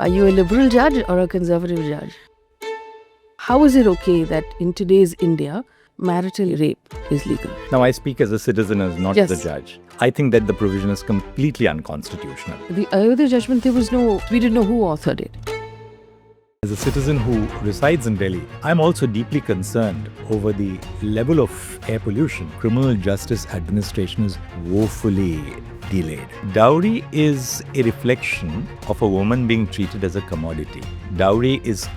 Are you a liberal judge or a conservative judge? How is it okay that in today's India, marital rape is legal? Now, I speak as a citizen, as not Yes. the judge. I think that the provision is completely unconstitutional. The Ayodhya judgment, we didn't know who authored it. As a citizen who resides in Delhi, I'm also deeply concerned over the level of air pollution. Criminal justice administration is woefully delayed. Dowry is a reflection of a woman being treated as a commodity. Dowry is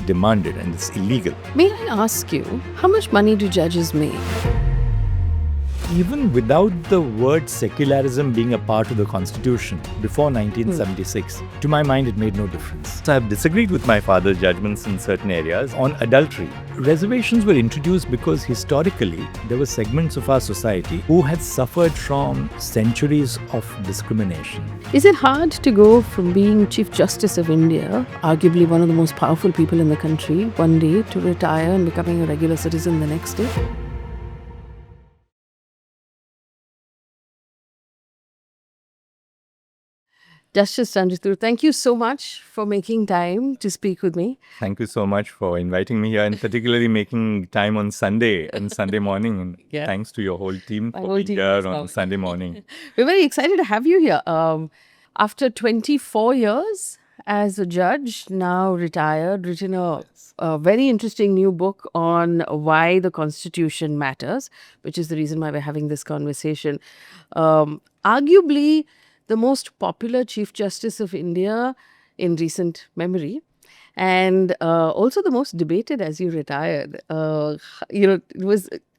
demanded and it's illegal. May I ask you, how much money do judges make? Even without the word secularism being a part of the constitution before 1976, to my mind it made no difference. So I have disagreed with my father's judgments in certain areas on adultery. Reservations were introduced because historically there were segments of our society who had suffered from centuries of discrimination. Is it hard to go from being Chief Justice of India, arguably one of the most powerful people in the country, one day to retire and becoming a regular citizen the next day? Justice Chandrachud, thank you so much for making time to speak with me. Thank you so much for inviting me here and particularly making time on Sunday and Sunday morning. And Yeah. thanks to your whole team My for whole being team here as on well. Sunday morning. We're very excited to have you here. After 24 years as a judge, now retired, written a very interesting new book on why the Constitution matters, which is the reason why we're having this conversation. Arguably, the most popular Chief Justice of India in recent memory, and also the most debated as you retired.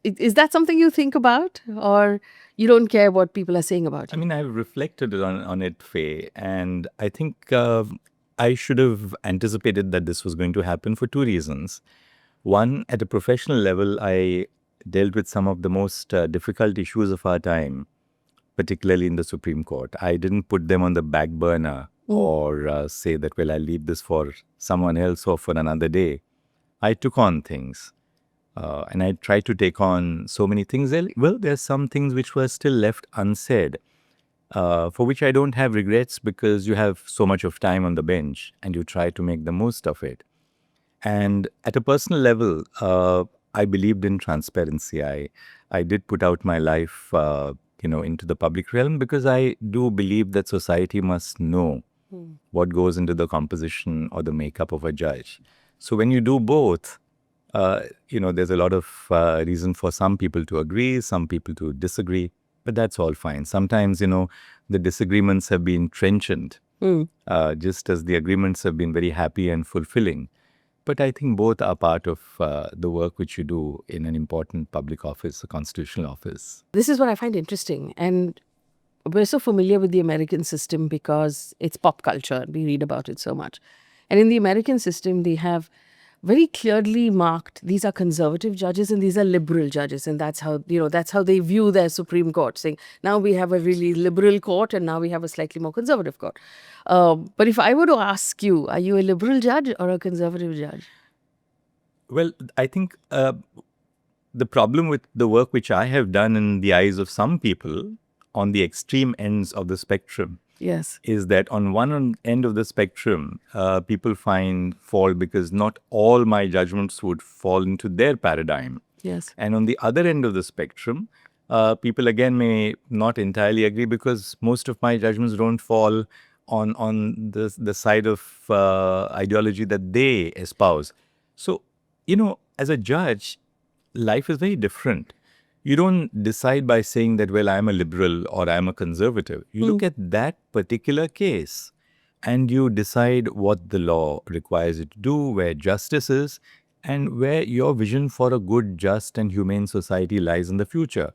Is that something you think about, or you don't care what people are saying about I you? mean, I've reflected on it, Faye, and I think I should have anticipated that this was going to happen for two reasons. One, at a professional level, I dealt with some of the most difficult issues of our time, particularly in the Supreme Court. I didn't put them on the back burner or say that, well, I'll leave this for someone else or for another day. I took on things. And I tried to take on so many things. Well, there's some things which were still left unsaid, for which I don't have regrets because you have so much of time on the bench and you try to make the most of it. And at a personal level, I believed in transparency. I did put out my life, into the public realm because I do believe that society must know what goes into the composition or the makeup of a judge. So when you do both, there's a lot of reason for some people to agree, some people to disagree, but that's all fine. Sometimes, the disagreements have been trenchant, just as the agreements have been very happy and fulfilling. But I think both are part of the work which you do in an important public office, a constitutional office. This is what I find interesting. And we're so familiar with the American system because it's pop culture. We read about it so much. And in the American system, they have very clearly marked these are conservative judges and these are liberal judges. And that's how they view their Supreme Court, saying now we have a really liberal court and now we have a slightly more conservative court. But if I were to ask you, are you a liberal judge or a conservative judge? Well, I think the problem with the work which I have done in the eyes of some people on the extreme ends of the spectrum Yes. is that on one end of the spectrum, people find fault because not all my judgments would fall into their paradigm. Yes. And on the other end of the spectrum, people again may not entirely agree because most of my judgments don't fall on the side of ideology that they espouse. So, as a judge, life is very different. You don't decide by saying that, well, I'm a liberal or I'm a conservative. You look at that particular case and you decide what the law requires you to do, where justice is, and where your vision for a good, just, and humane society lies in the future.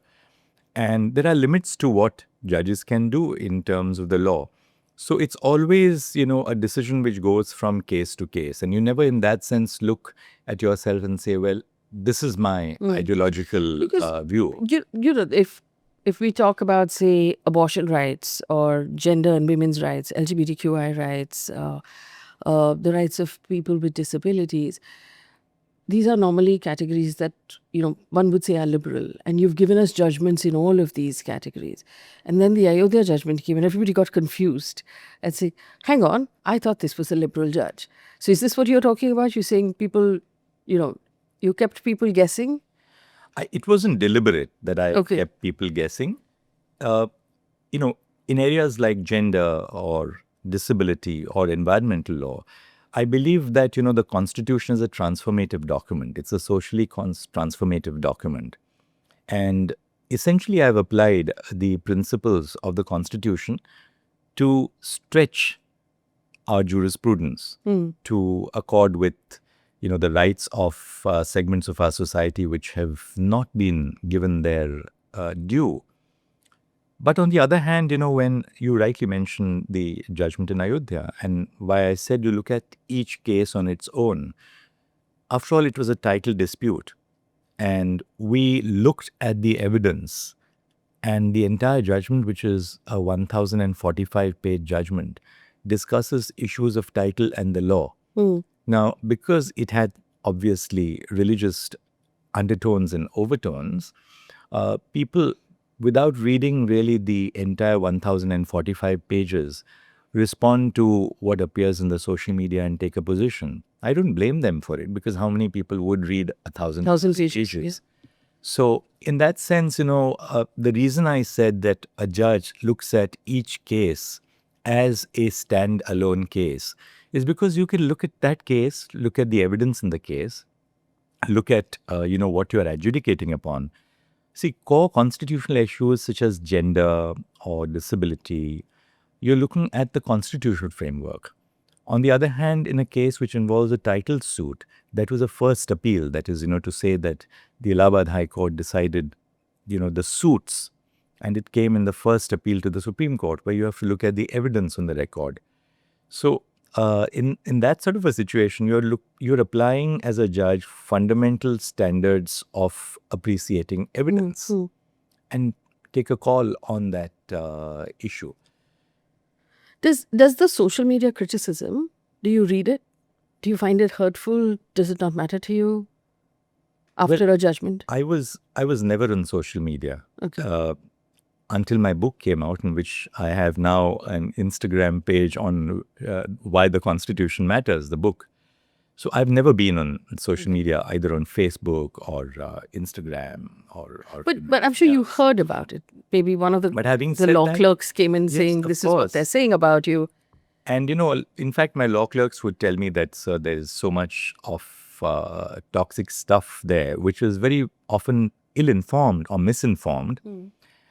And there are limits to what judges can do in terms of the law. So it's always, a decision which goes from case to case. And you never in that sense look at yourself and say, well, this is my ideological view. If we talk about, say, abortion rights or gender and women's rights, LGBTQI rights, the rights of people with disabilities, these are normally categories that, one would say are liberal. And you've given us judgments in all of these categories. And then the Ayodhya judgment came and everybody got confused and say, hang on, I thought this was a liberal judge. So is this what you're talking about? You're saying people, you kept people guessing? It wasn't deliberate that I Okay. kept people guessing. In areas like gender or disability or environmental law, I believe that, the Constitution is a transformative document. It's a socially transformative document. And essentially, I've applied the principles of the Constitution to stretch our jurisprudence to accord with, the rights of segments of our society which have not been given their due. But on the other hand, when you rightly mentioned the judgment in Ayodhya and why I said you look at each case on its own, after all, it was a title dispute. And we looked at the evidence and the entire judgment, which is a 1,045-page judgment, discusses issues of title and the law. Now, because it had obviously religious undertones and overtones, people, without reading really the entire 1,045 pages, respond to what appears in the social media and take a position. I don't blame them for it, because how many people would read 1,000 pages? Yes. So in that sense, the reason I said that a judge looks at each case as a standalone case is because you can look at that case, look at the evidence in the case, look at, what you are adjudicating upon. See, core constitutional issues such as gender or disability, you're looking at the constitutional framework. On the other hand, in a case which involves a title suit, that was a first appeal. That is, to say that the Allahabad High Court decided, the suits, and it came in the first appeal to the Supreme Court, where you have to look at the evidence on the record. So, in that sort of a situation, you're applying as a judge fundamental standards of appreciating evidence and take a call on that issue. Does the social media criticism, do you read it? Do you find it hurtful? Does it not matter to you after a judgment? I was never on social media. Okay. Until my book came out, in which I have now an Instagram page on why the Constitution matters, the book. So I've never been on social media, either on Facebook or Instagram or But I'm sure you heard about it. Maybe one of the law clerks came in saying this is what they're saying about you. And, in fact, my law clerks would tell me that, sir, there is so much of toxic stuff there, which is very often ill-informed or misinformed.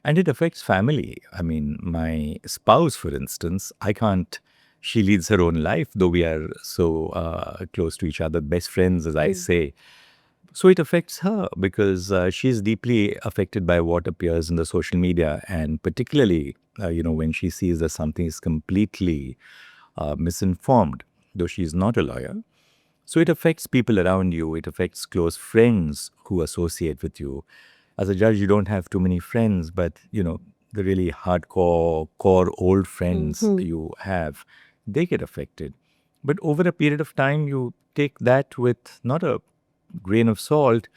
And it affects family. I mean, my spouse, for instance, she leads her own life, though we are so close to each other, best friends, as I say. So it affects her because she's deeply affected by what appears in the social media. And particularly, when she sees that something is completely misinformed, though she's not a lawyer. So it affects people around you. It affects close friends who associate with you. As a judge, you don't have too many friends, but, the really hardcore, core old friends you have, they get affected. But over a period of time, you take that with not a grain of salt,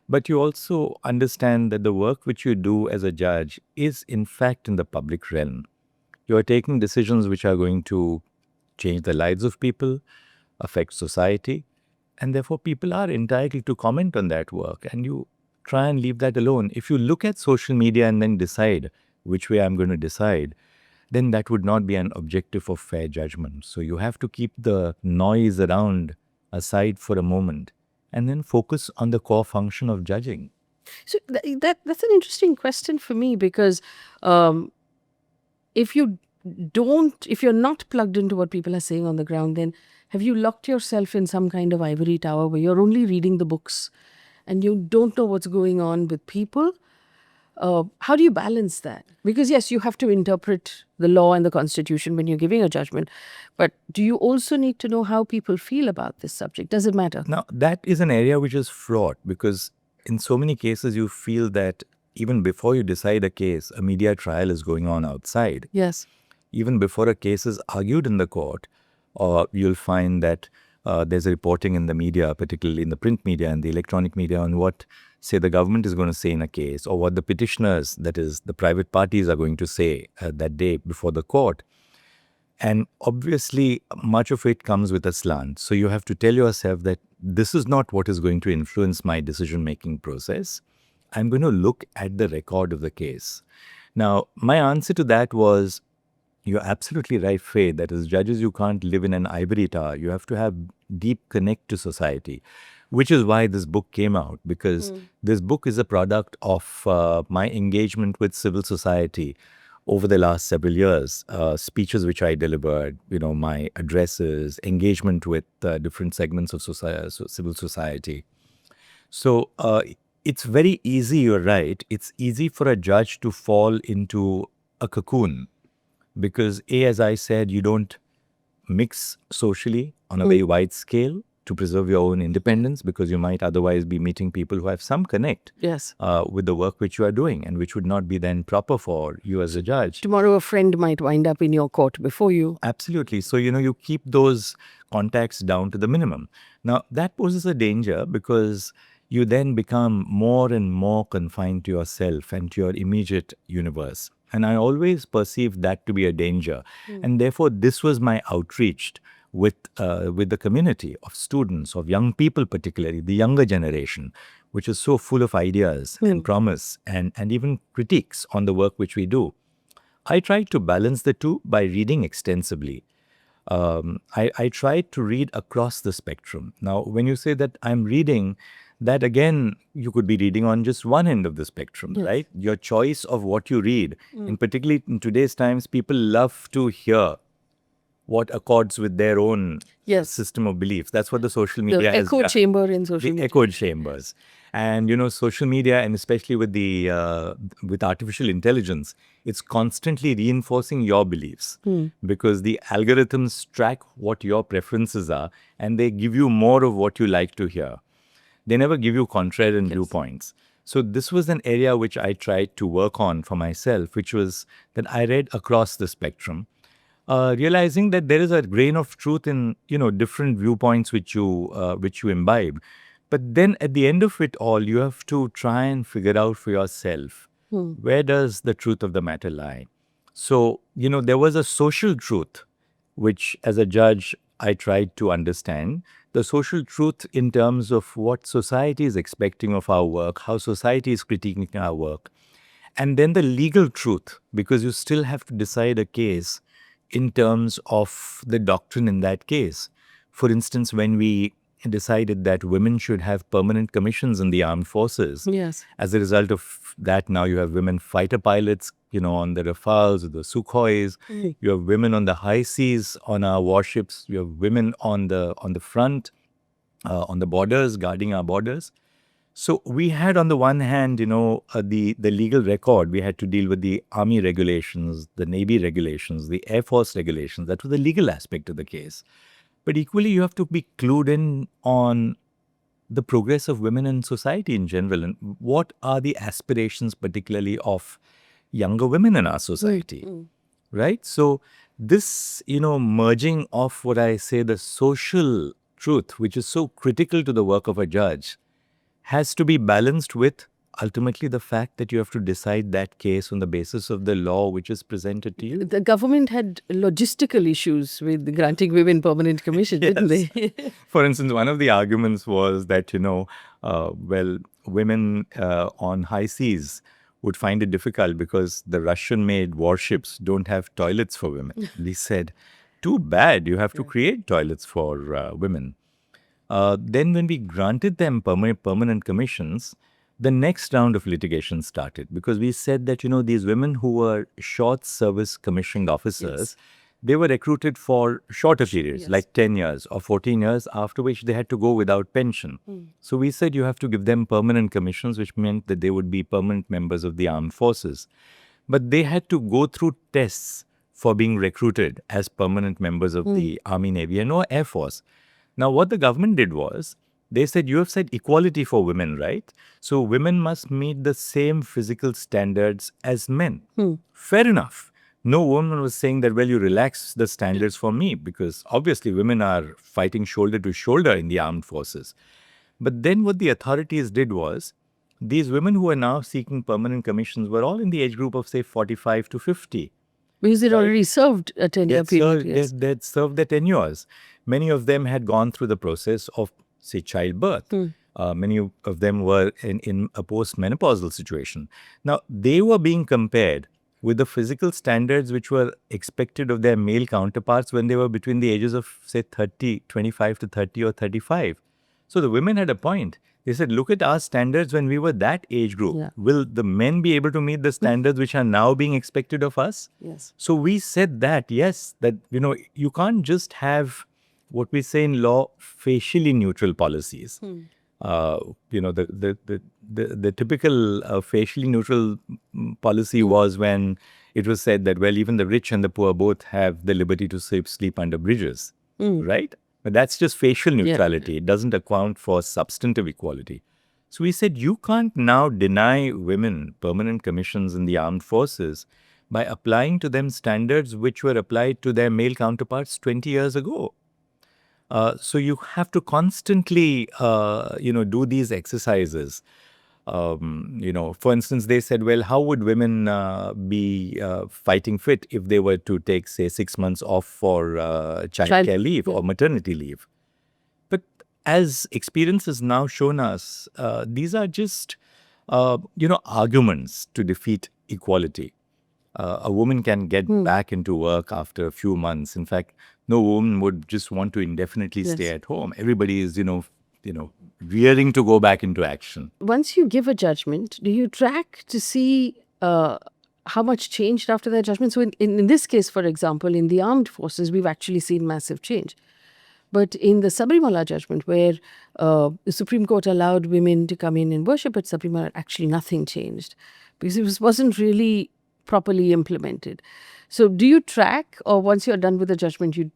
but you also understand that the work which you do as a judge is, in fact, in the public realm. You are taking decisions which are going to change the lives of people, affect society, and therefore people are entitled to comment on that work, and you try and leave that alone. If you look at social media and then decide which way I'm going to decide, then that would not be an objective of fair judgment. So you have to keep the noise around aside for a moment and then focus on the core function of judging. So that's an interesting question for me, because if you're not plugged into what people are saying on the ground, then have you locked yourself in some kind of ivory tower where you're only reading the books and you don't know what's going on with people? How do you balance that? Because yes, you have to interpret the law and the Constitution when you're giving a judgment, but do you also need to know how people feel about this subject? Does it matter? Now, that is an area which is fraught, because in so many cases you feel that even before you decide a case, a media trial is going on outside. Yes. Even before a case is argued in the court, or you'll find that there's a reporting in the media, particularly in the print media and the electronic media, on what, say, the government is going to say in a case, or what the petitioners, that is, the private parties, are going to say that day before the court. And obviously, much of it comes with a slant. So you have to tell yourself that this is not what is going to influence my decision-making process. I'm going to look at the record of the case. Now, my answer to that was, you're absolutely right, Faye, that as judges, you can't live in an ivory tower. You have to have deep connect to society, which is why this book came out, because this book is a product of my engagement with civil society over the last several years, speeches which I delivered, my addresses, engagement with different segments of society, civil society. So it's very easy, you're right, it's easy for a judge to fall into a cocoon because, as I said, you don't mix socially on a very wide scale to preserve your own independence, because you might otherwise be meeting people who have some connect with the work which you are doing, and which would not be then proper for you as a judge. Tomorrow a friend might wind up in your court before you. Absolutely. So, you keep those contacts down to the minimum. Now, that poses a danger because you then become more and more confined to yourself and to your immediate universe. And I always perceived that to be a danger. And therefore, this was my outreach with the community of students, of young people particularly, the younger generation, which is so full of ideas and promise and even critiques on the work which we do. I tried to balance the two by reading extensively. I tried to read across the spectrum. Now, when you say that I'm reading, that again, you could be reading on just one end of the spectrum, right? Your choice of what you read. And particularly in today's times, people love to hear what accords with their own system of beliefs. That's what the social media has done. The echo chamber in social media. Echo chambers. And, social media, and especially with with artificial intelligence, it's constantly reinforcing your beliefs because the algorithms track what your preferences are and they give you more of what you like to hear. They never give you contrarian viewpoints. So this was an area which I tried to work on for myself, which was that I read across the spectrum, realizing that there is a grain of truth in, different viewpoints which you imbibe. But then at the end of it all, you have to try and figure out for yourself, where does the truth of the matter lie? So, there was a social truth, which as a judge, I tried to understand. The social truth in terms of what society is expecting of our work, how society is critiquing our work. And then the legal truth, because you still have to decide a case in terms of the doctrine in that case. For instance, when we decided that women should have permanent commissions in the armed forces. As a result of that, now you have women fighter pilots, on the Rafales or the Sukhois. You have women on the high seas on our warships. You have women on the front, on the borders, guarding our borders. So we had, on the one hand, the legal record. We had to deal with the Army regulations, the Navy regulations, the Air Force regulations. That was the legal aspect of the case. But equally, you have to be clued in on the progress of women in society in general, and what are the aspirations, particularly of younger women in our society, right? So this, merging of what I say, the social truth, which is so critical to the work of a judge, has to be balanced with ultimately the fact that you have to decide that case on the basis of the law which is presented to you. The government had logistical issues with granting women permanent commission, didn't they? For instance, one of the arguments was that, women on high seas would find it difficult because the Russian-made warships don't have toilets for women. They said, too bad, you have to create toilets for women. Then when we granted them permanent commissions, the next round of litigation started because we said that, these women who were short service commissioned officers, they were recruited for shorter periods, like 10 years or 14 years, after which they had to go without pension. So we said you have to give them permanent commissions, which meant that they would be permanent members of the armed forces. But they had to go through tests for being recruited as permanent members of the Army, Navy, and or Air Force. Now, what the government did was, they said, you have said equality for women, right? So women must meet the same physical standards as men. Fair enough. no woman was saying that, well, you relax the standards for me, because obviously women are fighting shoulder to shoulder in the armed forces. But then what the authorities did was, these women who are now seeking permanent commissions were all in the age group of, say, 45 to 50. Because it already served a 10-year period. Yes. They'd served their tenures. Many of them had gone through the process of, say, childbirth. Many of them were in a post-menopausal situation. Now, they were being compared with the physical standards which were expected of their male counterparts when they were between the ages of, say, 25 to 30 or 35. So the women had a point. They said, look at our standards when we were that age group. Yeah. Will the men be able to meet the standards which are now being expected of us? Yes. So we said that, yes, that, you can't just have what we say in law, facially neutral policies. The typical facially neutral policy was when it was said that, well, even the rich and the poor both have the liberty to sleep under bridges, right? But that's just facial neutrality. It doesn't account for substantive equality. So we said, you can't now deny women permanent commissions in the armed forces by applying to them standards which were applied to their male counterparts 20 years ago. So you have to constantly, do these exercises. For instance, they said, well, how would women be fighting fit if they were to take, say, 6 months off for childcare leave or maternity leave? But as experience has now shown us, these are just, arguments to defeat equality. A woman can get back into work after a few months. In fact, no woman would just want to indefinitely stay at home. Everybody is, rearing to go back into action. Once you give a judgment, do you track to see how much changed after that judgment? So in this case, for example, in the armed forces, we've actually seen massive change. But in the Sabarimala judgment, where the Supreme Court allowed women to come in and worship at Sabarimala, actually nothing changed because it wasn't really properly implemented. So do you track, or once you're done with the judgment, you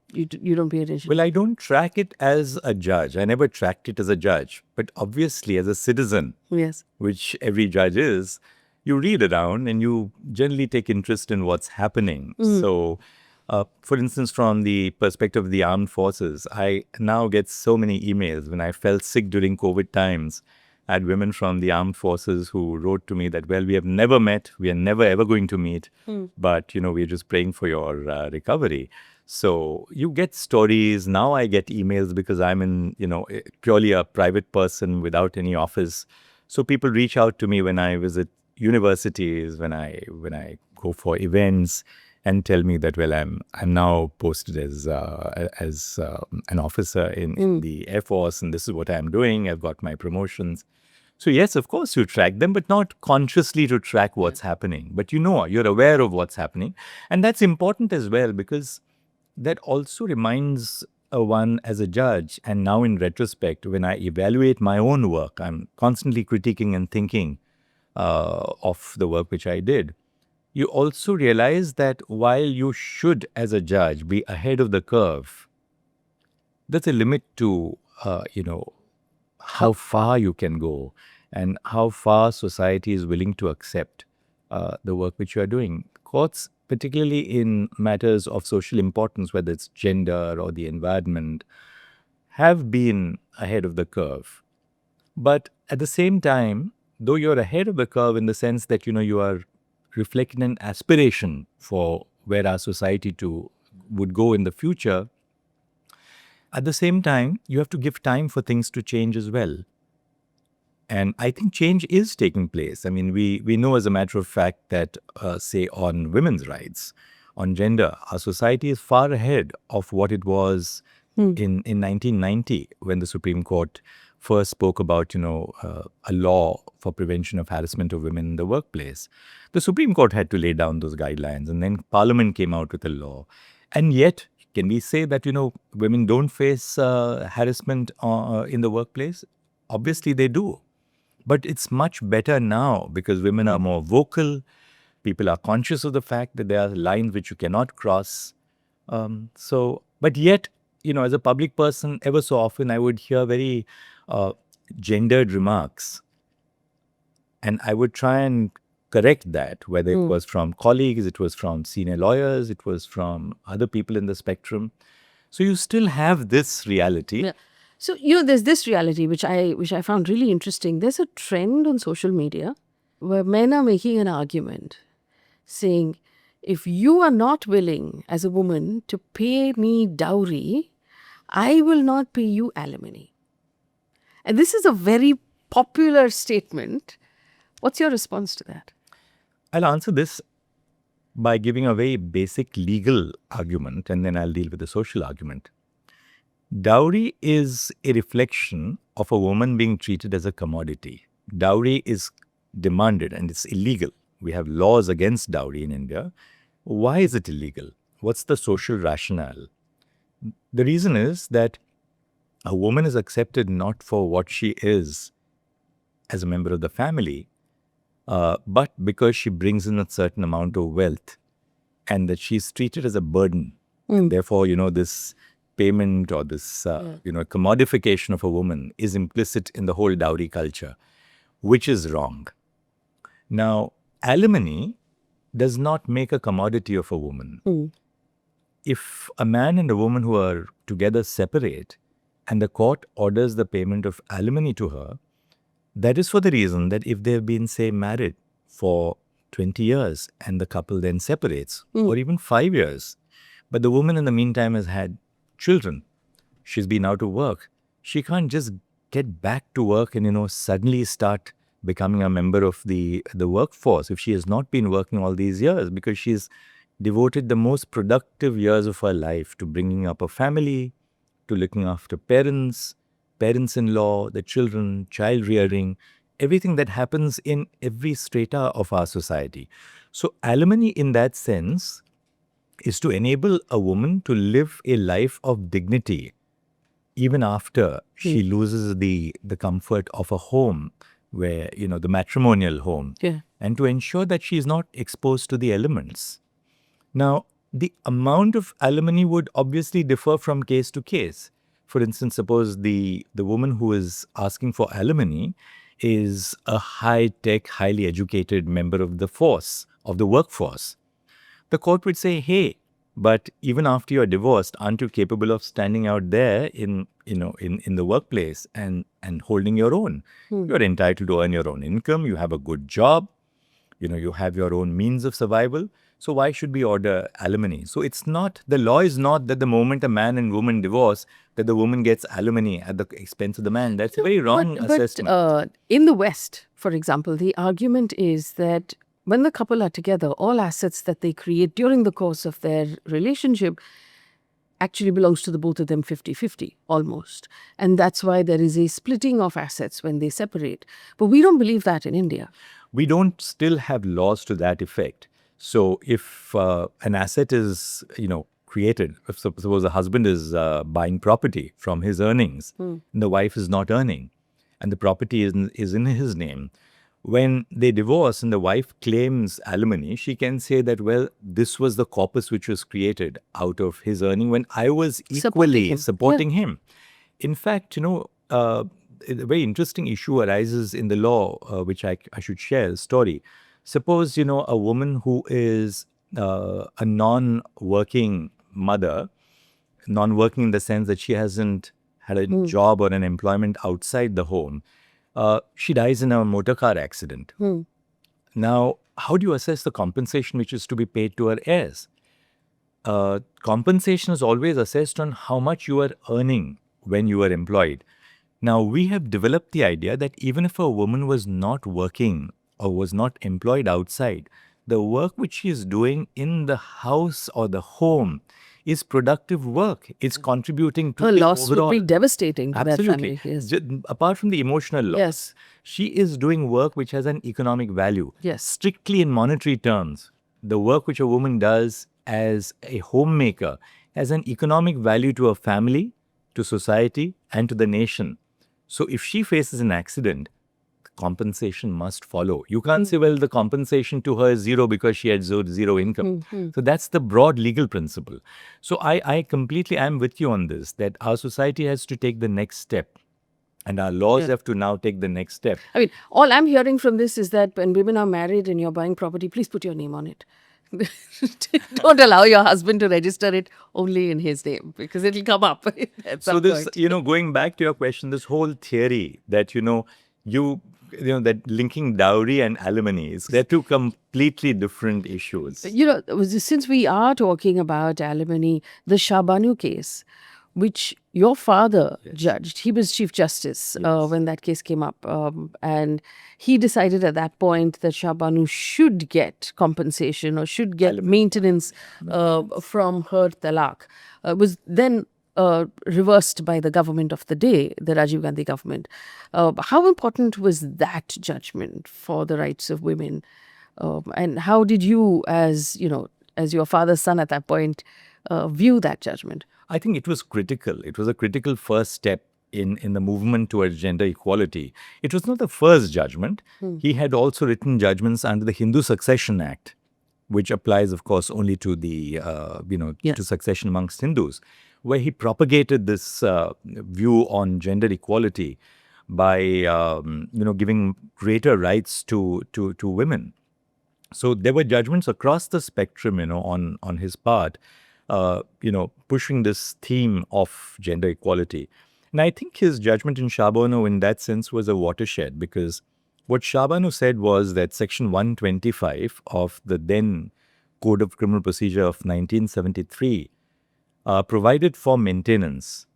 don't pay attention? Well, I don't track it as a judge. I never tracked it as a judge. But obviously, as a citizen, yes, which every judge is, you read around and you generally take interest in what's happening. So, for instance, from the perspective of the armed forces, I now get so many emails. When I felt sick during COVID times, I had women from the armed forces who wrote to me that, well, we have never met, we are never ever going to meet, but, we're just praying for your recovery. So you get stories. Now I get emails because I'm in, purely a private person without any office. So people reach out to me when I visit universities, when I go for events, and tell me that, well, I'm now posted as an officer in the Air Force, and this is what I'm doing. I've got my promotions. So yes, of course, you track them, but not consciously to track what's happening. But you're aware of what's happening. And that's important as well, because that also reminds one as a judge. And now in retrospect, when I evaluate my own work, I'm constantly critiquing and thinking of the work which I did. You also realize that while you should, as a judge, be ahead of the curve, there's a limit to, how far you can go and how far society is willing to accept the work which you are doing. Courts, particularly in matters of social importance, whether it's gender or the environment, have been ahead of the curve. But at the same time, though you're ahead of the curve in the sense that, you are reflecting an aspiration for where our society would go in the future, at the same time, you have to give time for things to change as well. And I think change is taking place. I mean, we know as a matter of fact that, say, on women's rights, on gender, our society is far ahead of what it was in 1990 when the Supreme Court first spoke about, a law for prevention of harassment of women in the workplace. The Supreme Court had to lay down those guidelines, and then Parliament came out with a law. And yet, can we say that, women don't face harassment in the workplace? Obviously, they do. But it's much better now because women are more vocal. People are conscious of the fact that there are lines which you cannot cross. But yet, as a public person, ever so often I would hear very gendered remarks. And I would try and correct that, whether it was from colleagues, it was from senior lawyers, it was from other people in the spectrum. So you still have this reality. Yeah. So there's this reality which I found really interesting. There's a trend on social media where men are making an argument saying, if you are not willing as a woman to pay me dowry, I will not pay you alimony. And this is a very popular statement. What's your response to that? I'll answer this by giving a very basic legal argument, and then I'll deal with the social argument. Dowry is a reflection of a woman being treated as a commodity. Dowry is demanded and it's illegal. We have laws against dowry in India. Why is it illegal? What's the social rationale? The reason is that a woman is accepted not for what she is as a member of the family, but because she brings in a certain amount of wealth, and that she's treated as a burden. Therefore, this payment or this, commodification of a woman is implicit in the whole dowry culture, which is wrong. Now, alimony does not make a commodity of a woman. If a man and a woman who are together separate and the court orders the payment of alimony to her, that is for the reason that if they've been, say, married for 20 years and the couple then separates, or even 5 years, but the woman in the meantime has had children, she's been out of work, she can't just get back to work and, suddenly start becoming a member of the workforce if she has not been working all these years, because she's devoted the most productive years of her life to bringing up a family, to looking after parents, parents-in-law, the children, child rearing, everything that happens in every strata of our society. So alimony in that sense is to enable a woman to live a life of dignity even after she loses the comfort of a home where, the matrimonial home, and to ensure that she is not exposed to the elements. Now, the amount of alimony would obviously differ from case to case. For instance, suppose the woman who is asking for alimony is a high-tech, highly educated member of the workforce. The court would say, hey, but even after you're divorced, aren't you capable of standing out there in the workplace and holding your own? You're entitled to earn your own income. You have a good job. You have your own means of survival. So why should we order alimony? So the law is not that the moment a man and woman divorce, that the woman gets alimony at the expense of the man. That's a very wrong assessment. But in the West, for example, the argument is that when the couple are together, all assets that they create during the course of their relationship actually belongs to the both of them 50-50 almost. And that's why there is a splitting of assets when they separate. But we don't believe that in India. We don't still have laws to that effect. So if an asset is, created, suppose a husband is buying property from his earnings, and the wife is not earning, and the property is in his name, when they divorce and the wife claims alimony, she can say that, well, this was the corpus which was created out of his earning when I was equally supporting him. In fact, a very interesting issue arises in the law, which I should share a story. Suppose, a woman who is a non-working mother, non-working in the sense that she hasn't had a job or an employment outside the home, she dies in a motor car accident. Now, how do you assess the compensation which is to be paid to her heirs? Compensation is always assessed on how much you are earning when you are employed. Now, we have developed the idea that even if a woman was not working or was not employed outside, the work which she is doing in the house or the home is productive work. It's contributing to her the loss overall. would be devastating to that Absolutely. family. Yes. Apart from the emotional loss, Yes. she is doing work which has an economic value. Yes. Strictly in monetary terms, the work which a woman does as a homemaker has an economic value to her family, to society, and to the nation. So if she faces an accident, compensation must follow. You can't say, well, the compensation to her is zero because she had zero income. So that's the broad legal principle. So I completely am with you on this, that our society has to take the next step And our laws have to now take the next step. I mean, all I'm hearing from this is that when women are married and you're buying property, please put your name on it. Don't allow your husband to register it only in his name, because it'll come up at some So this, point. going back to your question, this whole theory that, that linking dowry and alimony, they're two completely different issues. Since we are talking about alimony, the Shah Bano case, which your father judged, he was Chief Justice when that case came up. And he decided at that point that Shah Bano should get compensation or should get maintenance from her talaq. Was then reversed by the government of the day, the Rajiv Gandhi government. How important was that judgment for the rights of women? And how did you, as your father's son at that point, view that judgment? I think it was critical. It was a critical first step in the movement towards gender equality. It was not the first judgment. He had also written judgments under the Hindu Succession Act, which applies, of course, only to the, to succession amongst Hindus, where he propagated this view on gender equality by, giving greater rights to women. So there were judgments across the spectrum, on his part, pushing this theme of gender equality. And I think his judgment in Shah Bano in that sense was a watershed, because what Shah Bano said was that Section 125 of the then Code of Criminal Procedure of 1973 provided for maintenance.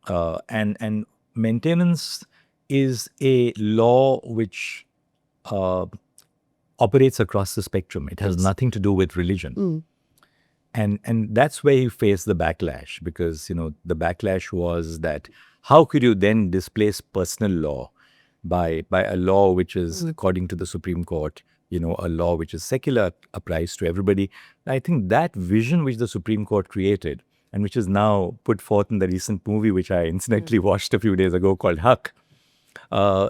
And maintenance is a law which operates across the spectrum. It has nothing to do with religion. And that's where he faced the backlash, because, the backlash was that how could you then displace personal law by a law which is, according to the Supreme Court, a law which is secular, applies to everybody. I think that vision which the Supreme Court created, and which is now put forth in the recent movie, which I incidentally watched a few days ago, called Haq, I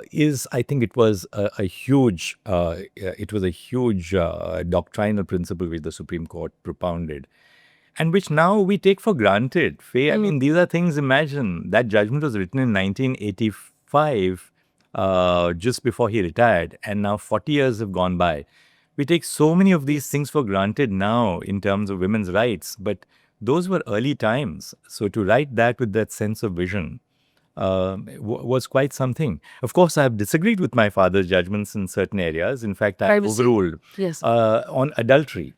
think it was a huge doctrinal principle which the Supreme Court propounded, and which now we take for granted. Faye, I mean, these are things, imagine, that judgment was written in 1985, just before he retired, and now 40 years have gone by. We take so many of these things for granted now in terms of women's rights, but those were early times. So to write that with that sense of vision was quite something. Of course, I have disagreed with my father's judgments in certain areas. In fact, I overruled on adultery,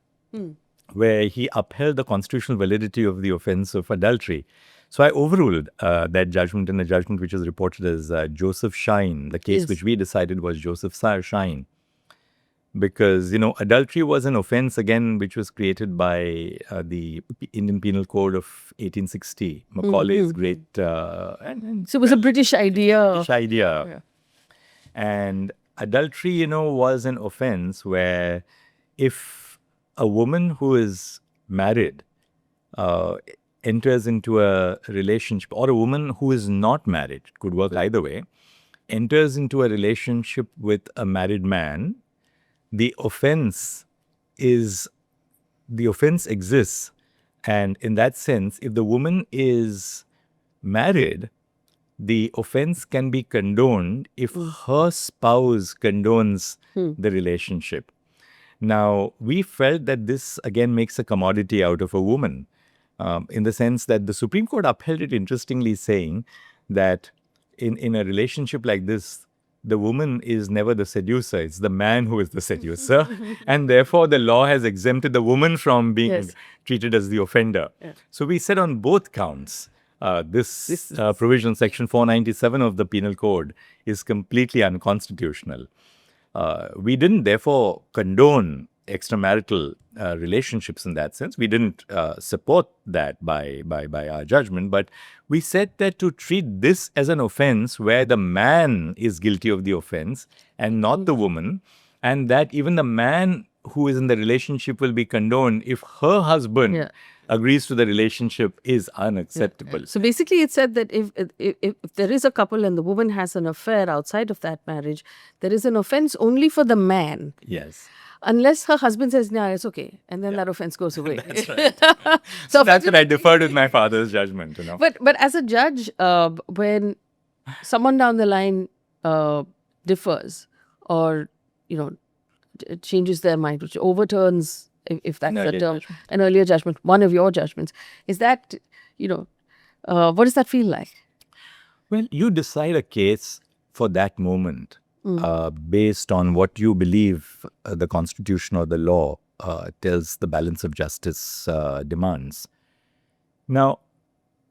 where he upheld the constitutional validity of the offense of adultery. So I overruled that judgment in a judgment which was reported as Joseph Shine. The case which we decided was Joseph Shine. Because, adultery was an offense, again, which was created by the Indian Penal Code of 1860. Macaulay's great... so it was a British idea. Yeah. And adultery, was an offense where if a woman who is married enters into a relationship, or a woman who is not married, could work either way, enters into a relationship with a married man, the offense exists. And in that sense, if the woman is married, the offense can be condoned if her spouse condones the relationship. Now, we felt that this, again, makes a commodity out of a woman, in the sense that the Supreme Court upheld it, interestingly, saying that in a relationship like this, the woman is never the seducer. It's the man who is the seducer. And therefore, the law has exempted the woman from being treated as the offender. So we said on both counts, this provision, Section 497 of the Penal Code, is completely unconstitutional. We didn't, therefore, condone extramarital relationships in that sense. We didn't support that by our judgment, but we said that to treat this as an offense where the man is guilty of the offense and not the woman, and that even the man who is in the relationship will be condoned if her husband agrees to the relationship, is unacceptable. So basically it said that if there is a couple and the woman has an affair outside of that marriage, there is an offense only for the man. Yes. Unless her husband says, no, it's okay. And then that offense goes away. That's right. So that's what I deferred with my father's judgment. But as a judge, when someone down the line differs or, changes their mind, which overturns, if that's the term, an earlier judgment, one of your judgments, is that, what does that feel like? Well, you decide a case for that moment based on what you believe the Constitution or the law tells the balance of justice demands. Now,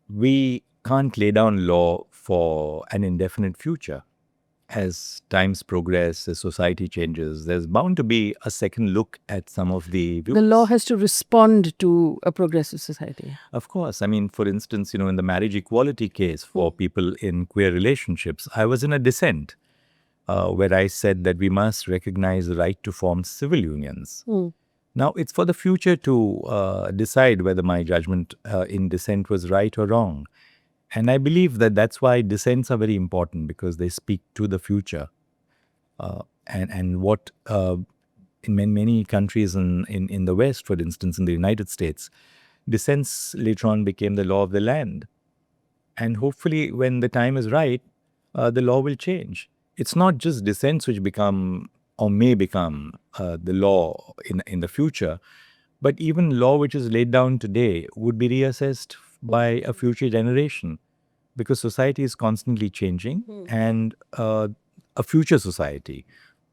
we can't lay down law for an indefinite future. As times progress, as society changes, there's bound to be a second look at some of the views. The law has to respond to a progressive society. Of course. I mean, for instance, in the marriage equality case for people in queer relationships, I was in a dissent where I said that we must recognize the right to form civil unions. Now, it's for the future to decide whether my judgment in dissent was right or wrong. And I believe that that's why dissents are very important, because they speak to the future. And what in many countries in the West, for instance, in the United States, dissents later on became the law of the land. And hopefully, when the time is right, the law will change. It's not just dissents which become or may become the law in the future, but even law which is laid down today would be reassessed by a future generation, because society is constantly changing, and a future society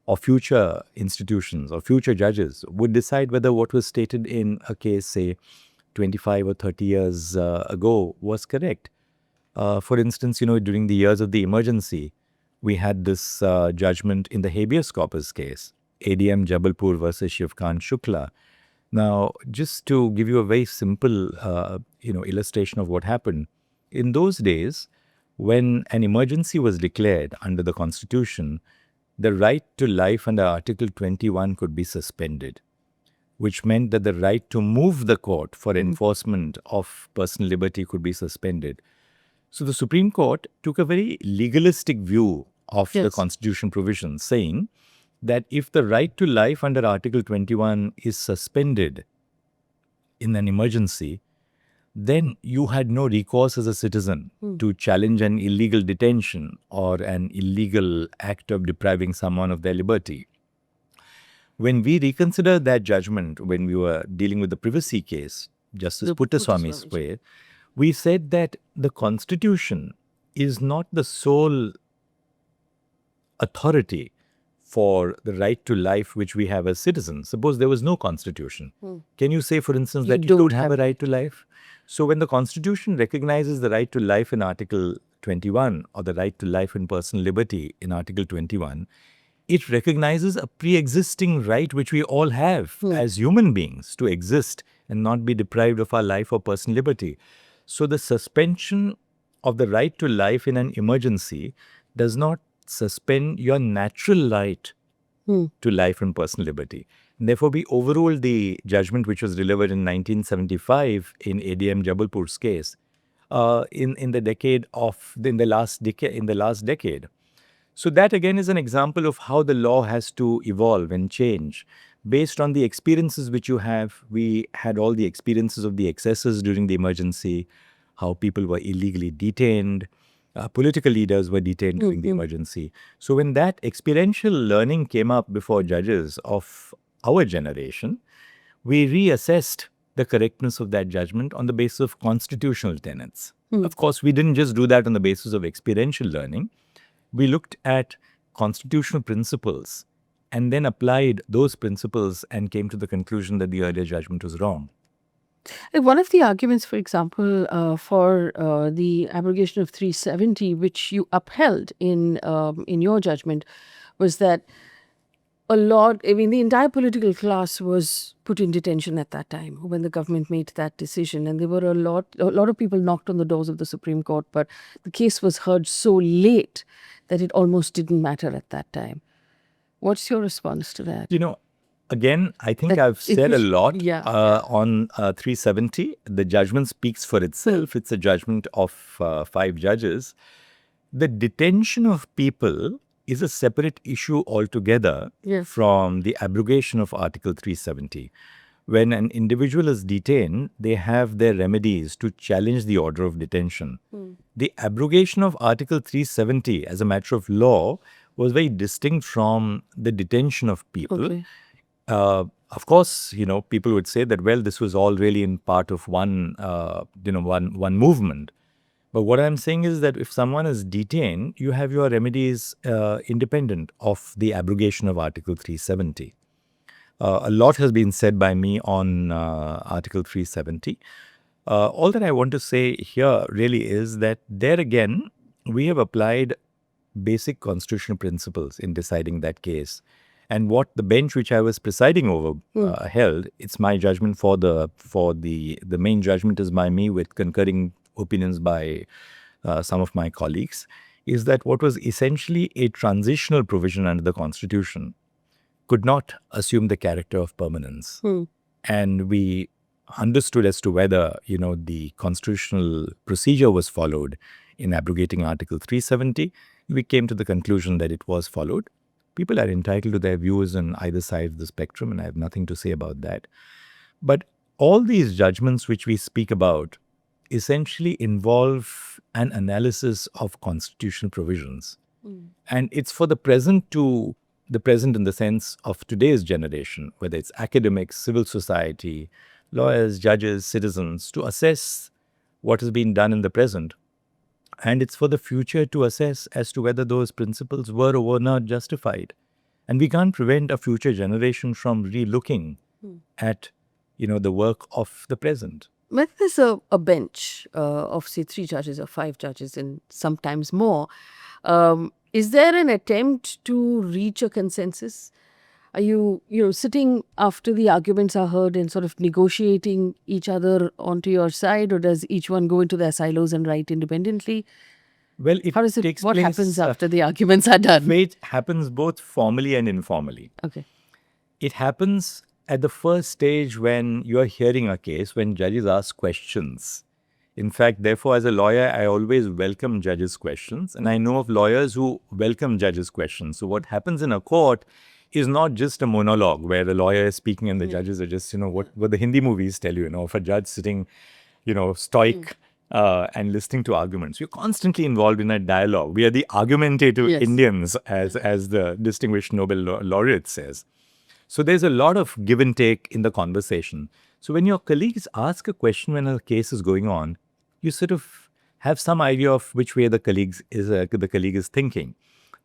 or future institutions or future judges would decide whether what was stated in a case, say, 25 or 30 years ago was correct. For instance, during the years of the emergency, we had this judgment in the habeas corpus case, ADM Jabalpur versus Shiv Khan Shukla. Now, just to give you a very simple, illustration of what happened, in those days, when an emergency was declared under the Constitution, the right to life under Article 21 could be suspended, which meant that the right to move the court for enforcement of personal liberty could be suspended. So the Supreme Court took a very legalistic view of the Constitution provisions, saying that if the right to life under Article 21 is suspended in an emergency, then you had no recourse as a citizen to challenge an illegal detention or an illegal act of depriving someone of their liberty. When we reconsidered that judgment, when we were dealing with the privacy case, Justice Puttaswamy's way, we said that the Constitution is not the sole authority for the right to life which we have as citizens. Suppose there was no Constitution. Can you say, for instance, that you don't have a right to life? So when the Constitution recognizes the right to life in Article 21 or the right to life and personal liberty in Article 21, it recognizes a pre-existing right which we all have as human beings to exist and not be deprived of our life or personal liberty. So the suspension of the right to life in an emergency does not suspend your natural right to life and personal liberty. And therefore, we overruled the judgment which was delivered in 1975 in ADM Jabalpur's case in the last decade. So that again is an example of how the law has to evolve and change based on the experiences which you have. We had all the experiences of the excesses during the emergency, how people were illegally detained, political leaders were detained during the emergency. So when that experiential learning came up before judges of our generation, we reassessed the correctness of that judgment on the basis of constitutional tenets. Of course, we didn't just do that on the basis of experiential learning. We looked at constitutional principles and then applied those principles and came to the conclusion that the earlier judgment was wrong. One of the arguments, for example, for the abrogation of 370, which you upheld in your judgment, was that the entire political class was put in detention at that time when the government made that decision. And there were a lot of people knocked on the doors of the Supreme Court, but the case was heard so late that it almost didn't matter at that time. What's your response to that? Again, I think I've said a lot on 370. The judgment speaks for itself. It's a judgment of 5 judges. The detention of people is a separate issue altogether from the abrogation of Article 370. when an individual is detained, they have their remedies to challenge the order of detention. The abrogation of Article 370 as a matter of law was very distinct from the detention of people. Okay. Of course, people would say that, well, this was all really in part of one movement. But what I'm saying is that if someone is detained, you have your remedies independent of the abrogation of Article 370. A lot has been said by me on Article 370. All that I want to say here really is that there again, we have applied basic constitutional principles in deciding that case. And what the bench which I was presiding over held, it's my judgment for the main judgment is by me with concurring opinions by some of my colleagues, is that what was essentially a transitional provision under the Constitution could not assume the character of permanence. And we understood as to whether, the constitutional procedure was followed in abrogating Article 370. We came to the conclusion that it was followed. People are entitled to their views on either side of the spectrum, and I have nothing to say about that. But all these judgments which we speak about essentially involve an analysis of constitutional provisions. And it's for the present in the sense of today's generation, whether it's academics, civil society, lawyers, judges, citizens, to assess what has been done in the present. And it's for the future to assess as to whether those principles were or were not justified. And we can't prevent a future generation from re-looking at, the work of the present. When there's a bench of, say, 3 judges or 5 judges and sometimes more, is there an attempt to reach a consensus? Are you, sitting after the arguments are heard and sort of negotiating each other onto your side, or does each one go into their silos and write independently? Well, How does it? takes What place, happens after the arguments are done? It happens both formally and informally. Okay. It happens at the first stage when you're hearing a case, when judges ask questions. In fact, therefore, as a lawyer, I always welcome judges' questions. And I know of lawyers who welcome judges' questions. So what happens in a court is not just a monologue where the lawyer is speaking and the judges are just, what the Hindi movies tell you, of a judge sitting, stoic and listening to arguments. You're constantly involved in a dialogue. We are the argumentative Indians, as the distinguished Nobel laureate says. So there's a lot of give and take in the conversation. So when your colleagues ask a question when a case is going on, you sort of have some idea of which way the colleague is thinking.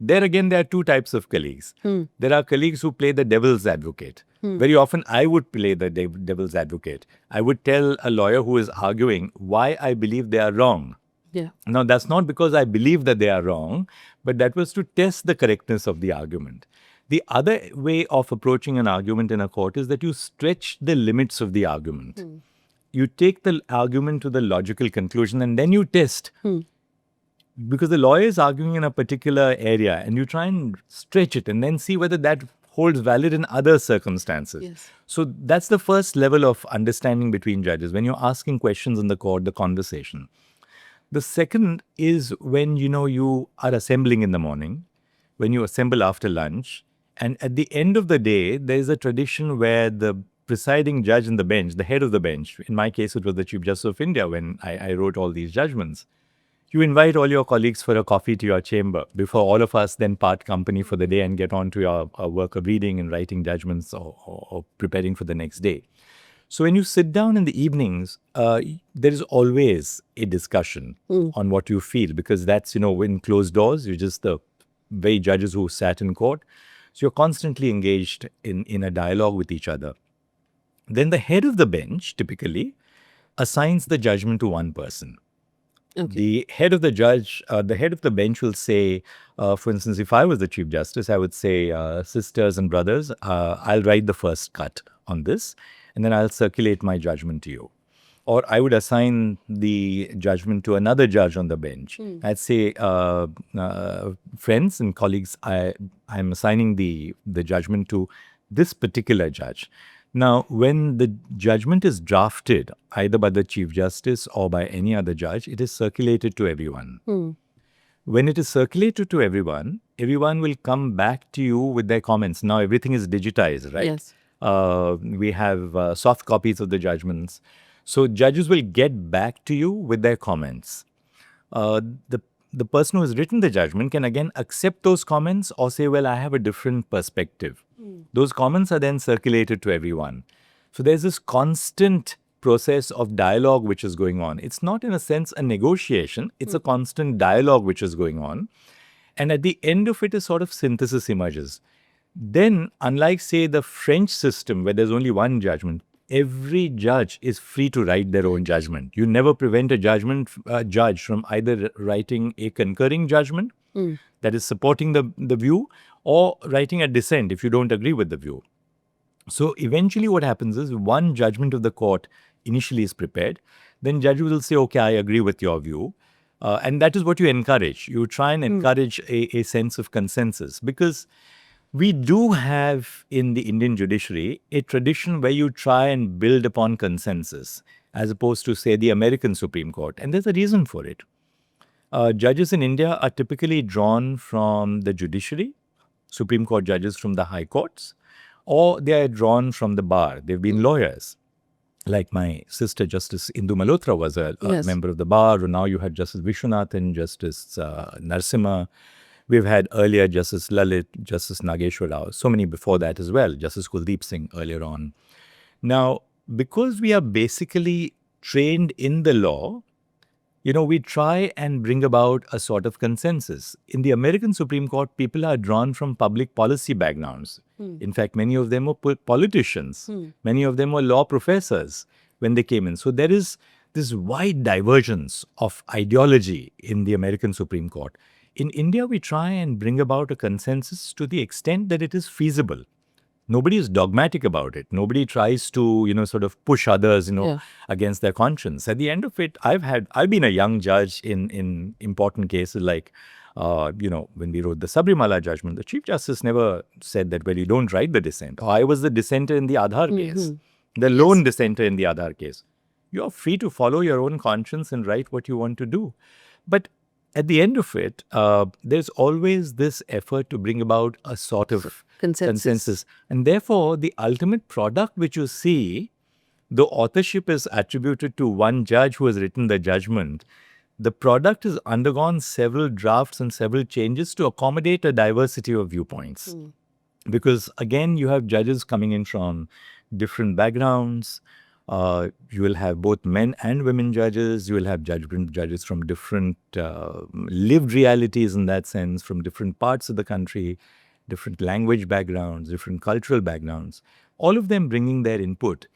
There again, there are 2 types of colleagues. There are colleagues who play the devil's advocate. Very often, I would play the devil's advocate. I would tell a lawyer who is arguing why I believe they are wrong. Yeah. Now, that's not because I believe that they are wrong, but that was to test the correctness of the argument. The other way of approaching an argument in a court is that you stretch the limits of the argument. You take the argument to the logical conclusion and then you test. Because the lawyer is arguing in a particular area and you try and stretch it and then see whether that holds valid in other circumstances. Yes. So that's the first level of understanding between judges. When you're asking questions in the court, the conversation. The second is when, you are assembling in the morning, when you assemble after lunch. And at the end of the day, there is a tradition where the presiding judge in the bench, the head of the bench, in my case, it was the Chief Justice of India when I wrote all these judgments. You invite all your colleagues for a coffee to your chamber before all of us then part company for the day and get on to our work of reading and writing judgments or preparing for the next day. So when you sit down in the evenings, there is always a discussion on what you feel, because that's, in closed doors, you're just the very judges who sat in court. So you're constantly engaged in a dialogue with each other. Then the head of the bench typically assigns the judgment to one person. Okay. The head of the bench will say, for instance, if I was the Chief Justice, I would say, sisters and brothers, I'll write the first cut on this, and then I'll circulate my judgment to you. Or I would assign the judgment to another judge on the bench. I'd say, friends and colleagues, I'm assigning the judgment to this particular judge. Now, when the judgment is drafted, either by the Chief Justice or by any other judge, it is circulated to everyone. When it is circulated to everyone will come back to you with their comments. Now, everything is digitized, right? Yes. We have soft copies of the judgments. So judges will get back to you with their comments. Uh, the the person who has written the judgment can again accept those comments or say, well, I have a different perspective. Those comments are then circulated to everyone. So there's this constant process of dialogue which is going on. It's not, in a sense, a negotiation, it's a constant dialogue which is going on. And at the end of it, a sort of synthesis emerges. Then, unlike, say, the French system where there's only one judgment, every judge is free to write their own judgment. You never prevent a judge from either writing a concurring judgment that is supporting the view or writing a dissent if you don't agree with the view. So eventually what happens is one judgment of the court initially is prepared. Then judge will say, okay, I agree with your view. And that is what you encourage. You try and encourage a sense of consensus, because we do have in the Indian judiciary a tradition where you try and build upon consensus as opposed to, say, the American Supreme Court. And there's a reason for it. Judges in India are typically drawn from the judiciary, Supreme Court judges from the high courts, or they are drawn from the bar. They've been lawyers. Like my sister, Justice Indu Malhotra, was a Yes. member of the bar. Or now you had Justice Vishwanathan, Justice Narasimha. We've had earlier Justice Lalit, Justice Nageshwar Rao, so many before that as well, Justice Kuldeep Singh earlier on. Now, because we are basically trained in the law, we try and bring about a sort of consensus. In the American Supreme Court, people are drawn from public policy backgrounds. In fact, many of them were politicians. Many of them were law professors when they came in. So there is this wide divergence of ideology in the American Supreme Court. In India, we try and bring about a consensus to the extent that it is feasible. Nobody is dogmatic about it. Nobody tries to, sort of push others, against their conscience. At the end of it, I've been a young judge in important cases like, when we wrote the Sabrimala judgment, the Chief Justice never said that, well, you don't write the dissent. Or I was the dissenter in the Aadhaar case, the lone dissenter in the Aadhaar case. You are free to follow your own conscience and write what you want to do. But at the end of it, there's always this effort to bring about a sort of consensus. And therefore, the ultimate product which you see, the authorship is attributed to one judge who has written the judgment. The product has undergone several drafts and several changes to accommodate a diversity of viewpoints. Because again, you have judges coming in from different backgrounds. You will have both men and women judges. You will have judges from different lived realities in that sense, from different parts of the country, different language backgrounds, different cultural backgrounds, all of them bringing their input.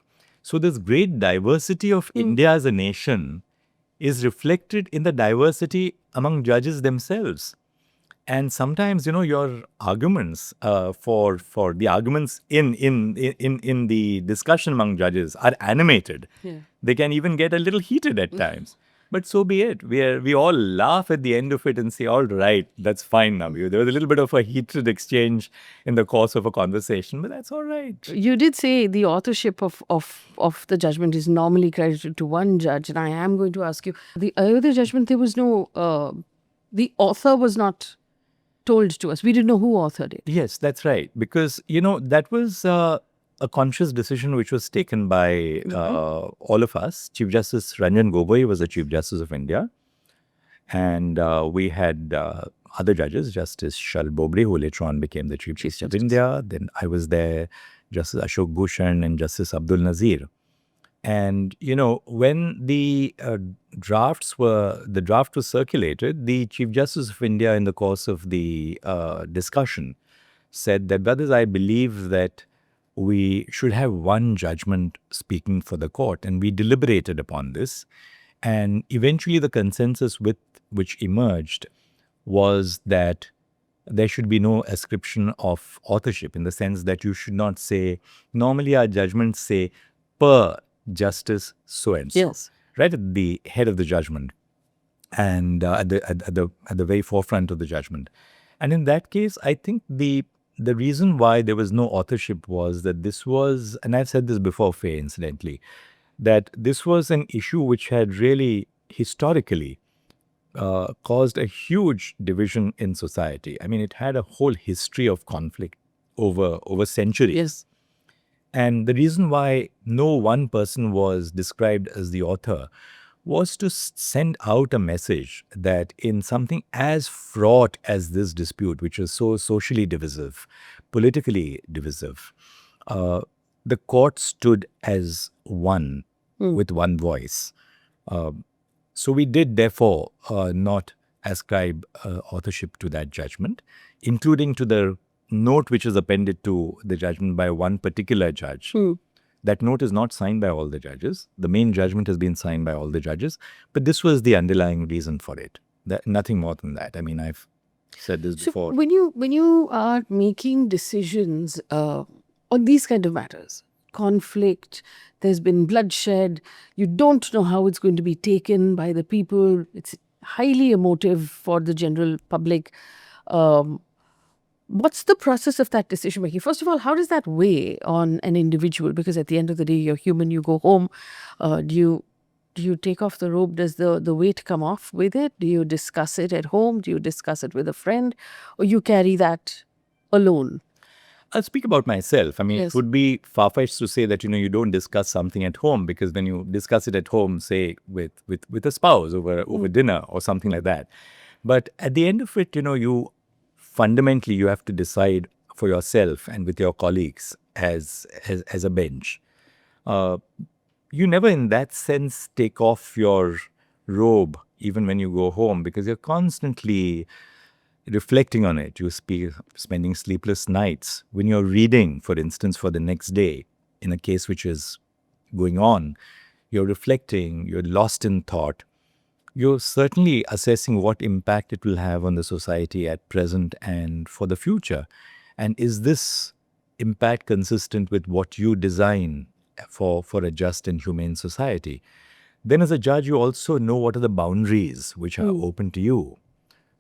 So this great diversity of India as a nation is reflected in the diversity among judges themselves. And sometimes, your arguments for the arguments in the discussion among judges are animated. Yeah. They can even get a little heated at times. But so be it. We all laugh at the end of it and say, all right, that's fine now. There was a little bit of a heated exchange in the course of a conversation, but that's all right. You did say the authorship of the judgment is normally credited to one judge, and I am going to ask you, the Ayodhya judgment, there was no, the author was not told to us. We didn't know who authored it. Yes, that's right. Because, that was a conscious decision which was taken by all of us. Chief Justice Ranjan Gogoi was the Chief Justice of India. And we had other judges, Justice Shah Bano, who later on became the Chief Justice of India. Then I was there, Justice Ashok Bhushan and Justice Abdul Nazir. And, when the draft was circulated, the Chief Justice of India, in the course of the discussion, said that, brothers, I believe that we should have one judgment speaking for the court. And we deliberated upon this. And eventually the consensus which emerged was that there should be no ascription of authorship, in the sense that you should not say, normally our judgments say, per Justice so-and-so, Yes. right at the head of the judgment and at the very forefront of the judgment. And in that case, I think the reason why there was no authorship was that this was, and I've said this before, Faye, incidentally, that this was an issue which had really historically caused a huge division in society. I mean, it had a whole history of conflict over centuries. Yes. And the reason why no one person was described as the author was to send out a message that in something as fraught as this dispute, which is so socially divisive, politically divisive, uh, the court stood as one with one voice. So we did therefore not ascribe authorship to that judgment, including to the note which is appended to the judgment by one particular judge. That note is not signed by all the judges. The main judgment has been signed by all the judges, but this was the underlying reason for it. Nothing more than that. I mean, I've said this So before. when you are making decisions on these kind of matters, conflict, there's been bloodshed, you don't know how it's going to be taken by the people. It's highly emotive for the general public. What's the process of that decision making? First of all, how does that weigh on an individual? Because at the end of the day, you're human. You go home. Do you take off the robe? Does the weight come off with it? Do you discuss it at home? Do you discuss it with a friend, or you carry that alone? I'll speak about myself. I mean, Yes. it would be far-fetched to say that, you don't discuss something at home, because when you discuss it at home, say with a spouse over dinner or something like that. But at the end of it, you fundamentally you have to decide for yourself and with your colleagues as a bench. You never in that sense take off your robe even when you go home, because you're constantly reflecting on it. Spending sleepless nights. When you're reading, for instance, for the next day, in a case which is going on, you're reflecting, you're lost in thought. You're certainly assessing what impact it will have on the society at present and for the future. And is this impact consistent with what you design for a just and humane society? Then as a judge, you also know what are the boundaries which are open to you.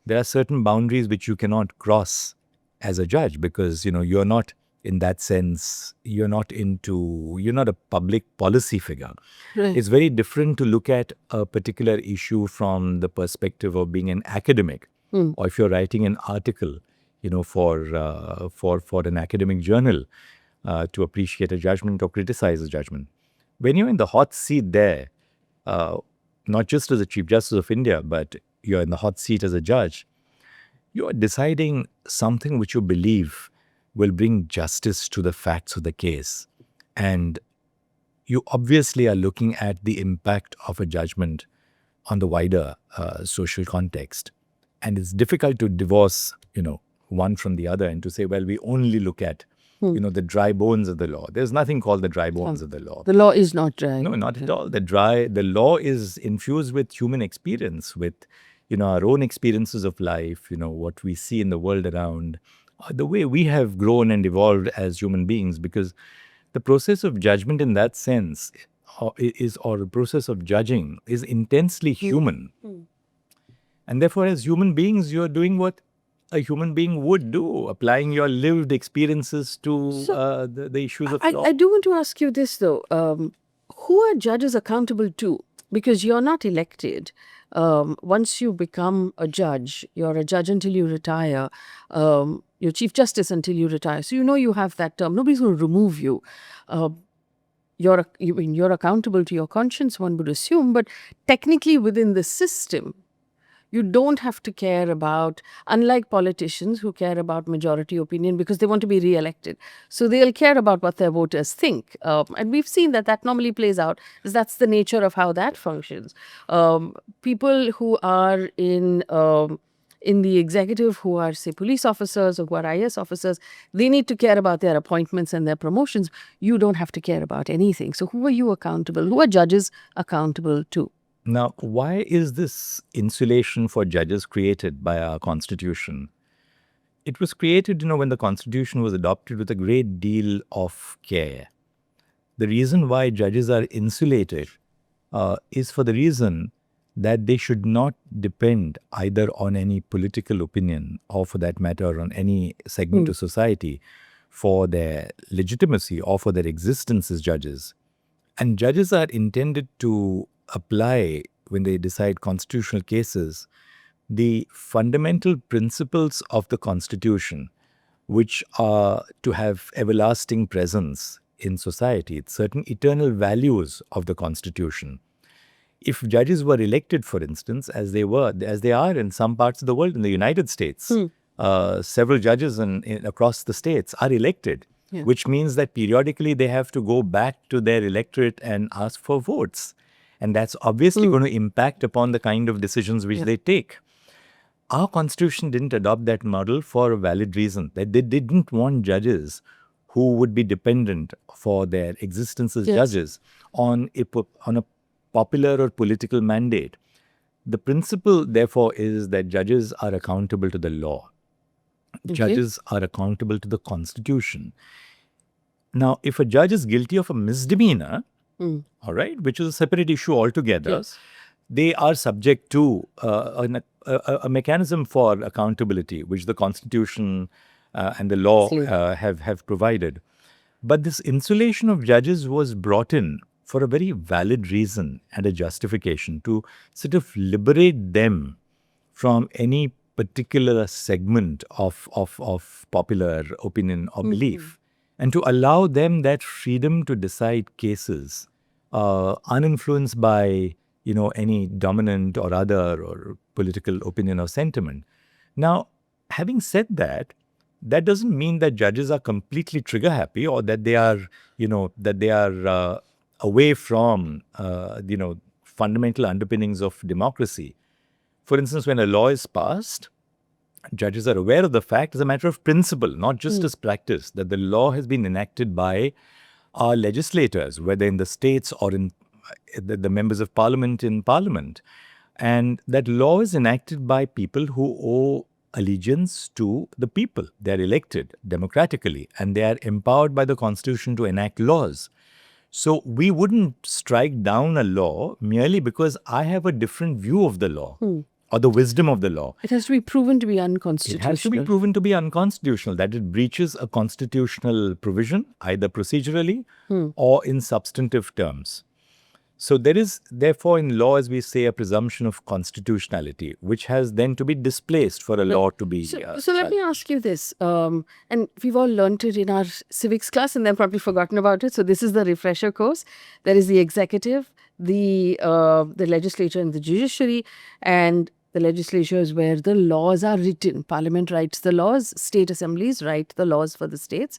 There are certain boundaries which you cannot cross as a judge, because you're not, in that sense, you're not a public policy figure. Right. It's very different to look at a particular issue from the perspective of being an academic, or if you're writing an article, for an academic journal, to appreciate a judgment or criticize a judgment. When you're in the hot seat there, not just as a Chief Justice of India, but you're in the hot seat as a judge, you're deciding something which you believe will bring justice to the facts of the case. And you obviously are looking at the impact of a judgment on the wider social context. And it's difficult to divorce, one from the other and to say, well, we only look at, the dry bones of the law. There's nothing called the dry bones of the law. The law is not dry. No, not at all. The law is infused with human experience, with, our own experiences of life, what we see in the world around, the way we have grown and evolved as human beings, because the process of judgment in that sense or the process of judging is intensely human. And therefore, as human beings, you're doing what a human being would do, applying your lived experiences to the issues of law. I do want to ask you this, though. Who are judges accountable to? Because you're not elected. Once you become a judge, you're a judge until you retire. You're Chief Justice until you retire. So you have that term. Nobody's going to remove you. You're accountable to your conscience, one would assume. But technically within the system, you don't have to care about, unlike politicians who care about majority opinion because they want to be re-elected. So they'll care about what their voters think. And we've seen that normally plays out, because that's the nature of how that functions. People who are in the executive, who are, say, police officers or who are IS officers, they need to care about their appointments and their promotions. You don't have to care about anything. So who are you accountable? Who are judges accountable to? Now, why is this insulation for judges created by our Constitution? It was created, when the Constitution was adopted with a great deal of care. The reason why judges are insulated is for the reason that they should not depend either on any political opinion or, for that matter, on any segment of society for their legitimacy or for their existence as judges. And judges are intended to apply, when they decide constitutional cases, the fundamental principles of the Constitution, which are to have everlasting presence in society, certain eternal values of the Constitution. If judges were elected, for instance, as they are in some parts of the world, in the United States, several judges across the states are elected, which means that periodically they have to go back to their electorate and ask for votes. And that's obviously going to impact upon the kind of decisions which they take. Our Constitution didn't adopt that model for a valid reason, that they didn't want judges who would be dependent for their existence as judges on a popular or political mandate. The principle, therefore, is that judges are accountable to the law. Judges are accountable to the Constitution. Now, if a judge is guilty of a misdemeanor, all right, which is a separate issue altogether, they are subject to a mechanism for accountability, which the Constitution and the law have provided. But this insulation of judges was brought in for a very valid reason and a justification to sort of liberate them from any particular segment of popular opinion or belief, and to allow them that freedom to decide cases uninfluenced by any dominant or other or political opinion or sentiment. Now, having said that, that doesn't mean that judges are completely trigger happy or that they are, away from, fundamental underpinnings of democracy. For instance, when a law is passed, judges are aware of the fact as a matter of principle, not just as practice, that the law has been enacted by our legislators, whether in the states or in the members of parliament in parliament. And that law is enacted by people who owe allegiance to the people. They are elected democratically and they are empowered by the Constitution to enact laws. So we wouldn't strike down a law merely because I have a different view of the law or the wisdom of the law. It has to be proven to be unconstitutional. It has to be proven to be unconstitutional, that it breaches a constitutional provision, either procedurally or in substantive terms. So there is, therefore, in law, as we say, a presumption of constitutionality, which has then to be displaced for a law to be... So let me ask you this, and we've all learnt it in our civics class and then probably forgotten about it. So this is the refresher course. There is the executive, the legislature and the judiciary, and the legislature is where the laws are written. Parliament writes the laws, state assemblies write the laws for the states.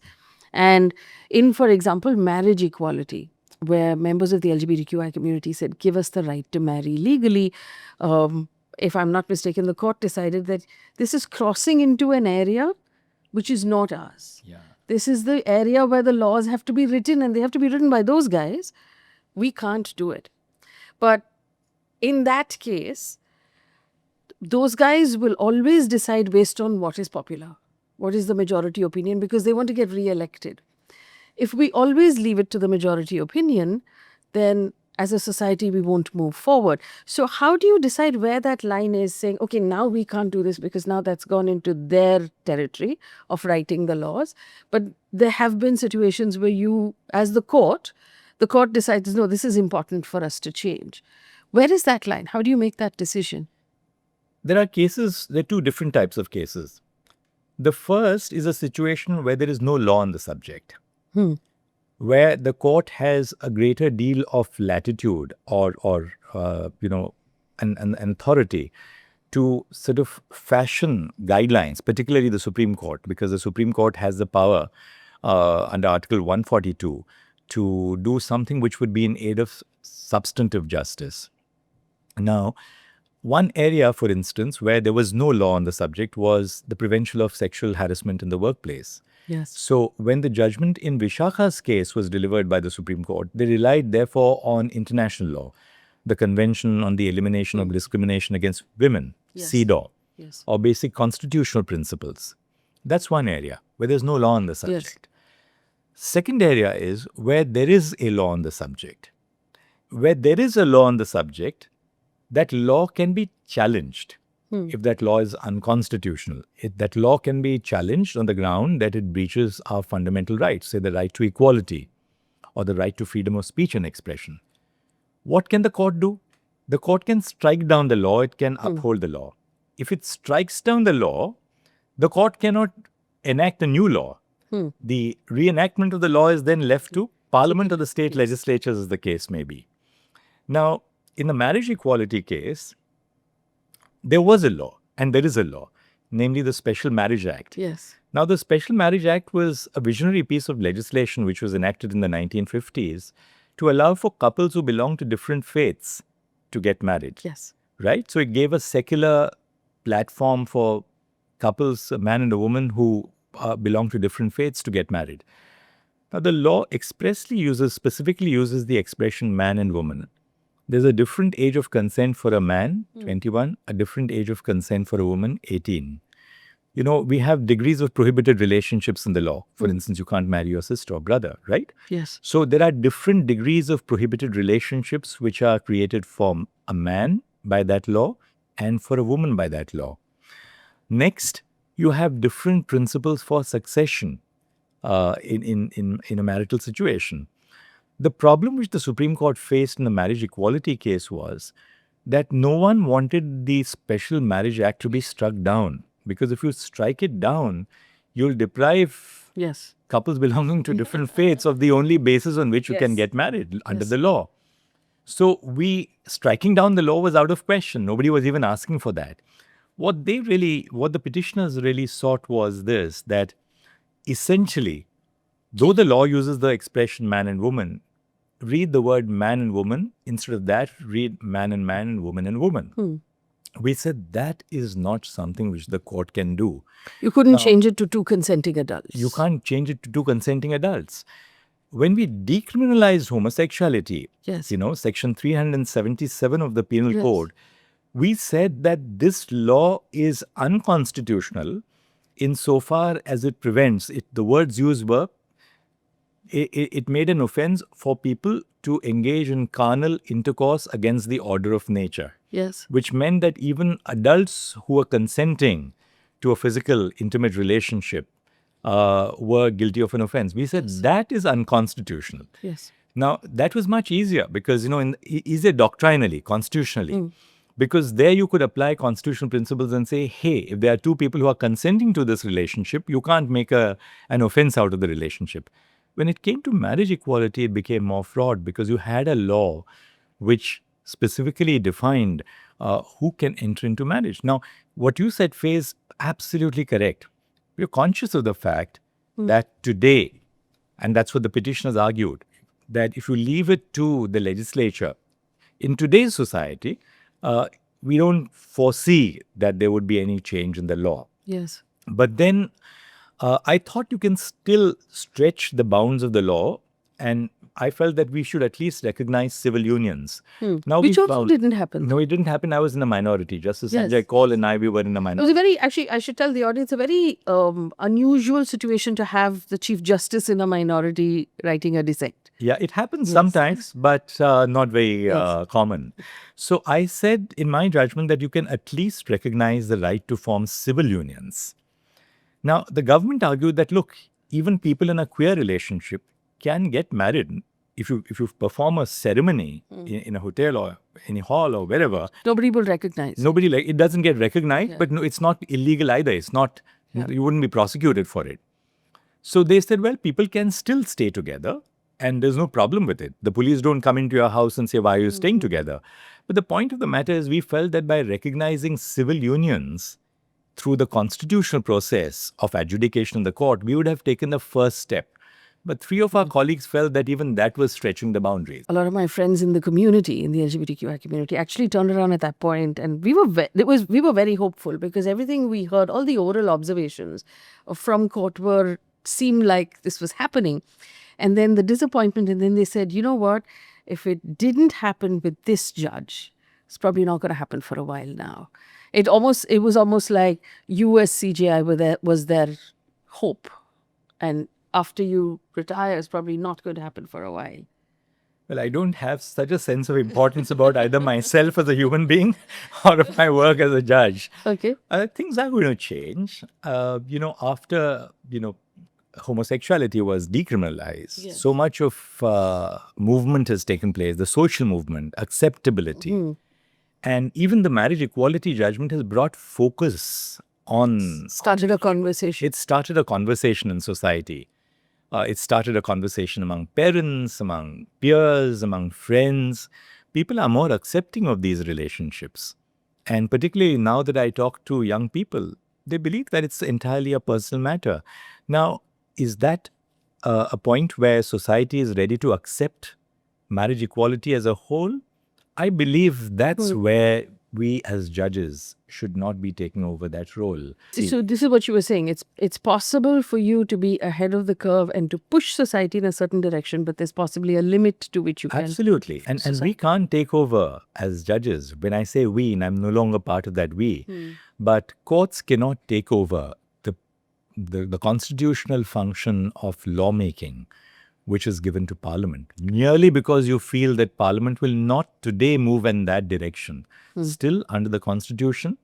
And in, for example, marriage equality, where members of the LGBTQI community said, give us the right to marry legally. If I'm not mistaken, the court decided that this is crossing into an area which is not ours. This is the area where the laws have to be written and they have to be written by those guys. We can't do it. But in that case, those guys will always decide based on what is popular, what is the majority opinion, because they want to get re-elected. If we always leave it to the majority opinion, then as a society, we won't move forward. So how do you decide where that line is saying, okay, now we can't do this because now that's gone into their territory of writing the laws. But there have been situations where you, as the court decides, no, this is important for us to change. Where is that line? How do you make that decision? There are two different types of cases. The first is a situation where there is no law on the subject. Where the court has a greater deal of latitude or an authority to sort of fashion guidelines, particularly the Supreme Court, because the Supreme Court has the power under Article 142 to do something which would be in aid of substantive justice. Now, one area, for instance, where there was no law on the subject was the prevention of sexual harassment in the workplace. Yes. So when the judgment in Vishakha's case was delivered by the Supreme Court, they relied therefore on international law, the Convention on the Elimination of Discrimination Against Women, CEDAW, or basic constitutional principles. That's one area where there's no law on the subject. Second area is where there is a law on the subject. Where there is a law on the subject, that law can be challenged. If that law is unconstitutional, that law can be challenged on the ground that it breaches our fundamental rights, say the right to equality or the right to freedom of speech and expression. What can the court do? The court can strike down the law, it can uphold the law. If it strikes down the law, the court cannot enact a new law. The reenactment of the law is then left to Parliament or the state legislatures, as the case may be. Now, in the marriage equality case, there was a law, and there is a law, namely the Special Marriage Act. Yes. Now, the Special Marriage Act was a visionary piece of legislation which was enacted in the 1950s to allow for couples who belong to different faiths to get married. Yes. Right? So it gave a secular platform for couples, a man and a woman who belong to different faiths to get married. Now, the law specifically uses the expression man and woman. There's a different age of consent for a man, 21, a different age of consent for a woman, 18. You know, we have degrees of prohibited relationships in the law. For instance, you can't marry your sister or brother, right? Yes. So there are different degrees of prohibited relationships which are created for a man by that law and for a woman by that law. Next, you have different principles for succession in a marital situation. The problem which the Supreme Court faced in the marriage equality case was that no one wanted the Special Marriage Act to be struck down. Because if you strike it down, you'll deprive couples belonging to different faiths of the only basis on which you can get married under the law. So striking down the law was out of question. Nobody was even asking for that. What the petitioners really sought was this, that essentially, though the law uses the expression man and woman, read the word man and woman. Instead of that, read man and woman and woman. We said that is not something which the court can do. You couldn't change it to two consenting adults. You can't change it to two consenting adults. When we decriminalized homosexuality, Section 377 of the Penal Code, we said that this law is unconstitutional insofar as it prevents, the words used were, it made an offense for people to engage in carnal intercourse against the order of nature. Yes. Which meant that even adults who were consenting to a physical, intimate relationship were guilty of an offense. We said that is unconstitutional. Yes. Now, that was much easier because, easier doctrinally, constitutionally. Because there you could apply constitutional principles and say, hey, if there are two people who are consenting to this relationship, you can't make an offense out of the relationship. When it came to marriage equality, it became more fraught because you had a law which specifically defined who can enter into marriage. Now, what you said, Faye, is absolutely correct. We're conscious of the fact that today, and that's what the petitioners argued, that if you leave it to the legislature, in today's society, we don't foresee that there would be any change in the law. Yes. But then I thought you can still stretch the bounds of the law, and I felt that we should at least recognize civil unions. Now, which also didn't happen. No, it didn't happen. I was in a minority. Justice Sanjay Kaul and we were in a minority. It was actually, I should tell the audience, a very unusual situation to have the Chief Justice in a minority writing a dissent. Yeah, it happens sometimes, but not very common. So I said in my judgment that you can at least recognize the right to form civil unions. Now, the government argued that, look, even people in a queer relationship can get married if you perform a ceremony in a hotel or any hall or wherever. Nobody will recognize. It doesn't get recognized, but no, it's not illegal either. It's not, you wouldn't be prosecuted for it. So they said, well, people can still stay together and there's no problem with it. The police don't come into your house and say, why are you staying together? But the point of the matter is we felt that by recognizing civil unions through the constitutional process of adjudication in the court, we would have taken the first step. But three of our colleagues felt that even that was stretching the boundaries. A lot of my friends in the community, in the LGBTQI community, actually turned around at that point, and we were very hopeful because everything we heard, all the oral observations from court seemed like this was happening. And then the disappointment, and then they said, you know what, if it didn't happen with this judge, it's probably not going to happen for a while now. It was almost like US CJI was their hope. And after you retire, it's probably not going to happen for a while. Well, I don't have such a sense of importance about either myself as a human being or of my work as a judge. Okay. Things are going to change. After, homosexuality was decriminalized, so much of movement has taken place, the social movement, acceptability. And even the marriage equality judgment has brought focus on. Started a conversation. It started a conversation in society. It started a conversation among parents, among peers, among friends. People are more accepting of these relationships. And particularly now that I talk to young people, they believe that it's entirely a personal matter. Now, is that a point where society is ready to accept marriage equality as a whole? I believe that's where we as judges should not be taking over that role. So this is what you were saying. It's possible for you to be ahead of the curve and to push society in a certain direction, but there's possibly a limit to which you can. Absolutely. And we can't take over as judges. When I say we, and I'm no longer part of that we, but courts cannot take over the constitutional function of lawmaking, which is given to Parliament, merely because you feel that Parliament will not today move in that direction. Still, under the Constitution,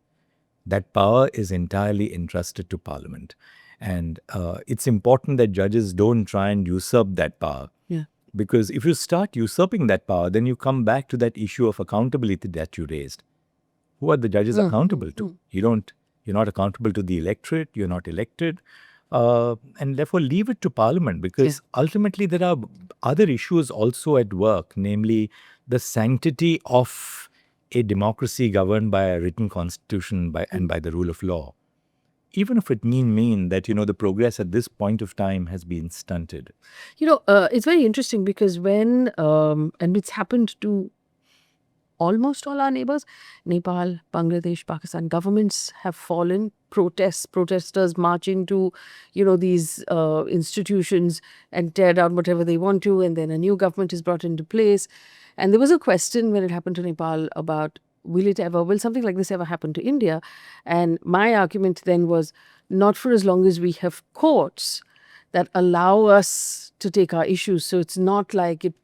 that power is entirely entrusted to Parliament. And it's important that judges don't try and usurp that power. Yeah. Because if you start usurping that power, then you come back to that issue of accountability that you raised. Who are the judges accountable to? You're not accountable to the electorate, you're not elected. And therefore leave it to Parliament, because ultimately there are other issues also at work, namely the sanctity of a democracy governed by a written constitution and by the rule of law. Even if it mean that, the progress at this point of time has been stunted. It's very interesting because when, and it's happened to almost all our neighbors, Nepal, Bangladesh, Pakistan, governments have fallen, protesters marching to, these institutions and tear down whatever they want to, and then a new government is brought into place. And there was a question when it happened to Nepal about, will something like this ever happen to India? And my argument then was, not for as long as we have courts that allow us to take our issues. So it's not like it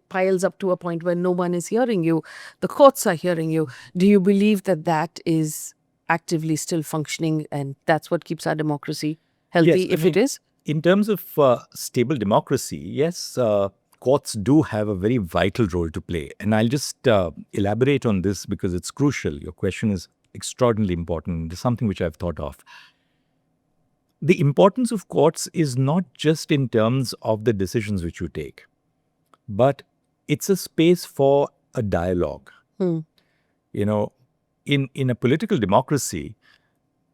piles up to a point where no one is hearing you. The courts are hearing you. Do you believe that is actively still functioning, and that's what keeps our democracy healthy, if it is? In terms of stable democracy, yes, courts do have a very vital role to play. And I'll just elaborate on this because it's crucial. Your question is extraordinarily important. It's something which I've thought of. The importance of courts is not just in terms of the decisions which you take, but it's a space for a dialogue. In a political democracy,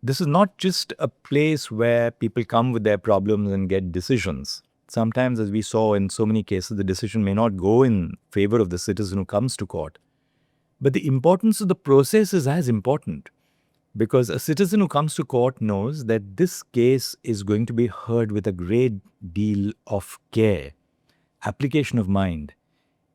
this is not just a place where people come with their problems and get decisions. Sometimes, as we saw in so many cases, the decision may not go in favor of the citizen who comes to court. But the importance of the process is as important, because a citizen who comes to court knows that this case is going to be heard with a great deal of care, application of mind,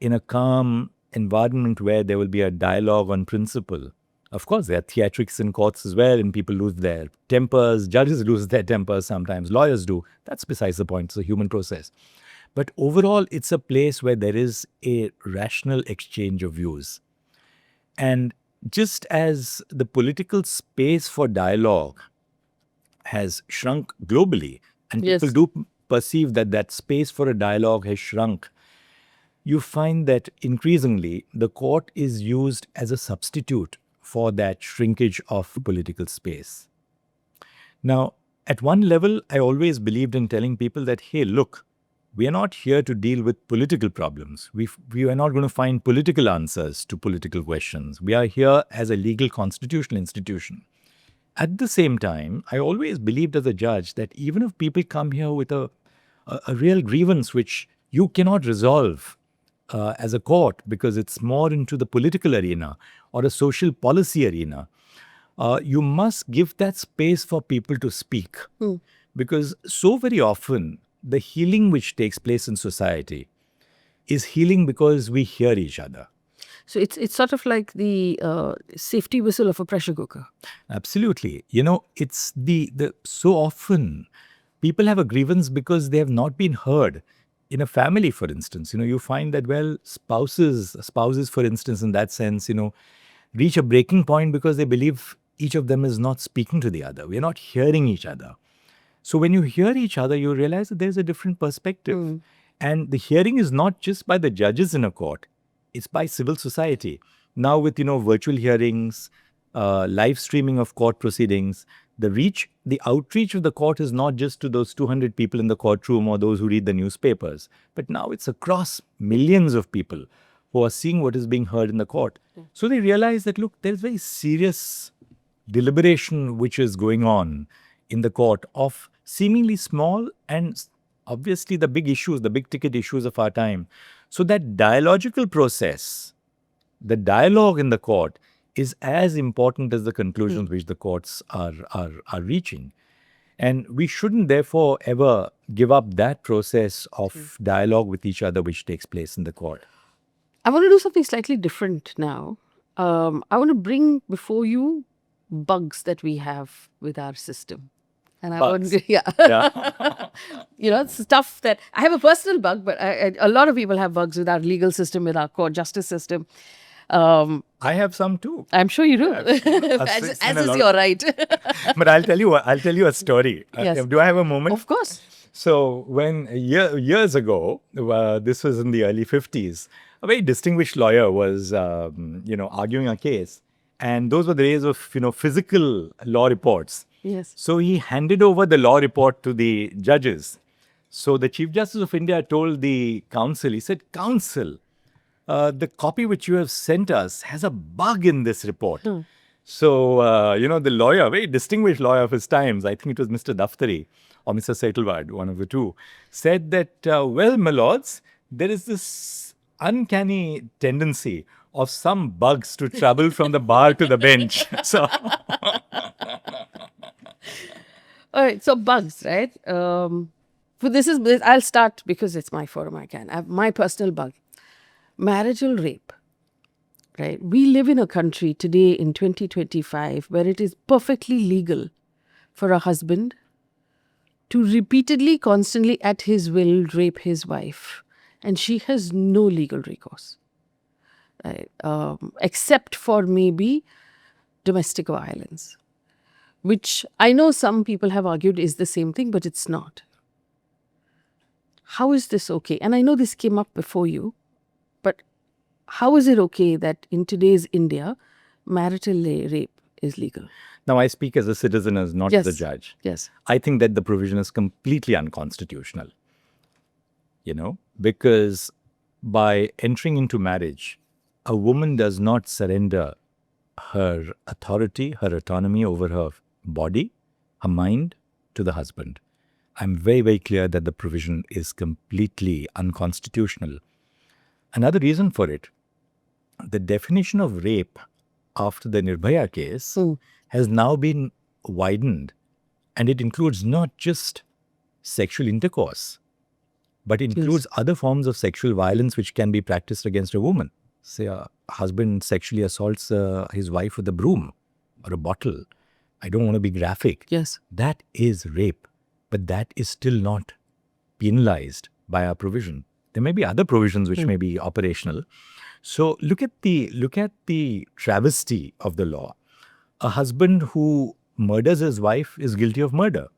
in a calm environment where there will be a dialogue on principle. Of course, there are theatrics in courts as well, and people lose their tempers. Judges lose their tempers sometimes. Lawyers do. That's besides the point. It's a human process. But overall, it's a place where there is a rational exchange of views. And just as the political space for dialogue has shrunk globally, and people do perceive that space for a dialogue has shrunk, you find that increasingly the court is used as a substitute for that shrinkage of political space. Now, at one level, I always believed in telling people that, hey, look, we are not here to deal with political problems. We are not going to find political answers to political questions. We are here as a legal constitutional institution. At the same time, I always believed as a judge that even if people come here with a real grievance which you cannot resolve as a court because it's more into the political arena or a social policy arena, you must give that space for people to speak. Because so very often, the healing which takes place in society is healing because we hear each other. So it's sort of like the safety whistle of a pressure cooker. Absolutely. It's the so often people have a grievance because they have not been heard. In a family, for instance, you find that, spouses, for instance, in that sense, reach a breaking point because they believe each of them is not speaking to the other. We're not hearing each other. So when you hear each other, you realize that there's a different perspective. And the hearing is not just by the judges in a court. It's by civil society. Now with, virtual hearings, live streaming of court proceedings. The outreach of the court is not just to those 200 people in the courtroom or those who read the newspapers, but now it's across millions of people who are seeing what is being heard in the court. So they realize that, look, there's very serious deliberation which is going on in the court of seemingly small and obviously the big issues, the big ticket issues of our time. So that dialogical process, the dialogue in the court, is as important as the conclusions which the courts are reaching. And we shouldn't therefore ever give up that process of dialogue with each other which takes place in the court. I want to do something slightly different now. I want to bring before you bugs that we have with our system. And I Bugs. want, yeah. It's stuff that I have a personal bug, but a lot of people have bugs with our legal system, with our court justice system. I have some too. I'm sure you do, as is your right. But I'll tell you a story. Yes. Do I have a moment? Of course. So when years ago, this was in the early 50s, a very distinguished lawyer was, arguing a case. And those were the days of, physical law reports. Yes. So he handed over the law report to the judges. So the Chief Justice of India told the counsel, he said, "Counsel, the copy which you have sent us has a bug in this report." So, the lawyer, very distinguished lawyer of his times, I think it was Mr. Daftari or Mr. Setalvad, one of the two, said that, well, my lords, there is this uncanny tendency of some bugs to travel from the bar to the bench. So, All right. So bugs, right? I'll start because it's my forum. I have my personal bug. Marital rape. Right? We live in a country today in 2025 where it is perfectly legal for a husband to repeatedly, constantly, at his will, rape his wife. And she has no legal recourse. Right? Except for maybe domestic violence, which I know some people have argued is the same thing, but it's not. How is this okay? And I know this came up before you, but how is it okay that in today's India, marital rape is legal? now I speak as a citizen, as not as a judge. Yes. I think that the provision is completely unconstitutional. Because by entering into marriage, a woman does not surrender her authority, her autonomy over her body, her mind to the husband. I'm very, very clear that the provision is completely unconstitutional. Another reason for it, the definition of rape after the Nirbhaya case has now been widened, and it includes not just sexual intercourse, but it includes other forms of sexual violence which can be practiced against a woman. Say a husband sexually assaults his wife with a broom or a bottle. I don't want to be graphic. Yes. That is rape, but that is still not penalized by our provision. There may be other provisions which may be operational. So look at the travesty of the law. A husband who murders his wife is guilty of murder.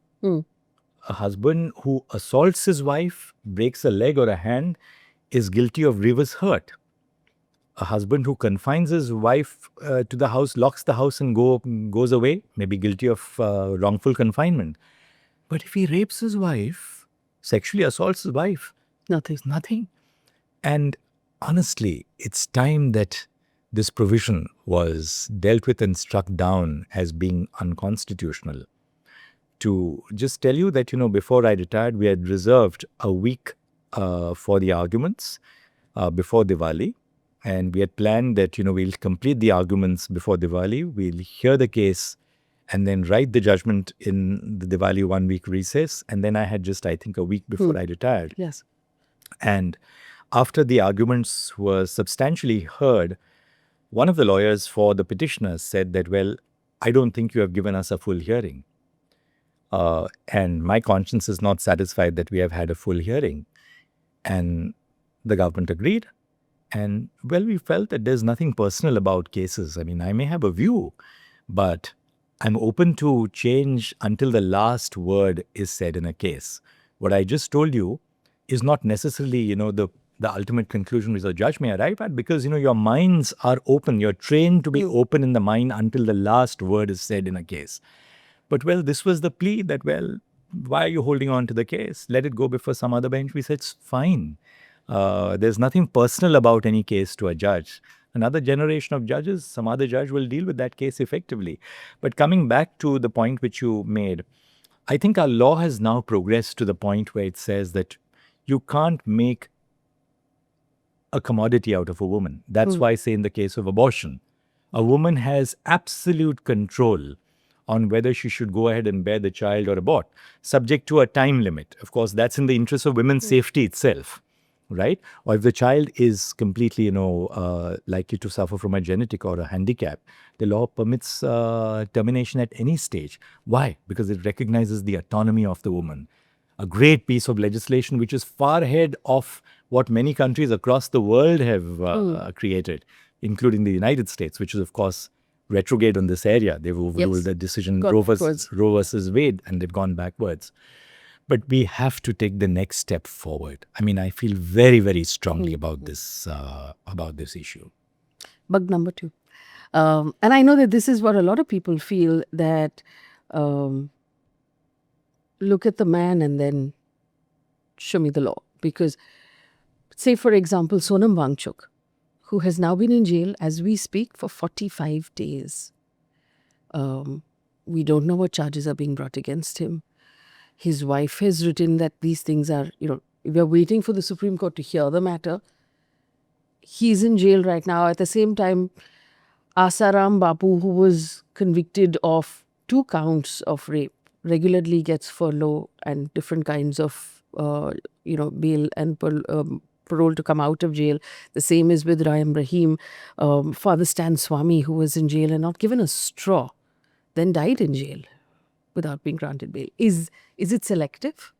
A husband who assaults his wife, breaks a leg or a hand, is guilty of grievous hurt. A husband who confines his wife to the house, locks the house and goes away, may be guilty of wrongful confinement. But if he rapes his wife, sexually assaults his wife, nothing. And honestly, it's time that this provision was dealt with and struck down as being unconstitutional. To just tell you that, before I retired, we had reserved a week for the arguments before Diwali. And we had planned that, we'll complete the arguments before Diwali. We'll hear the case and then write the judgment in the Diwali 1 week recess. And then I had just, I think, a week before I retired. Yes. And after the arguments were substantially heard, one of the lawyers for the petitioners said that, well, I don't think you have given us a full hearing. And my conscience is not satisfied that we have had a full hearing. And the government agreed. And, well, we felt that there's nothing personal about cases. I mean, I may have a view, but I'm open to change until the last word is said in a case. What I just told you is not necessarily, the the ultimate conclusion which a judge may arrive at, because your minds are open. You're trained to be open in the mind until the last word is said in a case. But this was the plea that, why are you holding on to the case? Let it go before some other bench. We said, it's fine. There's nothing personal about any case to a judge. Another generation of judges, some other judge will deal with that case effectively. But coming back to the point which you made, I think our law has now progressed to the point where it says that you can't make a commodity out of a woman. That's why I say in the case of abortion, a woman has absolute control on whether she should go ahead and bear the child or abort, subject to a time limit. Of course, that's in the interest of women's safety itself, right? Or if the child is completely, likely to suffer from a genetic or a handicap, the law permits termination at any stage. Why? Because it recognizes the autonomy of the woman. A great piece of legislation which is far ahead of what many countries across the world have created, including the United States, which is, of course, retrograde on this area. They've overruled the decision Roe versus Wade, and they've gone backwards. But we have to take the next step forward. I mean, I feel very, very strongly about this issue. Bug number 2. And I know that this is what a lot of people feel, that look at the man and then show me the law. Because, say, for example, Sonam Wangchuk, who has now been in jail as we speak for 45 days. We don't know what charges are being brought against him. His wife has written that these things are, we are waiting for the Supreme Court to hear the matter. He's in jail right now. At the same time, Asaram Bapu, who was convicted of 2 counts of rape, regularly gets furlough and different kinds of, bail and parole to come out of jail. The same is with Rayam Rahim. Father Stan Swami, who was in jail and not given a straw, then died in jail without being granted bail. Is it selective?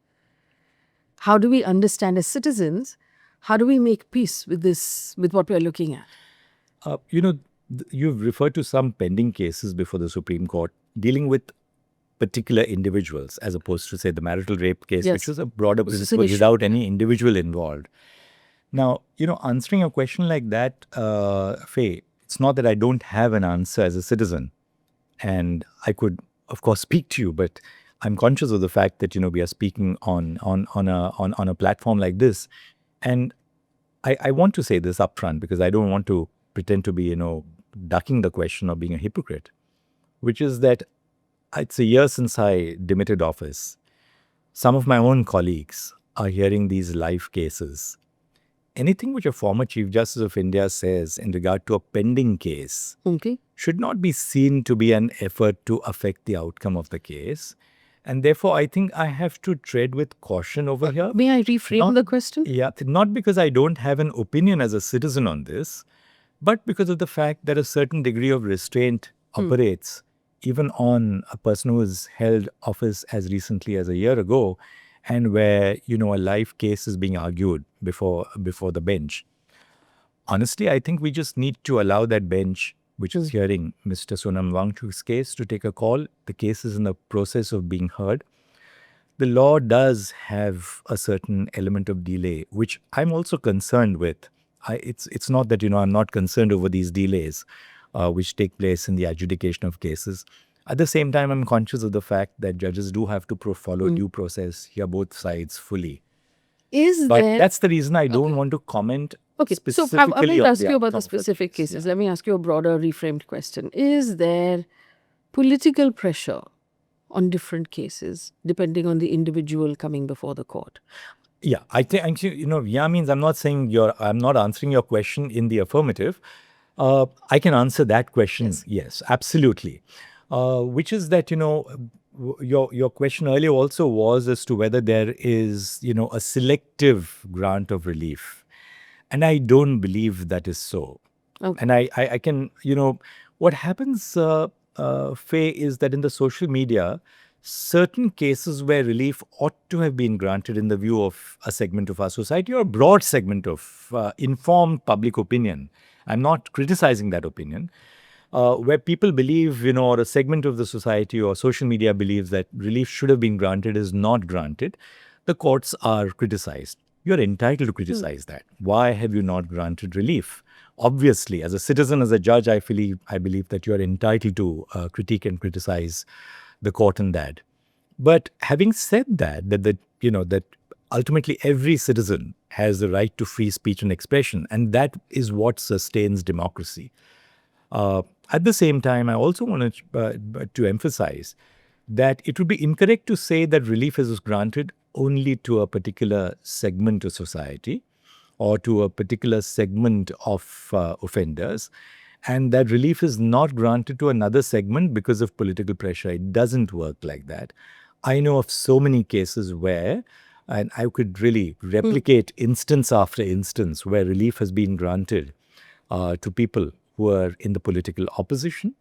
How do we understand as citizens, how do we make peace with this, with what we're looking at? You've referred to some pending cases before the Supreme Court dealing with particular individuals, as opposed to, say, the marital rape case, which was a broader principle without any individual involved. Now, answering a question like that, Faye, it's not that I don't have an answer as a citizen. And I could, of course, speak to you, but I'm conscious of the fact that, we are speaking on a platform like this. And I want to say this upfront because I don't want to pretend to be, ducking the question or being a hypocrite, which is that it's a year since I demitted office. Some of my own colleagues are hearing these live cases. Anything which a former Chief Justice of India says in regard to a pending case should not be seen to be an effort to affect the outcome of the case. And therefore, I think I have to tread with caution over here. May I reframe the question? Yeah, not because I don't have an opinion as a citizen on this, but because of the fact that a certain degree of restraint operates even on a person who has held office as recently as a year ago, and where, a live case is being argued before the bench. Honestly, I think we just need to allow that bench, which is hearing Mr. Sonam Wangchuk's case, to take a call. The case is in the process of being heard. The law does have a certain element of delay, which I'm also concerned with. It's not that, I'm not concerned over these delays, which take place in the adjudication of cases. At the same time, I'm conscious of the fact that judges do have to follow due process, hear both sides fully. That's the reason I don't want to comment specifically. So I will ask you about the specific cases. Yeah. Let me ask you a broader reframed question. Is there political pressure on different cases depending on the individual coming before the court? Yeah, I think, means I'm not saying I'm not answering your question in the affirmative. I can answer that question. Yes, absolutely. Which is that, your question earlier also was as to whether there is, a selective grant of relief. And I don't believe that is so. Okay. And I can, what happens, Faye, is that in the social media, certain cases where relief ought to have been granted in the view of a segment of our society or a broad segment of informed public opinion. I'm not criticizing that opinion. Where people believe, or a segment of the society or social media believes that relief should have been granted is not granted, the courts are criticized. you're entitled to criticize that. Why have you not granted relief? Obviously, as a citizen, as a judge, I believe that you're entitled to critique and criticize the court on that. But having said that, that ultimately every citizen has the right to free speech and expression, and that is what sustains democracy. At the same time, I also wanted to emphasize that it would be incorrect to say that relief is granted only to a particular segment of society or to a particular segment of offenders, and that relief is not granted to another segment because of political pressure. It doesn't work like that. I know of so many cases where, and I could really replicate instance after instance, where relief has been granted to people who are in the political opposition,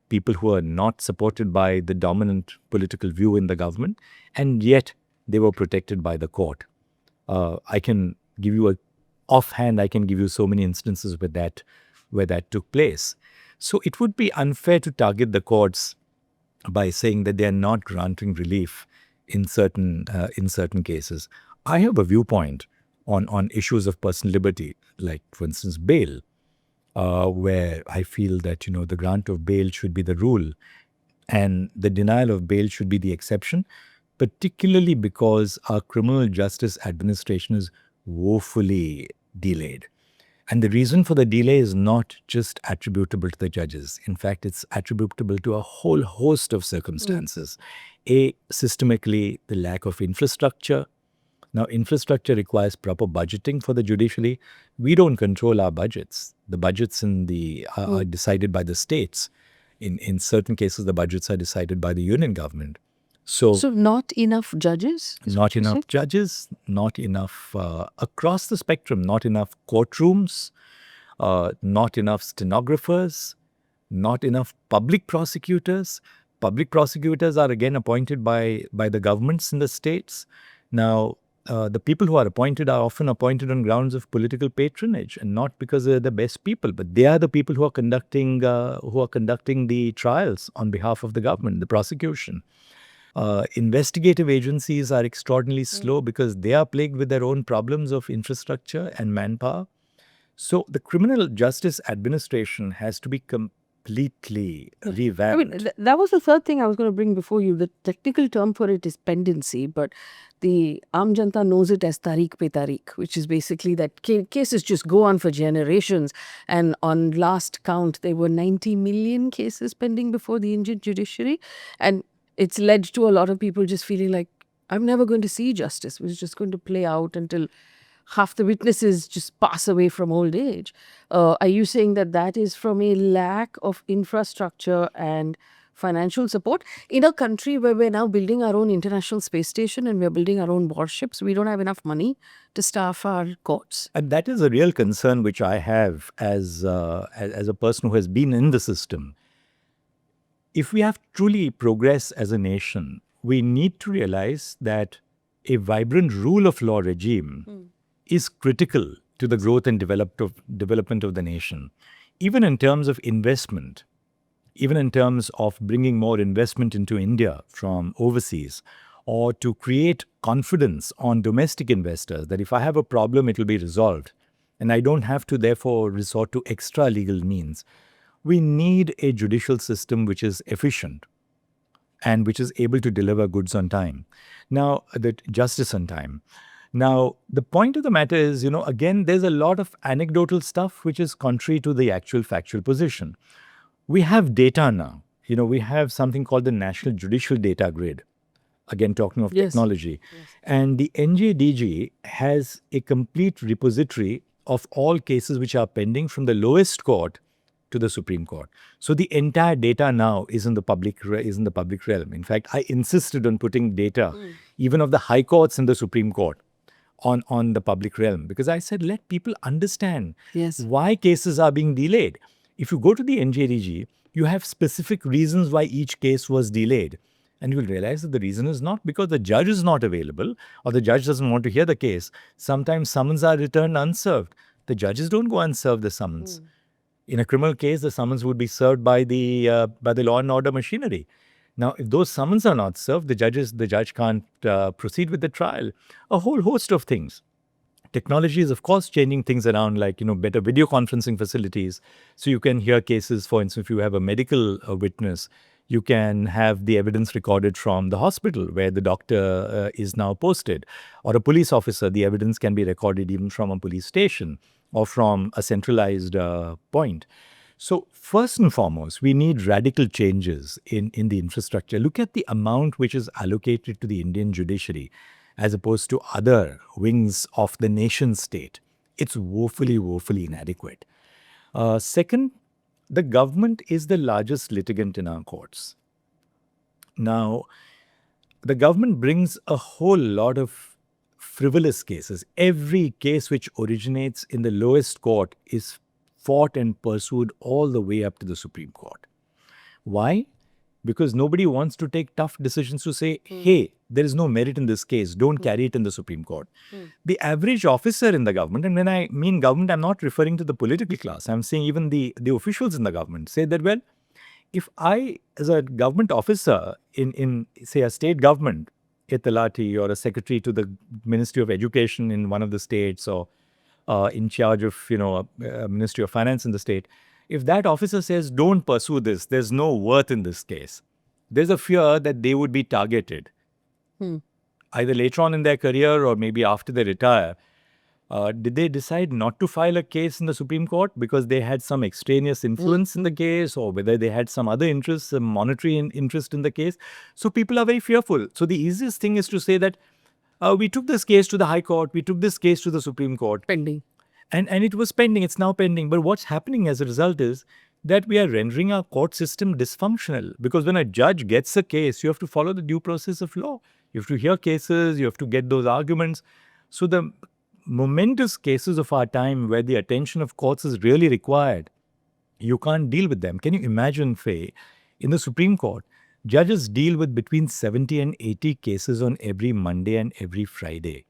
people who are not supported by the dominant political view in the government, and yet they were protected by the court. I can give you offhand, I can give you so many instances where that took place. So it would be unfair to target the courts by saying that they are not granting relief in certain cases. I have a viewpoint on issues of personal liberty, like, for instance, bail, where I feel that the grant of bail should be the rule and the denial of bail should be the exception, particularly because our criminal justice administration is woefully delayed. And the reason for the delay is not just attributable to the judges. In fact, it's attributable to a whole host of circumstances. Systemically, the lack of infrastructure. Now, infrastructure requires proper budgeting for the judiciary. We don't control our budgets. The budgets are decided by the states. In certain cases, the budgets are decided by the union government. So not enough judges? Not enough judges, not enough across the spectrum, not enough courtrooms, not enough stenographers, not enough public prosecutors. Public prosecutors are again appointed by the governments in the states. Now, the people who are appointed are often appointed on grounds of political patronage and not because they're the best people, but they are the people who are conducting the trials on behalf of the government, the prosecution. Investigative agencies are extraordinarily slow because they are plagued with their own problems of infrastructure and manpower. So the criminal justice administration has to be completely revamped. That was the third thing I was going to bring before you. The technical term for it is pendency, but the Aam Janta knows it as tariq pe tariq, which is basically that cases just go on for generations. And on last count, there were 90 million cases pending before the Indian judiciary. And it's led to a lot of people just feeling like, I'm never going to see justice. It's just going to play out until half the witnesses just pass away from old age. Are you saying that is from a lack of infrastructure and financial support? In a country where we're now building our own international space station and we're building our own warships, we don't have enough money to staff our courts. And that is a real concern which I have as a person who has been in the system. If we have truly progress as a nation, we need to realize that a vibrant rule of law regime is critical to the growth and development of the nation, even in terms of investment, even in terms of bringing more investment into India from overseas, or to create confidence on domestic investors that if I have a problem, it will be resolved, and I don't have to therefore resort to extra legal means. We need a judicial system which is efficient and which is able to deliver goods on time. Now, justice on time. Now, the point of the matter is, again, there's a lot of anecdotal stuff which is contrary to the actual factual position. We have data now. We have something called the National Judicial Data Grid. Again, talking of technology. Yes. And the NJDG has a complete repository of all cases which are pending from the lowest court to the Supreme Court. So the entire data now is in the public realm. In fact, I insisted on putting data, even of the high courts and the Supreme Court, on the public realm, because I said, let people understand why cases are being delayed. If you go to the NJDG, you have specific reasons why each case was delayed. And you will realize that the reason is not because the judge is not available or the judge doesn't want to hear the case. Sometimes summons are returned unserved. The judges don't go and serve the summons. In a criminal case, the summons would be served by the law and order machinery. Now, if those summons are not served, the judge can't proceed with the trial. A whole host of things. Technology is, of course, changing things around, like, better video conferencing facilities. So you can hear cases, for instance, if you have a medical witness, you can have the evidence recorded from the hospital where the doctor is now posted. Or a police officer, the evidence can be recorded even from a police station or from a centralized point. So first and foremost, we need radical changes in the infrastructure. Look at the amount which is allocated to the Indian judiciary as opposed to other wings of the nation state. It's woefully, woefully inadequate. Second, the government is the largest litigant in our courts. Now, the government brings a whole lot of frivolous cases. Every case which originates in the lowest court is fought and pursued all the way up to the Supreme Court. Why? Because nobody wants to take tough decisions to say, hey, there is no merit in this case, don't carry it in the Supreme Court. The average officer in the government, and when I mean government, I'm not referring to the political class, I'm saying even the officials in the government, say that, well, if I, as a government officer in say, a state government, a talati or a secretary to the Ministry of Education in one of the states, or in charge of, a Ministry of Finance in the state, if that officer says, don't pursue this, there's no worth in this case, there's a fear that they would be targeted, either later on in their career or maybe after they retire. Did they decide not to file a case in the Supreme Court because they had some extraneous influence in the case, or whether they had some other interest, some monetary interest in the case? So people are very fearful. So the easiest thing is to say that we took this case to the High Court, we took this case to the Supreme Court. Pending. And it was pending, it's now pending. But what's happening as a result is that we are rendering our court system dysfunctional. Because when a judge gets a case, you have to follow the due process of law. You have to hear cases, you have to get those arguments. So the momentous cases of our time where the attention of courts is really required, you can't deal with them. Can you imagine, Faye, in the Supreme Court, judges deal with between 70 and 80 cases on every Monday and every Friday.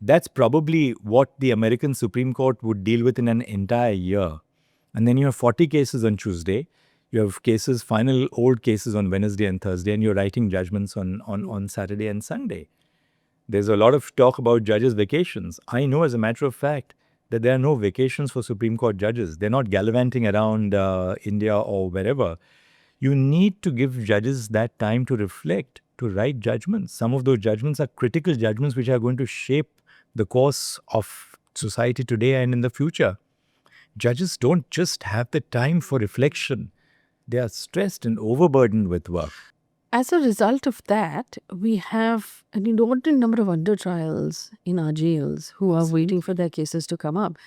That's probably what the American Supreme Court would deal with in an entire year. And then you have 40 cases on Tuesday. You have cases, final old cases on Wednesday and Thursday, and you're writing judgments on Saturday and Sunday. There's a lot of talk about judges' vacations. I know, as a matter of fact, that there are no vacations for Supreme Court judges. They're not gallivanting around India or wherever. You need to give judges that time to reflect, to write judgments. Some of those judgments are critical judgments which are going to shape the course of society today and in the future. Judges don't just have the time for reflection. They are stressed and overburdened with work. As a result of that, we have an inordinate number of under trials in our jails who are waiting for their cases to come up.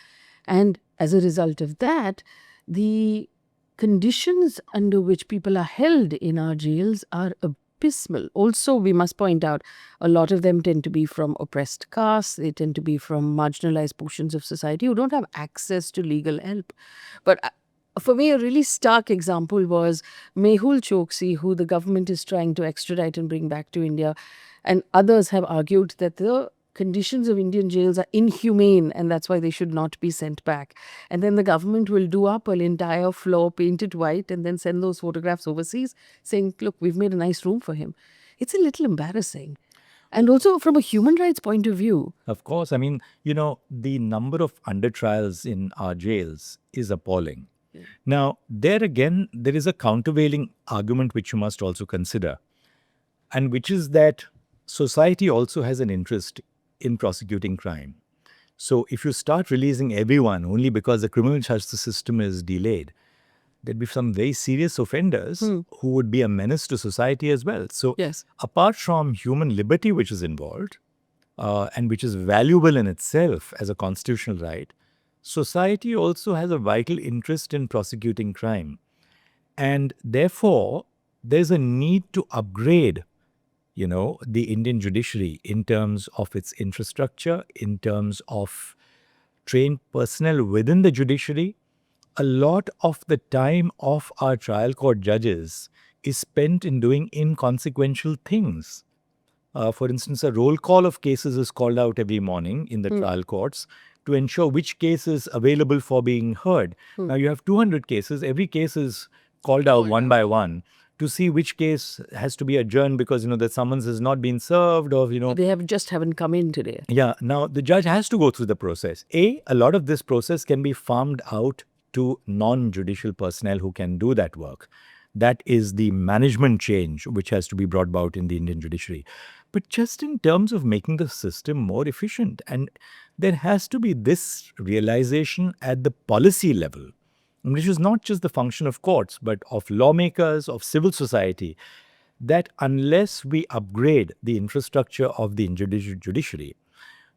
And as a result of that, the conditions under which people are held in our jails are abysmal. Also, we must point out, a lot of them tend to be from oppressed castes. They tend to be from marginalized portions of society who don't have access to legal help. But for me, a really stark example was Mehul Choksi, who the government is trying to extradite and bring back to India. And others have argued that the conditions of Indian jails are inhumane and that's why they should not be sent back. And then the government will do up an entire floor, paint it white, and then send those photographs overseas saying, look, we've made a nice room for him. It's a little embarrassing. And also from a human rights point of view. Of course. I mean, the number of under trials in our jails is appalling. Now, there again, there is a countervailing argument which you must also consider, and which is that society also has an interest in prosecuting crime. So if you start releasing everyone only because the criminal justice system is delayed, there'd be some very serious offenders who would be a menace to society as well. So Yes. apart from human liberty which is involved, and which is valuable in itself as a constitutional right, society also has a vital interest in prosecuting crime. And therefore, there's a need to upgrade, the Indian judiciary in terms of its infrastructure, in terms of trained personnel within the judiciary. A lot of the time of our trial court judges is spent in doing inconsequential things. For instance, a roll call of cases is called out every morning in the trial courts to ensure which case is available for being heard. Now you have 200 cases. Every case is called out one by one to see which case has to be adjourned because, the summons has not been served or, They haven't come in today. Yeah, now the judge has to go through the process. A lot of this process can be farmed out to non-judicial personnel who can do that work. That is the management change which has to be brought about in the Indian judiciary. But just in terms of making the system more efficient, and there has to be this realization at the policy level, which is not just the function of courts, but of lawmakers, of civil society, that unless we upgrade the infrastructure of the judiciary,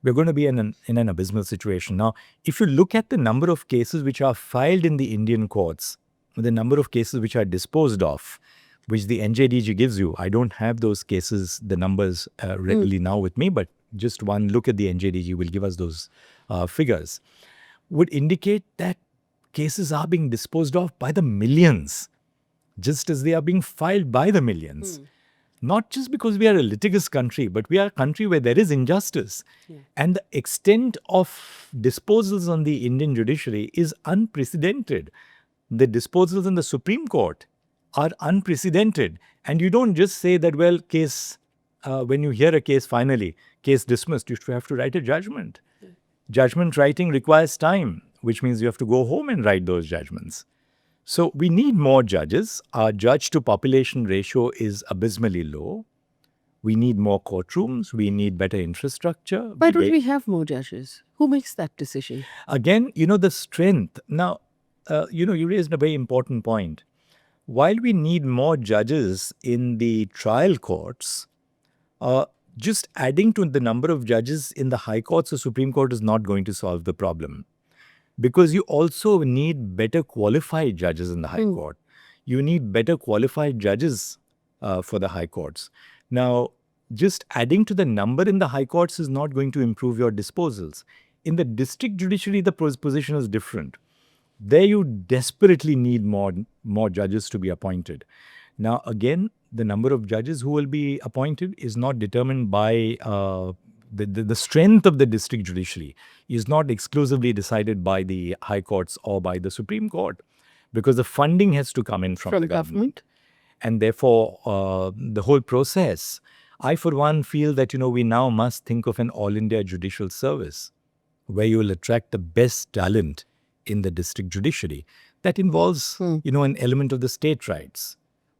we're going to be in an abysmal situation. Now, if you look at the number of cases which are filed in the Indian courts, the number of cases which are disposed of, which the NJDG gives you, I don't have those cases, the numbers readily now with me, but just one look at the NJDG will give us those figures, would indicate that cases are being disposed of by the millions, just as they are being filed by the millions. Not just because we are a litigious country, but we are a country where there is injustice. Yeah. And the extent of disposals on the Indian judiciary is unprecedented. The disposals in the Supreme Court are unprecedented. And you don't just say that, well, case, when you hear a case finally, case dismissed, you have to write a judgment. Yeah. Judgment writing requires time, which means you have to go home and write those judgments. So we need more judges. Our judge to population ratio is abysmally low. We need more courtrooms. We need better infrastructure. Why don't we have more judges? Who makes that decision? Again, the strength. Now, you raised a very important point. While we need more judges in the trial courts, just adding to the number of judges in the high courts or Supreme Court is not going to solve the problem. Because you also need better qualified judges in the High Court. You need better qualified judges for the High Courts. Now, just adding to the number in the High Courts is not going to improve your disposals. In the district judiciary, the position is different. There you desperately need more judges to be appointed. Now, again, the number of judges who will be appointed is not determined by the strength of the district judiciary is not exclusively decided by the high courts or by the Supreme Court, because the funding has to come in from the government. And therefore, the whole process, I for one feel that, we now must think of an all-India judicial service where you will attract the best talent in the district judiciary. That involves, an element of the state rights.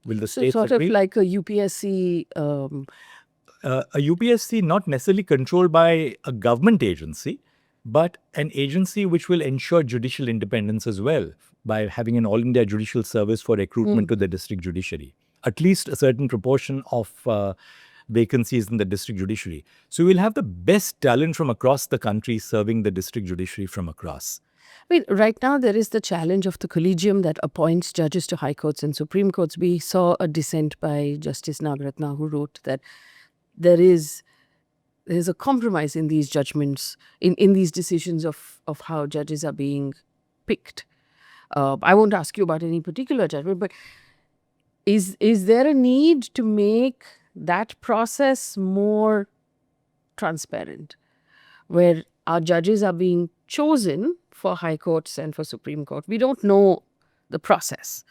Will the states sort agree? Of like a UPSC... a UPSC not necessarily controlled by a government agency, but an agency which will ensure judicial independence as well by having an all-India judicial service for recruitment to the district judiciary. At least a certain proportion of vacancies in the district judiciary. So we'll have the best talent from across the country serving the district judiciary from across. I mean, right now there is the challenge of the Collegium that appoints judges to high courts and Supreme Courts. We saw a dissent by Justice Nagaratna who wrote that there's a compromise in these judgments, in these decisions of how judges are being picked. I won't ask you about any particular judgment, but is there a need to make that process more transparent, where our judges are being chosen for high courts and for Supreme Court? We don't know the process.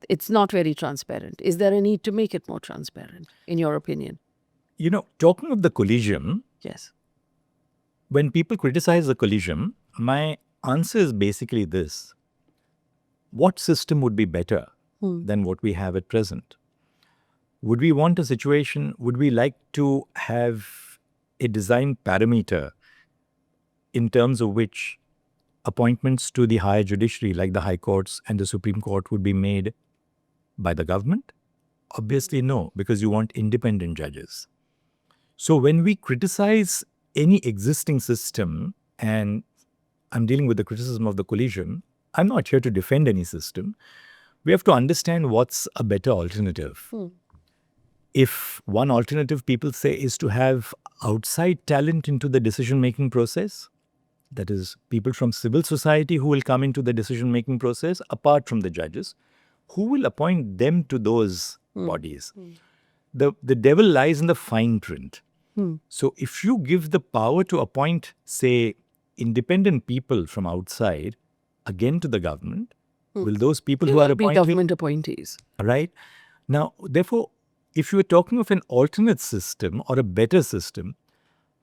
It's not very transparent. Is there a need to make it more transparent, in your opinion? Talking of the Collegium, yes. When people criticize the Collegium, my answer is basically this. What system would be better than what we have at present? Would we want a situation, would we like to have a design parameter in terms of which appointments to the higher judiciary, like the high courts and the Supreme Court, would be made by the government? Obviously no, because you want independent judges. So when we criticize any existing system, and I'm dealing with the criticism of the Collegium, I'm not here to defend any system. We have to understand what's a better alternative. If one alternative, people say, is to have outside talent into the decision-making process, that is, people from civil society who will come into the decision-making process, apart from the judges, who will appoint them to those bodies? The devil lies in the fine print. So if you give the power to appoint, say, independent people from outside, again to the government, will those people who are appointed... be government appointees. Right? Now, therefore, if you are talking of an alternate system or a better system,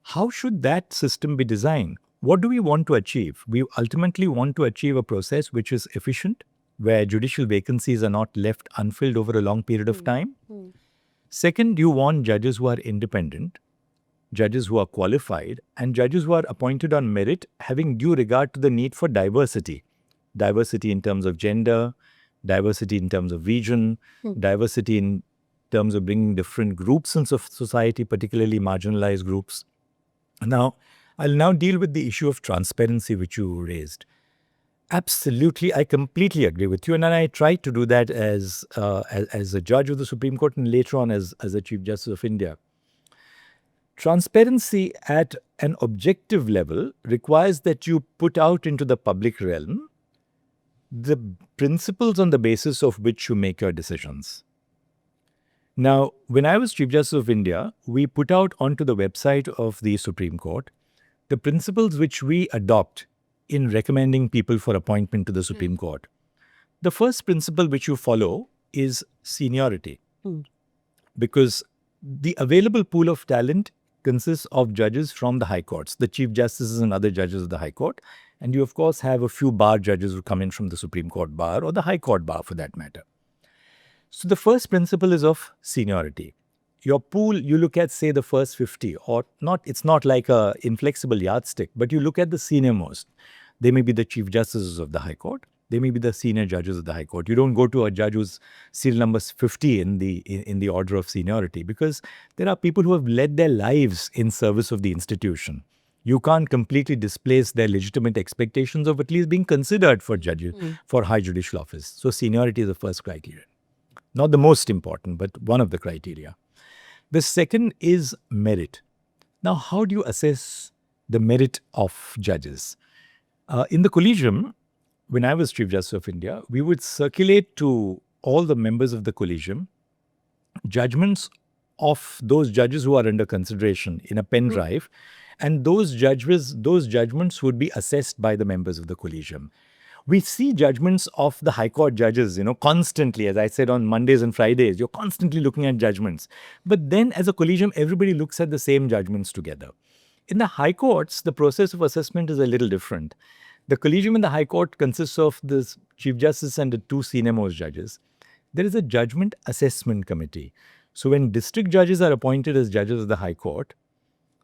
how should that system be designed? What do we want to achieve? We ultimately want to achieve a process which is efficient, where judicial vacancies are not left unfilled over a long period of time. Second, you want judges who are independent, judges who are qualified, and judges who are appointed on merit, having due regard to the need for diversity. Diversity in terms of gender, diversity in terms of region, diversity in terms of bringing different groups in society, particularly marginalized groups. Now, I'll now deal with the issue of transparency which you raised. Absolutely, I completely agree with you, and I tried to do that as a judge of the Supreme Court and later on as a Chief Justice of India. Transparency at an objective level requires that you put out into the public realm the principles on the basis of which you make your decisions. Now, when I was Chief Justice of India, we put out onto the website of the Supreme Court the principles which we adopt in recommending people for appointment to the Supreme Court. The first principle which you follow is seniority, because the available pool of talent consists of judges from the high courts, the chief justices and other judges of the high court. And you, of course, have a few bar judges who come in from the Supreme Court bar or the high court bar for that matter. So the first principle is of seniority. Your pool, you look at, say, the first 50 or not. It's not like a inflexible yardstick, but you look at the senior most. They may be the chief justices of the high court. They may be the senior judges of the high court. You don't go to a judge who's serial number 50 in the order of seniority, because there are people who have led their lives in service of the institution. You can't completely displace their legitimate expectations of at least being considered for judges for high judicial office. So seniority is the first criteria. Not the most important, but one of the criteria. The second is merit. Now, how do you assess the merit of judges? In the Collegium, when I was Chief Justice of India, we would circulate to all the members of the Collegium judgments of those judges who are under consideration in a pen drive, and those judgments would be assessed by the members of the Collegium. We see judgments of the High Court judges, constantly. As I said, on Mondays and Fridays, you're constantly looking at judgments. But then as a Collegium, everybody looks at the same judgments together. In the High Courts, the process of assessment is a little different. The Collegium in the High Court consists of the Chief Justice and the two senior most judges. There is a judgment assessment committee. So when district judges are appointed as judges of the High Court,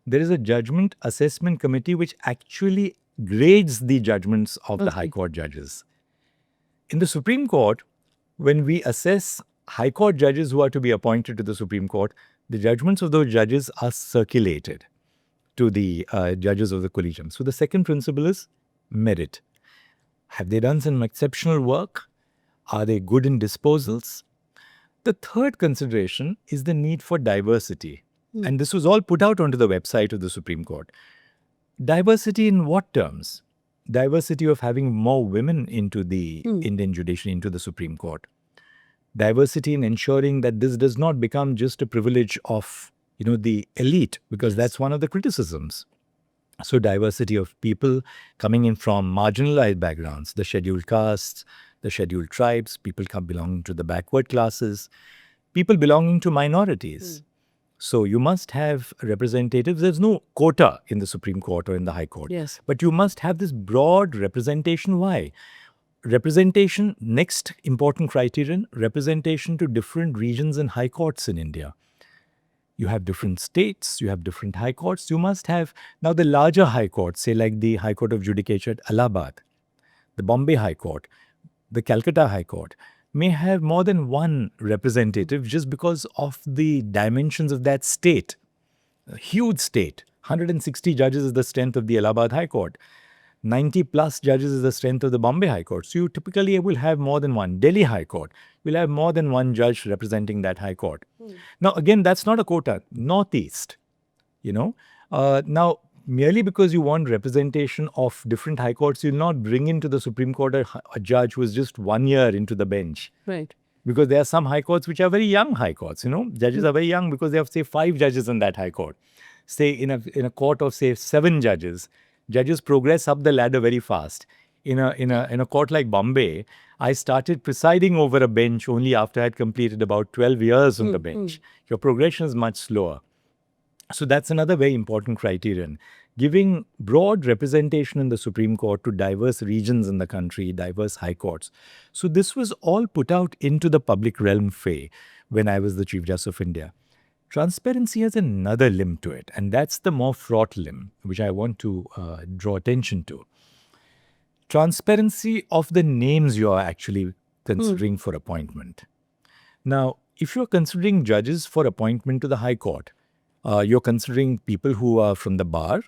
there is a judgment assessment committee which actually grades the judgments of the High Court judges. In the Supreme Court, when we assess High Court judges who are to be appointed to the Supreme Court, the judgments of those judges are circulated to the judges of the Collegium. So the second principle is merit. Have they done some exceptional work? Are they good in disposals? The third consideration is the need for diversity. And this was all put out onto the website of the Supreme Court. Diversity in what terms? Diversity of having more women into the Indian judiciary, into the Supreme Court. Diversity in ensuring that this does not become just a privilege of, the elite, because that's one of the criticisms. So diversity of people coming in from marginalized backgrounds, the scheduled castes, the scheduled tribes, people belonging to the backward classes, people belonging to minorities. So you must have representatives. There's no quota in the Supreme Court or in the High Court. Yes. But you must have this broad representation. Why? Representation, next important criterion, representation to different regions and high courts in India. You have different states, you have different high courts. You must have, now the larger high courts, say like the High Court of Judicature at Allahabad, the Bombay High Court, the Calcutta High Court, may have more than one representative just because of the dimensions of that state. A huge state. 160 judges is the strength of the Allahabad High Court. 90 plus judges is the strength of the Bombay High Court. So you typically will have more than one. Delhi High Court will have more than one judge representing that High Court. Now, again, that's not a quota. Northeast, now, merely because you want representation of different high courts, you'll not bring into the Supreme Court a judge who is just 1 year into the bench. Right. Because there are some high courts which are very young high courts. Judges are very young because they have, say, 5 judges in that high court. Say, in a court of, say, 7 judges, judges progress up the ladder very fast. in a court like Bombay, I started presiding over a bench only after I had completed about 12 years on the bench. Your progression is much slower. So that's another very important criterion. Giving broad representation in the Supreme Court to diverse regions in the country, diverse high courts. So this was all put out into the public realm, Faye, when I was the Chief Justice of India. Transparency has another limb to it, and that's the more fraught limb, which I want to draw attention to. Transparency of the names you are actually considering for appointment. Now, if you're considering judges for appointment to the High Court, you're considering people who are from the bar,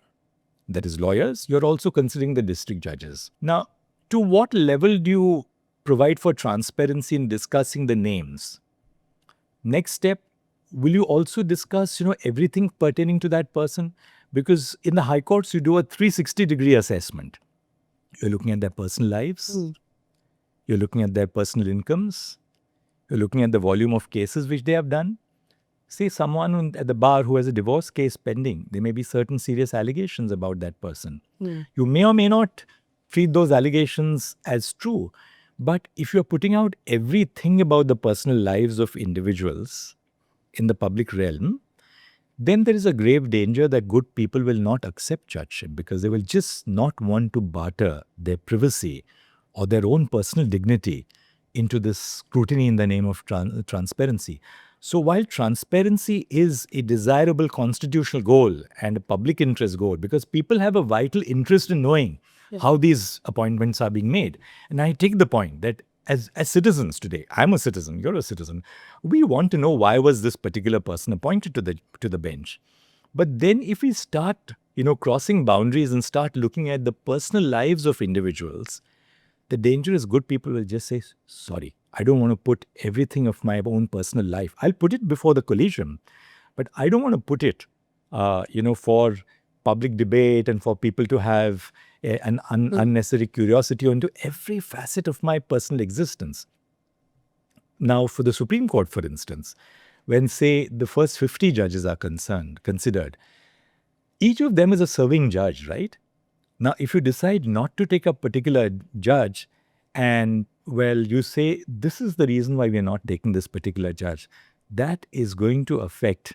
that is lawyers. You're also considering the district judges. Now, to what level do you provide for transparency in discussing the names? Next step, will you also discuss, everything pertaining to that person? Because in the high courts, you do a 360-degree assessment. You're looking at their personal lives. You're looking at their personal incomes. You're looking at the volume of cases which they have done. Say someone at the bar who has a divorce case pending, there may be certain serious allegations about that person. You may or may not treat those allegations as true. But if you're putting out everything about the personal lives of individuals in the public realm, then there is a grave danger that good people will not accept judgeship because they will just not want to barter their privacy or their own personal dignity into this scrutiny in the name of transparency. So while transparency is a desirable constitutional goal and a public interest goal, because people have a vital interest in knowing how these appointments are being made. And I take the point that as citizens today, I'm a citizen, you're a citizen, we want to know why was this particular person appointed to the bench. But then if we start, crossing boundaries and start looking at the personal lives of individuals, the danger is good people will just say, sorry, I don't want to put everything of my own personal life. I'll put it before the Collegium, but I don't want to put it, for public debate and for people to have an unnecessary curiosity into every facet of my personal existence. Now, for the Supreme Court, for instance, when, say, the first 50 judges are considered, each of them is a serving judge, right? Now, if you decide not to take a particular judge and, you say, this is the reason why we are not taking this particular judge, that is going to affect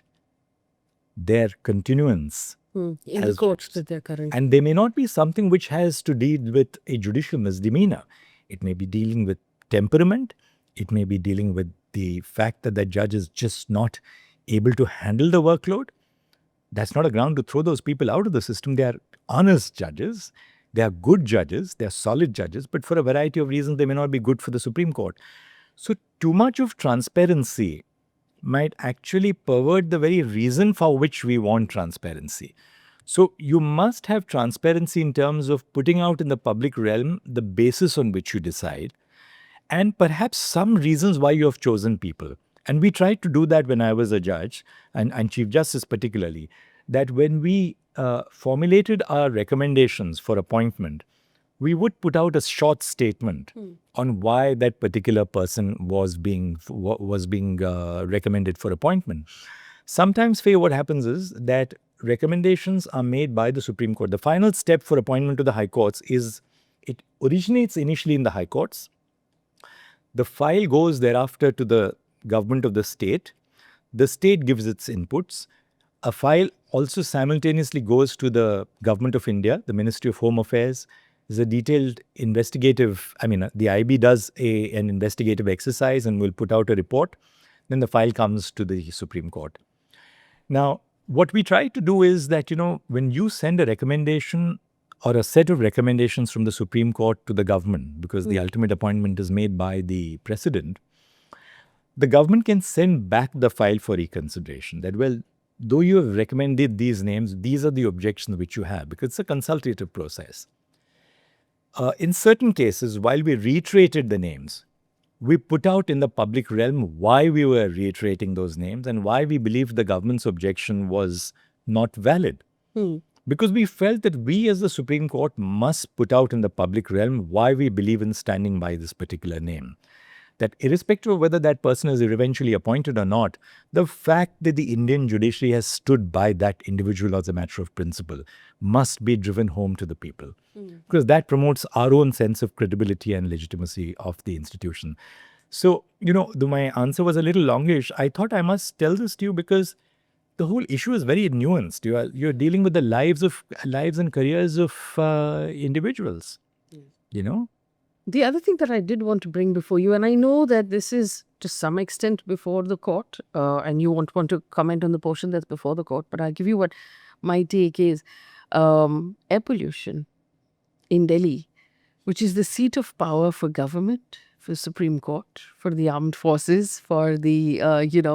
their continuance in the courts that they're currently. And they may not be something which has to deal with a judicial misdemeanor. It may be dealing with temperament. It may be dealing with the fact that the judge is just not able to handle the workload. That's not a ground to throw those people out of the system. They are honest judges. They are good judges. They are solid judges. But for a variety of reasons, they may not be good for the Supreme Court. So too much of transparency might actually pervert the very reason for which we want transparency. So you must have transparency in terms of putting out in the public realm the basis on which you decide and perhaps some reasons why you have chosen people. And we tried to do that when I was a judge and Chief Justice particularly, that when we formulated our recommendations for appointment, we would put out a short statement on why that particular person was being recommended for appointment. Sometimes, Faye, what happens is that recommendations are made by the Supreme Court. The final step for appointment to the High Courts is it originates initially in the High Courts. The file goes thereafter to the government of the state. The state gives its inputs. A file also simultaneously goes to the Government of India, the Ministry of Home Affairs. There's a detailed investigative, the IB does an investigative exercise and will put out a report. Then the file comes to the Supreme Court. Now, what we try to do is that, when you send a recommendation or a set of recommendations from the Supreme Court to the government, because the ultimate appointment is made by the president, the government can send back the file for reconsideration. That, though you have recommended these names, these are the objections which you have, because it's a consultative process. In certain cases, while we reiterated the names, we put out in the public realm why we were reiterating those names and why we believed the government's objection was not valid. Because we felt that we as the Supreme Court must put out in the public realm why we believe in standing by this particular name. that irrespective of whether that person is eventually appointed or not, the fact that the Indian judiciary has stood by that individual as a matter of principle must be driven home to the people. Because that promotes our own sense of credibility and legitimacy of the institution. So, though my answer was a little longish, I thought I must tell this to you because the whole issue is very nuanced. You're dealing with the lives and careers of individuals. The other thing that I did want to bring before you, and I know that this is to some extent before the court, and you won't want to comment on the portion that's before the court, but I'll give you what my take is. Air pollution in Delhi, which is the seat of power for government, for Supreme Court, for the armed forces, for the,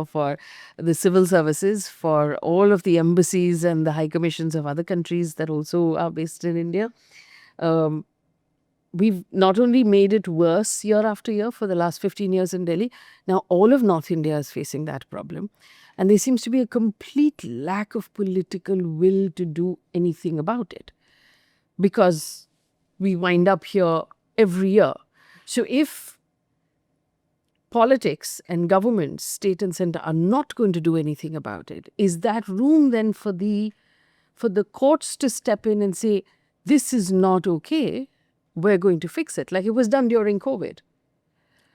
for the civil services, for all of the embassies and the high commissions of other countries that also are based in India. We've not only made it worse year after year for the last 15 years in Delhi, now all of North India is facing that problem. And there seems to be a complete lack of political will to do anything about it. Because we wind up here every year. So if politics and government, state and center, are not going to do anything about it, is that room then for the courts to step in and say, this is not okay, we're going to fix it, like it was done during COVID,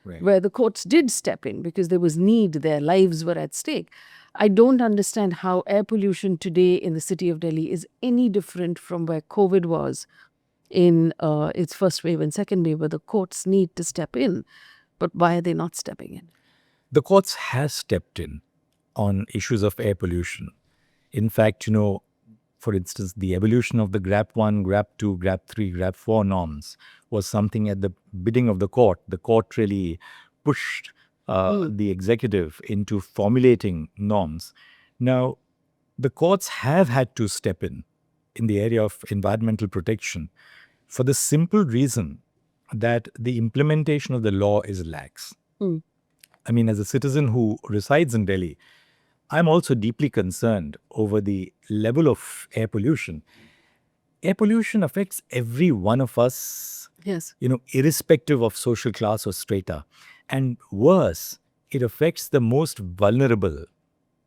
right, where the courts did step in because there was need, their lives were at stake. I don't understand how air pollution today in the city of Delhi is any different from where COVID was in its first wave and second wave, where the courts need to step in. But why are they not stepping in? The courts has stepped in on issues of air pollution. In fact, for instance, the evolution of the GRAP 1, GRAP 2, GRAP 3, GRAP 4 norms was something at the bidding of the court. The court really pushed the executive into formulating norms. Now, the courts have had to step in the area of environmental protection for the simple reason that the implementation of the law is lax. I mean, as a citizen who resides in Delhi, I'm also deeply concerned over the level of air pollution. Air pollution affects every one of us, yes, irrespective of social class or strata. And worse, it affects the most vulnerable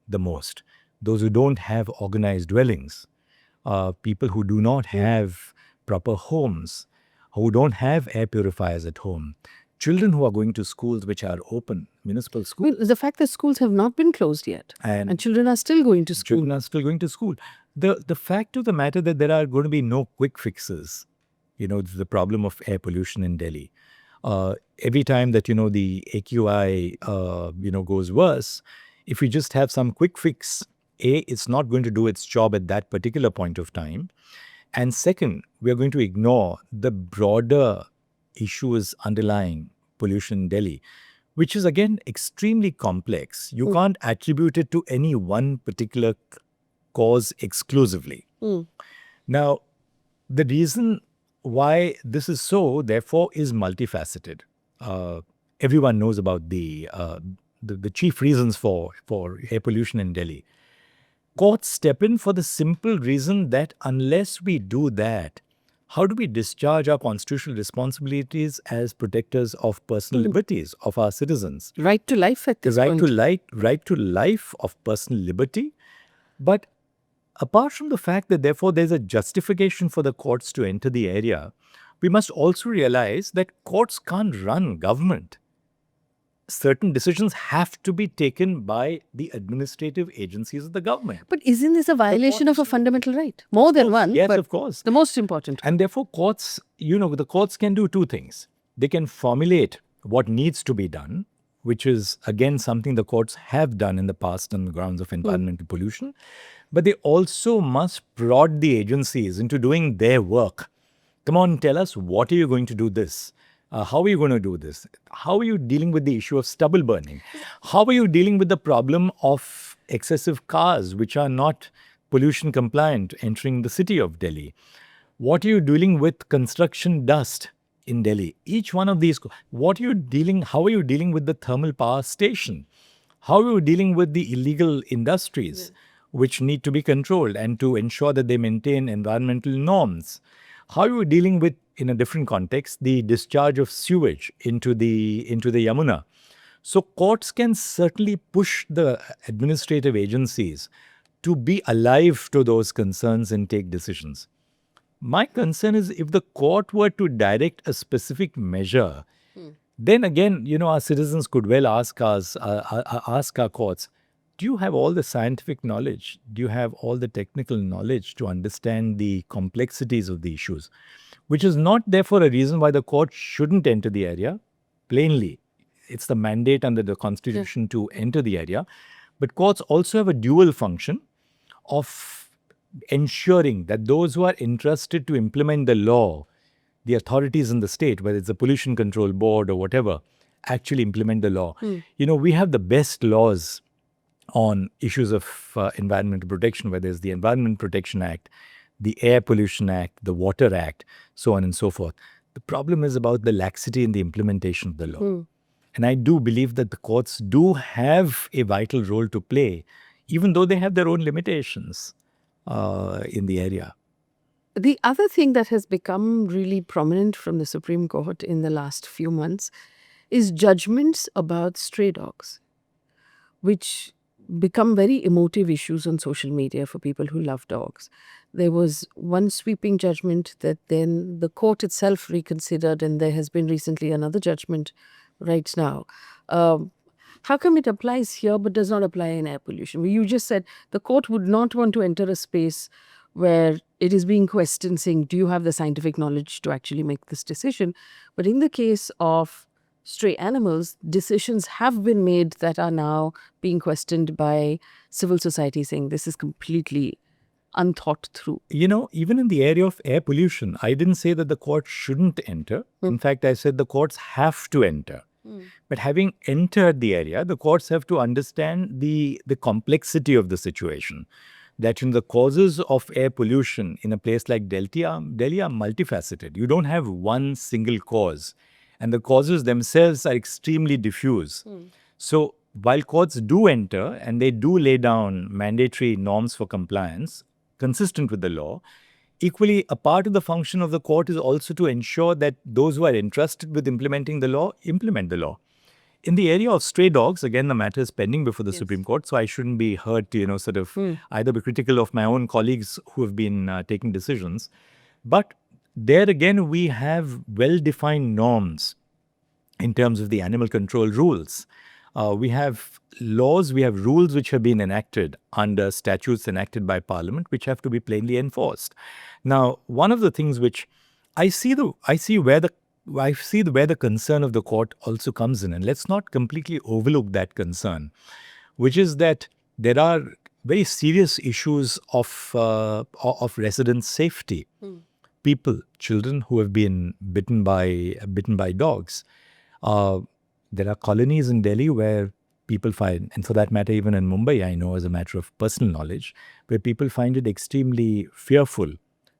the most. Those who don't have organized dwellings, people who do not have proper homes, who don't have air purifiers at home, children who are going to schools which are open, municipal schools. Well, the fact that schools have not been closed yet and children are still going to school. Children are still going to school. The fact of the matter that there are going to be no quick fixes, the problem of air pollution in Delhi. Every time that, the AQI, goes worse, if we just have some quick fix, it's not going to do its job at that particular point of time. And second, we are going to ignore the broader issues underlying pollution in Delhi, which is again extremely complex. You can't attribute it to any one particular cause exclusively. Now, the reason why this is so, therefore, is multifaceted. Everyone knows about the chief reasons for air pollution in Delhi. Courts step in for the simple reason that unless we do that, how do we discharge our constitutional responsibilities as protectors of personal liberties of our citizens? Right to life at this point. Right to life of personal liberty. But apart from the fact that therefore there's a justification for the courts to enter the area, we must also realize that courts can't run government. Certain decisions have to be taken by the administrative agencies of the government. But isn't this a violation of a fundamental right? More than one. Yes, but of course. The most important. And therefore courts, the courts can do two things. They can formulate what needs to be done, which is again something the courts have done in the past on the grounds of environmental pollution. But they also must prod the agencies into doing their work. Come on, tell us, what are you going to do this? How are you going to do this? How are you dealing with the issue of stubble burning? How are you dealing with the problem of excessive cars which are not pollution compliant entering the city of Delhi? What are you dealing with construction dust in Delhi? Each one of these, how are you dealing with the thermal power station? How are you dealing with the illegal industries which need to be controlled and to ensure that they maintain environmental norms? How are you dealing with, in a different context, the discharge of sewage into the Yamuna? So courts can certainly push the administrative agencies to be alive to those concerns and take decisions. My concern is if the court were to direct a specific measure, then again, our citizens could well ask us, ask our courts, do you have all the scientific knowledge? Do you have all the technical knowledge to understand the complexities of the issues? Which is not therefore a reason why the court shouldn't enter the area. Plainly, it's the mandate under the constitution to enter the area. But courts also have a dual function of ensuring that those who are entrusted to implement the law, the authorities in the state, whether it's the pollution control board or whatever, actually implement the law. We have the best laws on issues of environmental protection, whether it's the Environment Protection Act, the Air Pollution Act, the Water Act, so on and so forth. The problem is about the laxity in the implementation of the law. And I do believe that the courts do have a vital role to play, even though they have their own limitations in the area. The other thing that has become really prominent from the Supreme Court in the last few months is judgments about stray dogs, which become very emotive issues on social media for people who love dogs. There was one sweeping judgment that then the court itself reconsidered, and there has been recently another judgment right now. How come it applies here but does not apply in air pollution? Well, you just said the court would not want to enter a space where it is being questioned, saying, do you have the scientific knowledge to actually make this decision? But in the case of stray animals, decisions have been made that are now being questioned by civil society, saying this is completely unthought through. Even in the area of air pollution, I didn't say that the court shouldn't enter. In fact, I said the courts have to enter. But having entered the area, the courts have to understand the complexity of the situation. That the causes of air pollution in a place like Delhi are multifaceted. You don't have one single cause. And the causes themselves are extremely diffuse. So while courts do enter and they do lay down mandatory norms for compliance consistent with the law, equally a part of the function of the court is also to ensure that those who are entrusted with implementing the law implement the law. In the area of stray dogs, again, the matter is pending before the Supreme Court, so I shouldn't be hurt to, either be critical of my own colleagues who have been taking decisions. But there again, we have well-defined norms in terms of the animal control rules. We have laws, we have rules which have been enacted under statutes enacted by Parliament, which have to be plainly enforced. Now, one of the things which I see where the concern of the court also comes in, and let's not completely overlook that concern, which is that there are very serious issues of resident safety. People, children who have been bitten by dogs. There are colonies in Delhi where people find, and for that matter, even in Mumbai, I know as a matter of personal knowledge, where people find it extremely fearful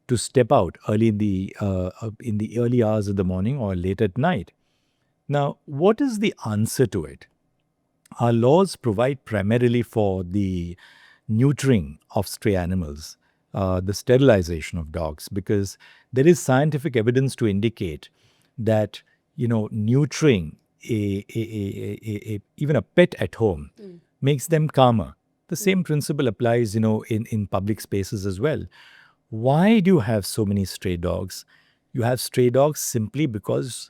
to step out early in the early hours of the morning or late at night. Now, what is the answer to it? Our laws provide primarily for the neutering of stray animals, the sterilization of dogs, because there is scientific evidence to indicate that neutering even a pet at home makes them calmer. The same principle applies, in public spaces as well. Why do you have so many stray dogs? You have stray dogs simply because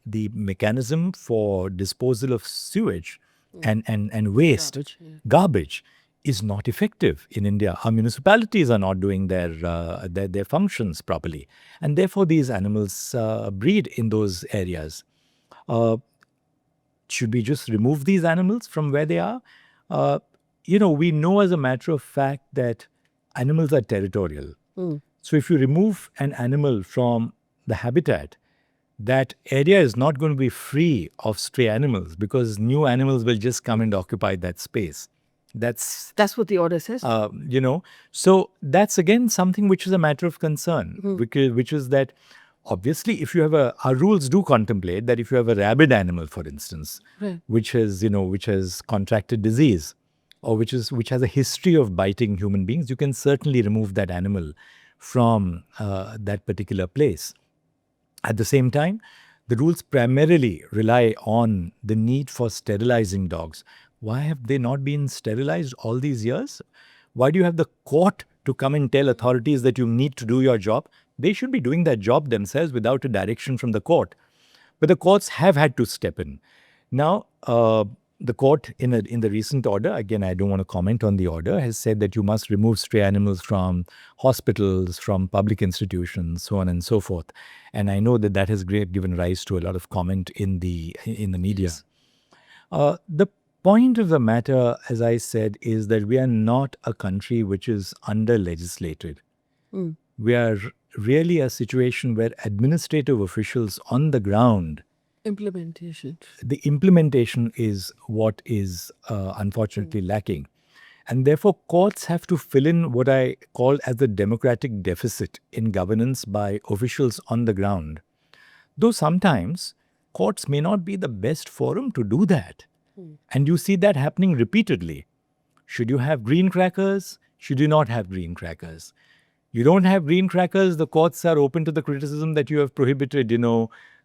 the mechanism for disposal of sewage and waste, garbage, is not effective in India. Our municipalities are not doing their functions properly, and therefore these animals breed in those areas. Should we just remove these animals from where they are? We know as a matter of fact that animals are territorial. So if you remove an animal from the habitat, that area is not going to be free of stray animals because new animals will just come and occupy that space. That's what the order says. So that's again something which is a matter of concern, which is that obviously if you have our rules do contemplate that if you have a rabid animal, for instance, which has contracted disease or which has a history of biting human beings, you can certainly remove that animal from that particular place. At the same time, The rules primarily rely on the need for sterilizing dogs. Why have they not been sterilized all these years? Why do you have the court to come and tell authorities that you need to do your job? They should be doing that job themselves without a direction from the court. But the courts have had to step in. Now, the court in the recent order, again, I don't want to comment on the order, has said that you must remove stray animals from hospitals, from public institutions, so on and so forth. And I know that has given rise to a lot of comment in the media. Yes. The point of the matter, as I said, is that we are not a country which is under-legislated. We are really a situation where administrative officials on the ground, the implementation is what is unfortunately lacking. And therefore, courts have to fill in what I call as the democratic deficit in governance by officials on the ground. Though sometimes courts may not be the best forum to do that. And you see that happening repeatedly. Should you have green crackers? Should you not have green crackers? You don't have green crackers, the courts are open to the criticism that you have prohibited,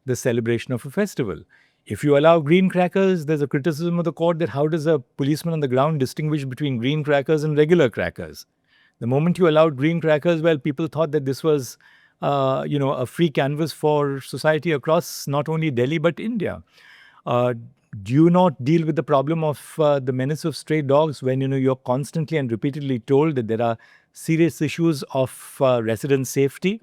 the celebration of a festival. If you allow green crackers, there's a criticism of the court that how does a policeman on the ground distinguish between green crackers and regular crackers? The moment you allowed green crackers, well, people thought that this was, a free canvas for society across not only Delhi but India. Do you not deal with the problem of the menace of stray dogs when, you're constantly and repeatedly told that there are serious issues of resident safety?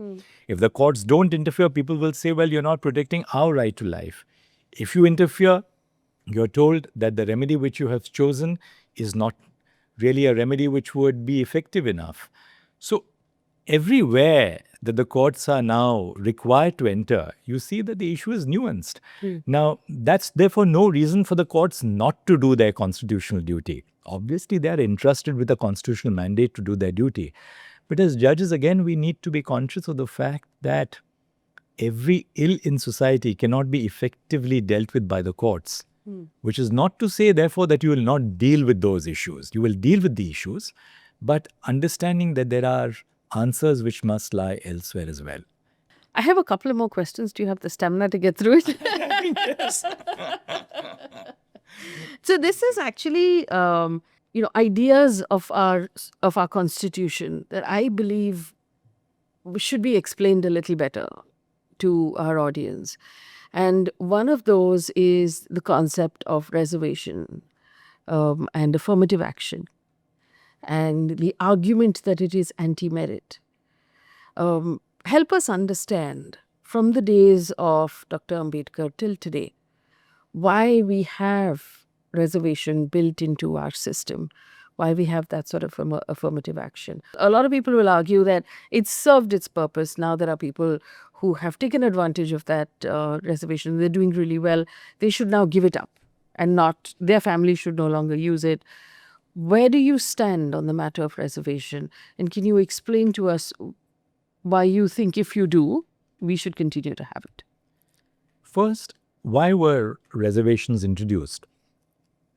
If the courts don't interfere, people will say, well, you're not protecting our right to life. If you interfere, you're told that the remedy which you have chosen is not really a remedy which would be effective enough. So everywhere that the courts are now required to enter, you see that the issue is nuanced. Now, that's therefore no reason for the courts not to do their constitutional duty. Obviously, they are entrusted with a constitutional mandate to do their duty. But as judges, again, we need to be conscious of the fact that every ill in society cannot be effectively dealt with by the courts, which is not to say, therefore, that you will not deal with those issues. You will deal with the issues, but understanding that there are answers which must lie elsewhere as well. I have a couple of more questions. Do you have the stamina to get through it? Yes. So this is actually, ideas of our constitution that I believe should be explained a little better to our audience. And one of those is the concept of reservation and affirmative action, and the argument that it is anti-merit. Help us understand from the days of Dr. Ambedkar till today why we have reservation built into our system, why we have that sort of affirmative action. A lot of people will argue that it's served its purpose. Now there are people who have taken advantage of that reservation. They're doing really well. They should now give it up, and not their family should no longer use it. Where do you stand on the matter of reservation? And can you explain to us why you think, if you do, we should continue to have it? First, why were reservations introduced?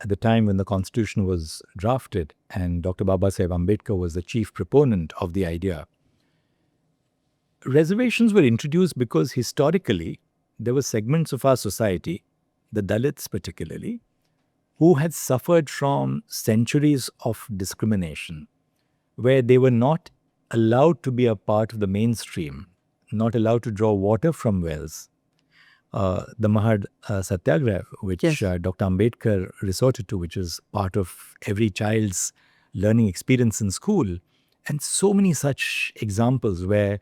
At the time when the Constitution was drafted and Dr. Babasaheb Ambedkar was the chief proponent of the idea, reservations were introduced because historically there were segments of our society, the Dalits particularly, who had suffered from centuries of discrimination, where they were not allowed to be a part of the mainstream, not allowed to draw water from wells. The Mahad Satyagraha, which Yes. Dr. Ambedkar resorted to, which is part of every child's learning experience in school, and so many such examples where,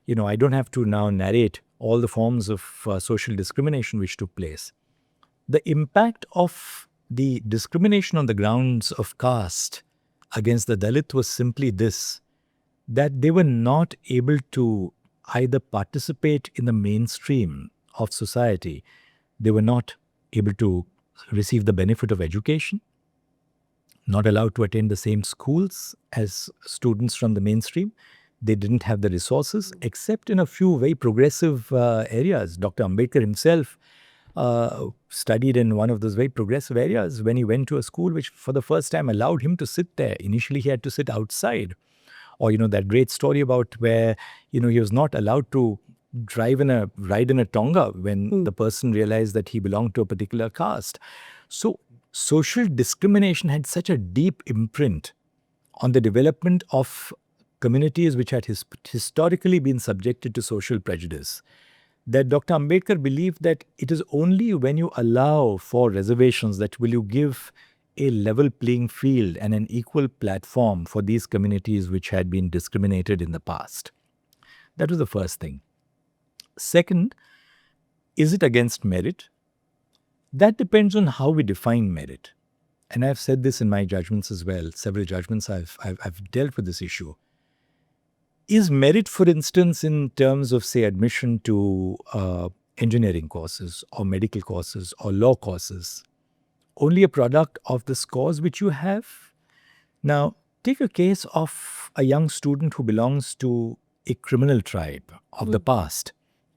I don't have to now narrate all the forms of social discrimination which took place. The impact of the discrimination on the grounds of caste against the Dalit was simply this, that they were not able to either participate in the mainstream of society. They were not able to receive the benefit of education, not allowed to attend the same schools as students from the mainstream. They didn't have the resources, except in a few very progressive areas. Dr. Ambedkar himself studied in one of those very progressive areas when he went to a school which for the first time allowed him to sit there. Initially, he had to sit outside. Or, that great story about where, he was not allowed to ride in a Tonga when the person realized that he belonged to a particular caste. So social discrimination had such a deep imprint on the development of communities which had historically been subjected to social prejudice, that Dr. Ambedkar believed that it is only when you allow for reservations that will you give a level playing field and an equal platform for these communities which had been discriminated in the past. That was the first thing. Second, is it against merit? That depends on how we define merit. And I've said this in my judgments as well. Several judgments I've dealt with this issue. Is merit, for instance, in terms of, say, admission to engineering courses or medical courses or law courses, only a product of the scores which you have? Now, take a case of a young student who belongs to a criminal tribe of the past,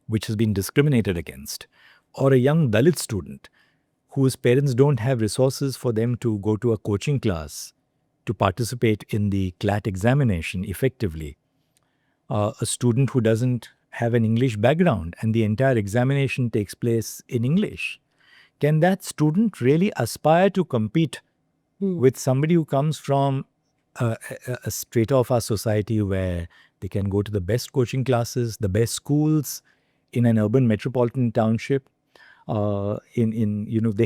which has been discriminated against, or a young Dalit student whose parents don't have resources for them to go to a coaching class to participate in the CLAT examination effectively. A student who doesn't have an English background and the entire examination takes place in English. Can that student really aspire to compete with somebody who comes from a strata of our society where they can go to the best coaching classes, the best schools in an urban metropolitan township? They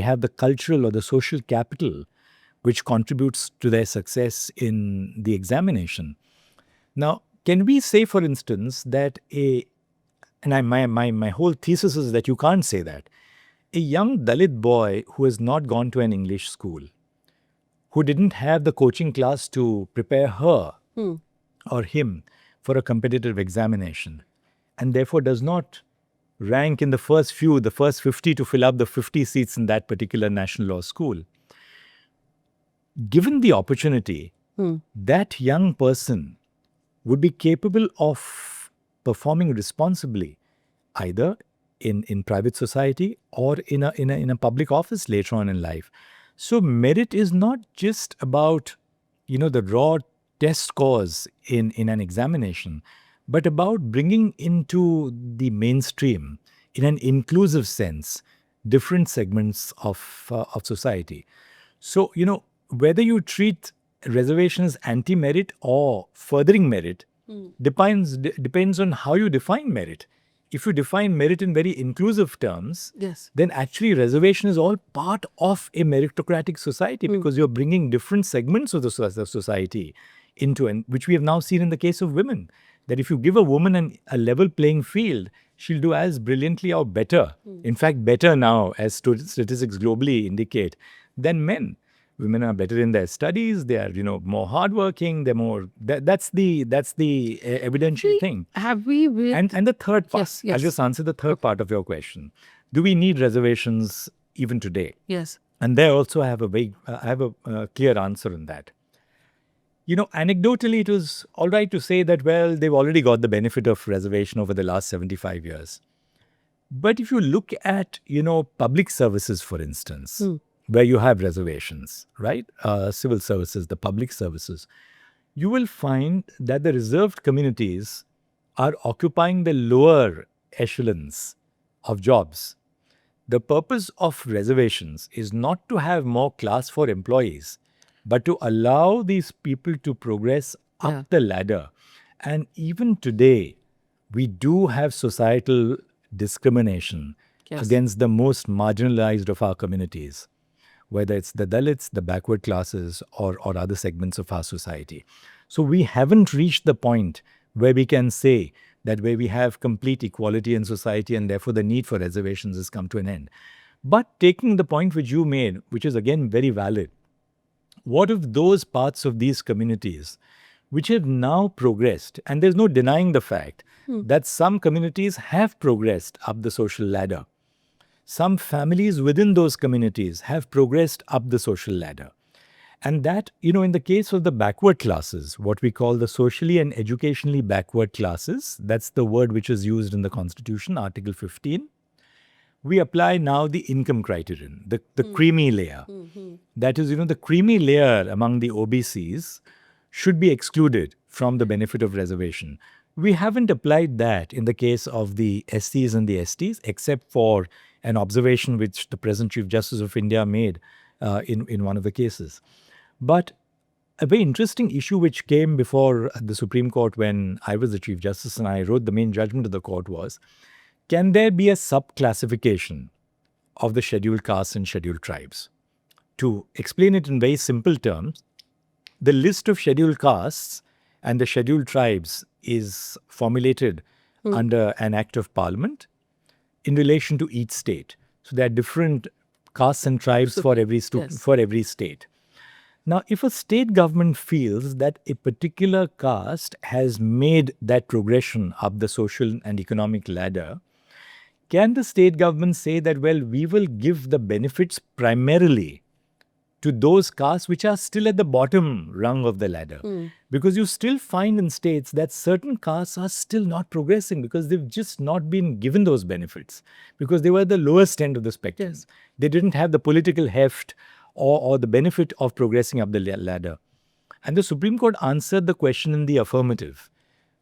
have the cultural or the social capital which contributes to their success in the examination. Now, can we say, for instance, that my whole thesis is that you can't say that. A young Dalit boy who has not gone to an English school, who didn't have the coaching class to prepare her or him for a competitive examination, and therefore does not rank in the first 50 to fill up the 50 seats in that particular national law school. Given the opportunity, that young person would be capable of performing responsibly, either in private society or in a public office later on in life. So merit is not just about the raw test scores in an examination, but about bringing into the mainstream, in an inclusive sense, different segments of society. So whether you treat reservation as anti-merit or furthering merit depends on how you define merit. If you define merit in very inclusive terms, then actually reservation is all part of a meritocratic society because you're bringing different segments of the society into it, which we have now seen in the case of women. That if you give a woman a level playing field, she'll do as brilliantly or better. In fact, better now, as statistics globally indicate, than men. Women are better in their studies. They are, more hardworking. They're more. That's the evidential thing. Have we? And the third part. Yes. I'll just answer the third part of your question. Do we need reservations even today? Yes. And there also I have a clear answer on that. Anecdotally, it was all right to say that, well, they've already got the benefit of reservation over the last 75 years. But if you look at, public services, for instance, where you have reservations, right? Civil services, the public services, you will find that the reserved communities are occupying the lower echelons of jobs. The purpose of reservations is not to have more class for employees, but to allow these people to progress up the ladder. And even today, we do have societal discrimination against the most marginalized of our communities, whether it's the Dalits, the backward classes, or other segments of our society. So we haven't reached the point where we can say that where we have complete equality in society and therefore the need for reservations has come to an end. But taking the point which you made, which is again very valid, what if those parts of these communities which have now progressed, and there's no denying the fact that some communities have progressed up the social ladder. Some families within those communities have progressed up the social ladder. And that, in the case of the backward classes, what we call the socially and educationally backward classes, that's the word which is used in the Constitution, Article 15. We apply now the income criterion, the creamy layer. That is, the creamy layer among the OBCs should be excluded from the benefit of reservation. We haven't applied that in the case of the SCs and the STs, except for an observation which the present Chief Justice of India made in one of the cases. But a very interesting issue which came before the Supreme Court when I was the Chief Justice and I wrote the main judgment of the court was, can there be a sub-classification of the scheduled castes and scheduled tribes? To explain it in very simple terms, the list of scheduled castes and the scheduled tribes is formulated under an act of parliament in relation to each state. So there are different castes and tribes for every state. Now, if a state government feels that a particular caste has made that progression up the social and economic ladder, can the state government say that, well, we will give the benefits primarily to those castes which are still at the bottom rung of the ladder? Because you still find in states that certain castes are still not progressing because they've just not been given those benefits, because they were at the lowest end of the spectrum. Yes. They didn't have the political heft or the benefit of progressing up the ladder. And the Supreme Court answered the question in the affirmative.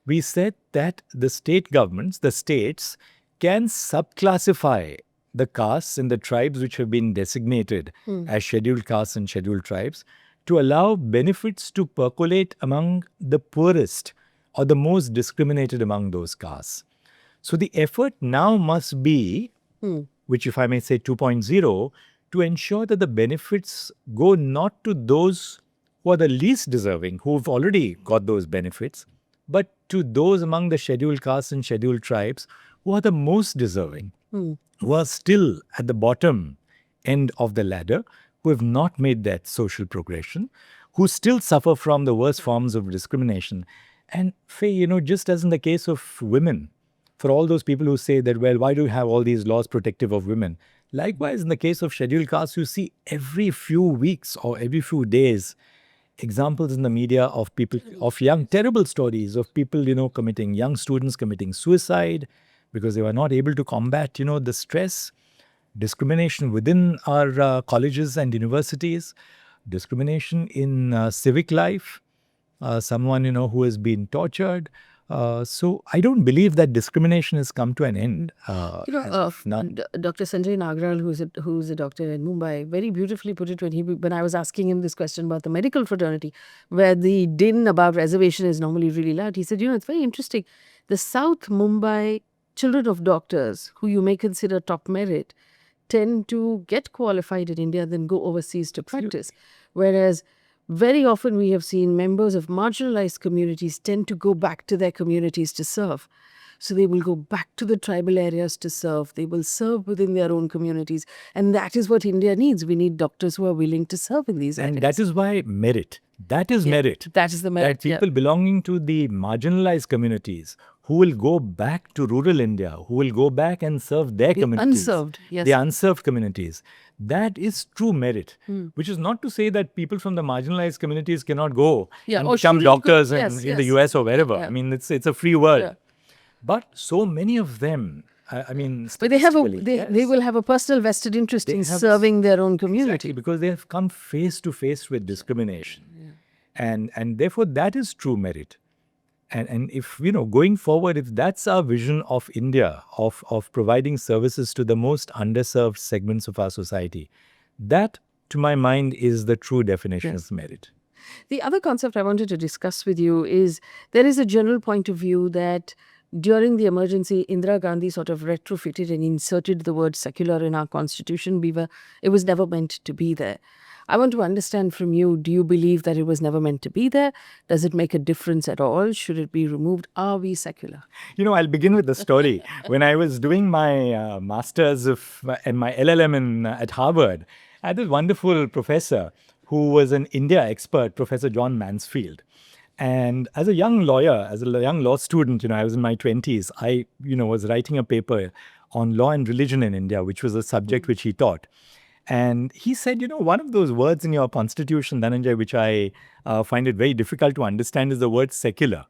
We said that the state governments, the states, can subclassify the castes and the tribes which have been designated as scheduled castes and scheduled tribes to allow benefits to percolate among the poorest or the most discriminated among those castes. So the effort now must be, which if I may say 2.0, to ensure that the benefits go not to those who are the least deserving, who've already got those benefits, but to those among the scheduled castes and scheduled tribes who are the most deserving, who are still at the bottom end of the ladder, who have not made that social progression, who still suffer from the worst forms of discrimination. And Faye, just as in the case of women, for all those people who say that, well, why do you have all these laws protective of women? Likewise, in the case of scheduled castes, you see every few weeks or every few days examples in the media of people, of terrible stories of people, committing, young students committing suicide because they were not able to combat, the stress, discrimination within our colleges and universities, discrimination in civic life, someone, who has been tortured. So I don't believe that discrimination has come to an end. Dr. Sanjay Nagral, who's a doctor in Mumbai, very beautifully put it when I was asking him this question about the medical fraternity, where the din about reservation is normally really loud. He said, it's very interesting. The South Mumbai children of doctors, who you may consider top merit, tend to get qualified in India, then go overseas to practice. Whereas very often we have seen members of marginalized communities tend to go back to their communities to serve. So they will go back to the tribal areas to serve. They will serve within their own communities. And that is what India needs. We need doctors who are willing to serve in these areas. And that is why merit. That is merit. That is the merit. That people belonging to the marginalized communities who will go back to rural India, who will go back and serve their communities. Unserved, yes. The unserved communities. That is true merit, which is not to say that people from the marginalized communities cannot go and become doctors in the US or wherever. Yeah. I mean, it's a free world. Yeah. But so many of them, but they will have a personal vested interest in serving their own community. Exactly, because they have come face to face with discrimination. Yeah. And therefore, that is true merit. And if, going forward, if that's our vision of India, of providing services to the most underserved segments of our society, that, to my mind, is the true definition of merit. The other concept I wanted to discuss with you is there is a general point of view that during the emergency, Indira Gandhi sort of retrofitted and inserted the word secular in our constitution. It was never meant to be there. I want to understand from you, do you believe that it was never meant to be there? Does it make a difference at all? Should it be removed? Are we secular? I'll begin with the story. When I was doing my master's and my LLM at Harvard, I had this wonderful professor who was an India expert, Professor John Mansfield. And as a young lawyer, as a young law student, I was in my 20s, I, was writing a paper on law and religion in India, which was a subject which he taught. And he said, one of those words in your constitution, Dhananjay, which I find it very difficult to understand is the word secular,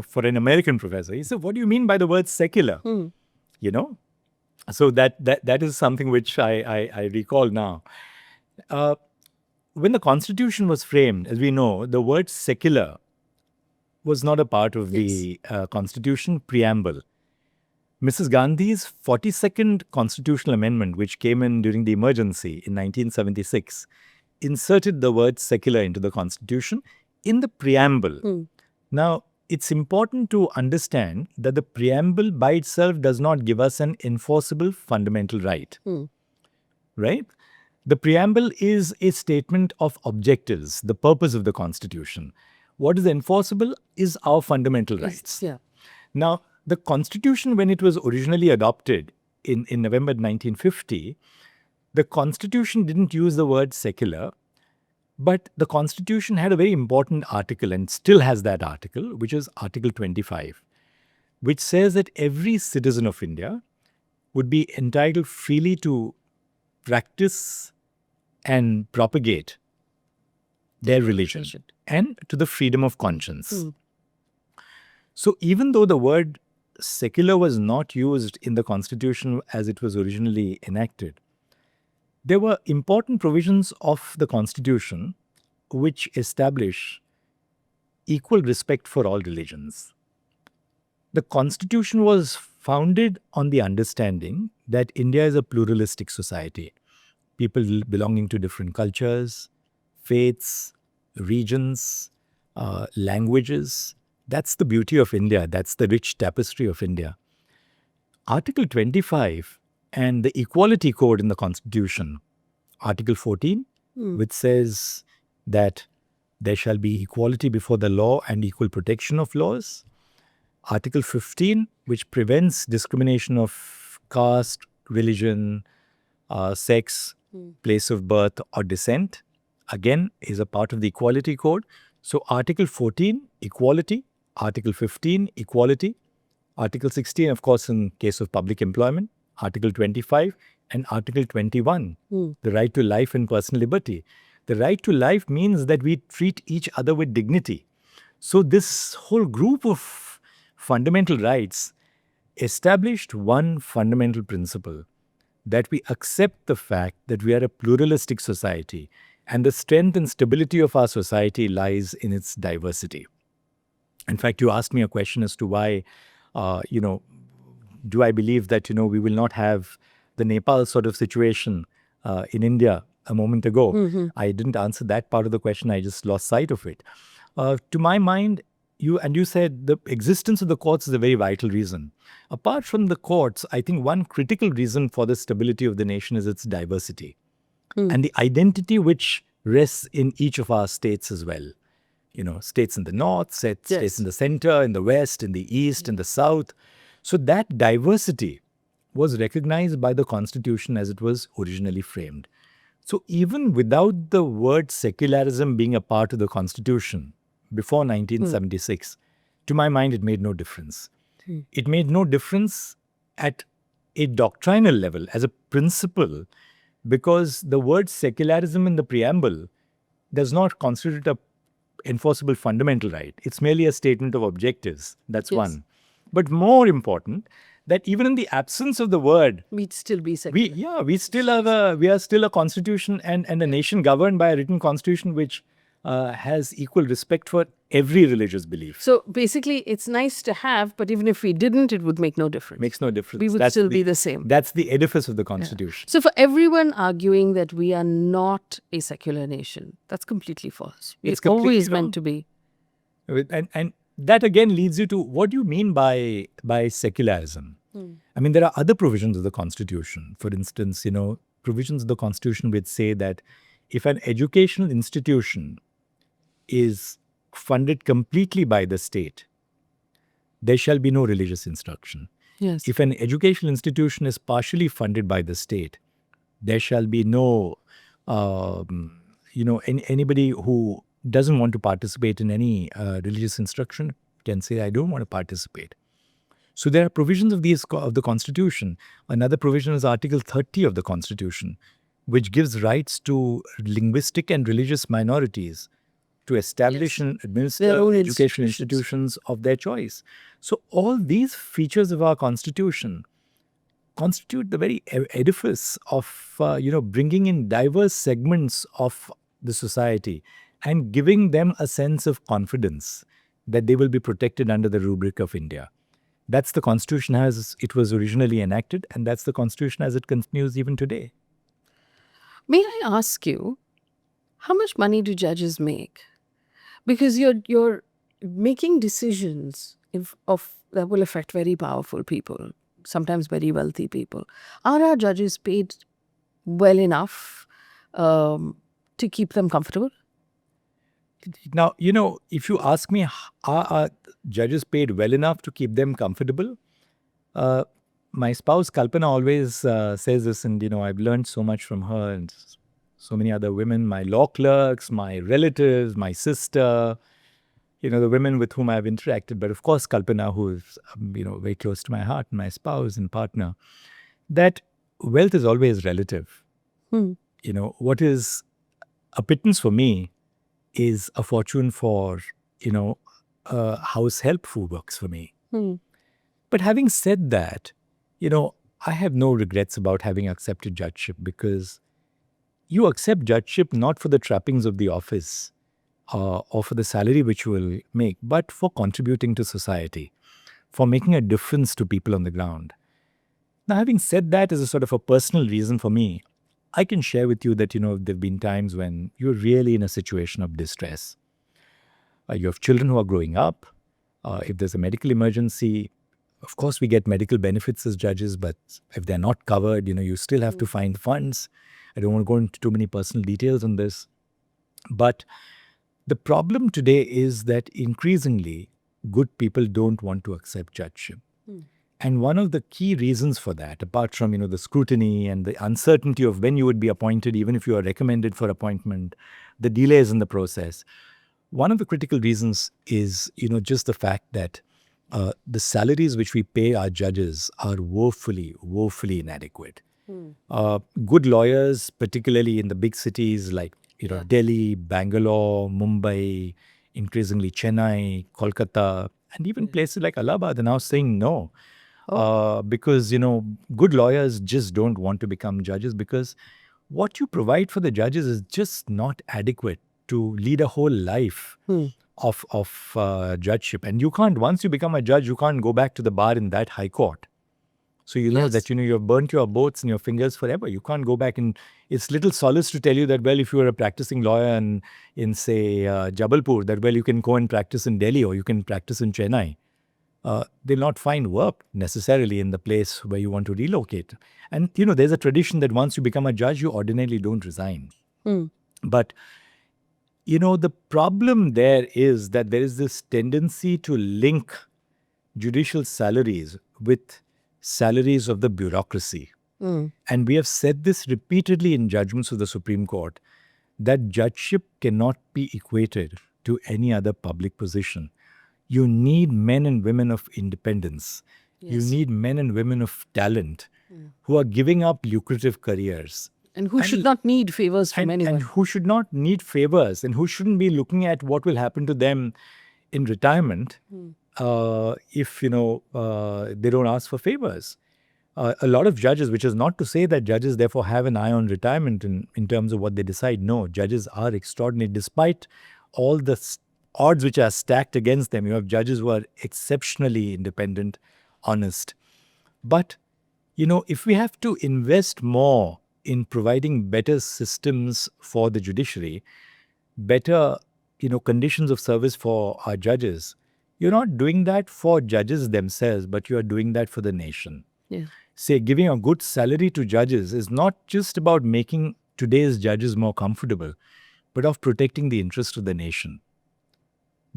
for an American professor. He said, what do you mean by the word secular? So that is something which I recall now. When the constitution was framed, as we know, the word secular was not a part of the Constitution preamble. Mrs. Gandhi's 42nd constitutional amendment, which came in during the emergency in 1976, inserted the word secular into the Constitution in the preamble. Now, it's important to understand that the preamble by itself does not give us an enforceable fundamental right. Right? The preamble is a statement of objectives, the purpose of the Constitution. What is enforceable is our fundamental rights. Yeah. Now, the Constitution, when it was originally adopted in November 1950, the Constitution didn't use the word secular, but the Constitution had a very important article and still has that article, which is Article 25, which says that every citizen of India would be entitled freely to practice and propagate their religion and to the freedom of conscience. So even though the word secular was not used in the Constitution as it was originally enacted, there were important provisions of the Constitution which establish equal respect for all religions. The Constitution was founded on the understanding that India is a pluralistic society. People belonging to different cultures, faiths, regions, languages. That's the beauty of India. That's the rich tapestry of India. Article 25 and the Equality Code in the Constitution, Article 14, which says that there shall be equality before the law and equal protection of laws. Article 15, which prevents discrimination of caste, religion, sex, place of birth or descent, again is a part of the Equality Code. So Article 14, equality. Article 15, equality. Article 16, of course, in case of public employment. Article 25 and Article 21, the right to life and personal liberty. The right to life means that we treat each other with dignity. So this whole group of fundamental rights established one fundamental principle, that we accept the fact that we are a pluralistic society and the strength and stability of our society lies in its diversity. In fact, you asked me a question as to why, do I believe that, we will not have the Nepal sort of situation in India a moment ago. I didn't answer that part of the question. I just lost sight of it. To my mind, you said the existence of the courts is a very vital reason. Apart from the courts, I think one critical reason for the stability of the nation is its diversity and the identity which rests in each of our states as well. States in the north, states in the center, in the west, in the east, in the south. So that diversity was recognized by the Constitution as it was originally framed. So even without the word secularism being a part of the Constitution before 1976, to my mind, it made no difference. It made no difference at a doctrinal level, as a principle, because the word secularism in the preamble does not constitute a enforceable fundamental right. It's merely a statement of objectives. That's one. But more important, that even in the absence of the word, we'd still be secular. we are still a constitution and a nation governed by a written constitution which has equal respect for every religious belief. So basically, it's nice to have, but even if we didn't, it would make no difference. Makes no difference. We would still be the same. That's the edifice of the Constitution. So for everyone arguing that we are not a secular nation, that's completely false. It's always meant to be. And that again leads you to what do you mean by secularism? I mean, there are other provisions of the Constitution. For instance, provisions of the Constitution which say that if an educational institution is funded completely by the state, there shall be no religious instruction. Yes. If an educational institution is partially funded by the state, there shall be no, anybody who doesn't want to participate in any religious instruction can say, I don't want to participate. So there are provisions of the Constitution. Another provision is Article 30 of the Constitution, which gives rights to linguistic and religious minorities to establish and administer educational institutions of their choice. So all these features of our Constitution constitute the very edifice of, bringing in diverse segments of the society and giving them a sense of confidence that they will be protected under the rubric of India. That's the Constitution as it was originally enacted, and that's the Constitution as it continues even today. May I ask you, how much money do judges make? Because you're making decisions that will affect very powerful people, sometimes very wealthy people. Are our judges paid well enough to keep them comfortable? Now, if you ask me, are judges paid well enough to keep them comfortable? My spouse Kalpana always says this, and I've learned so much from her and so many other women, my law clerks, my relatives, my sister, the women with whom I've interacted, but of course Kalpana, who is very close to my heart, my spouse and partner, that wealth is always relative. What is a pittance for me is a fortune for house help who works for me. But having said that, I have no regrets about having accepted judgeship, because you accept judgeship not for the trappings of the office or for the salary which you will make, but for contributing to society, for making a difference to people on the ground. Now, having said that as a sort of a personal reason for me, I can share with you that, there have been times when you're really in a situation of distress. You have children who are growing up. If there's a medical emergency, of course, we get medical benefits as judges, but if they're not covered, you still have to find funds. I don't want to go into too many personal details on this. But the problem today is that increasingly, good people don't want to accept judgeship. And one of the key reasons for that, apart from, the scrutiny and the uncertainty of when you would be appointed, even if you are recommended for appointment, the delays in the process, one of the critical reasons is, just the fact that the salaries which we pay our judges are woefully inadequate. Good lawyers, particularly in the big cities like Delhi, Bangalore, Mumbai, increasingly Chennai, Kolkata, and even places like Allahabad are now saying no. Because, good lawyers just don't want to become judges, because what you provide for the judges is just not adequate to lead a whole life of judgeship. And you can't, once you become a judge, you can't go back to the bar in that high court. So you know that, you've burnt your boats and your fingers forever. You can't go back, and it's little solace to tell you that, well, if you were a practicing lawyer in say, Jabalpur, that, well, you can go and practice in Delhi or you can practice in Chennai. They'll not find work necessarily in the place where you want to relocate. And, there's a tradition that once you become a judge, you ordinarily don't resign. But, the problem there is that there is this tendency to link judicial salaries with salaries of the bureaucracy. And we have said this repeatedly in judgments of the Supreme Court, that judgeship cannot be equated to any other public position. You need men and women of independence. You need men and women of talent who are giving up lucrative careers. And who should not need favors from anyone. And who should not need favors, and who shouldn't be looking at what will happen to them in retirement if, they don't ask for favors. A lot of judges, which is not to say that judges therefore have an eye on retirement in terms of what they decide. No, judges are extraordinary. Despite all the odds which are stacked against them, you have judges who are exceptionally independent, honest. But, if we have to invest more in providing better systems for the judiciary, better, conditions of service for our judges, you're not doing that for judges themselves, but you are doing that for the nation. Say, giving a good salary to judges is not just about making today's judges more comfortable, but of protecting the interest of the nation.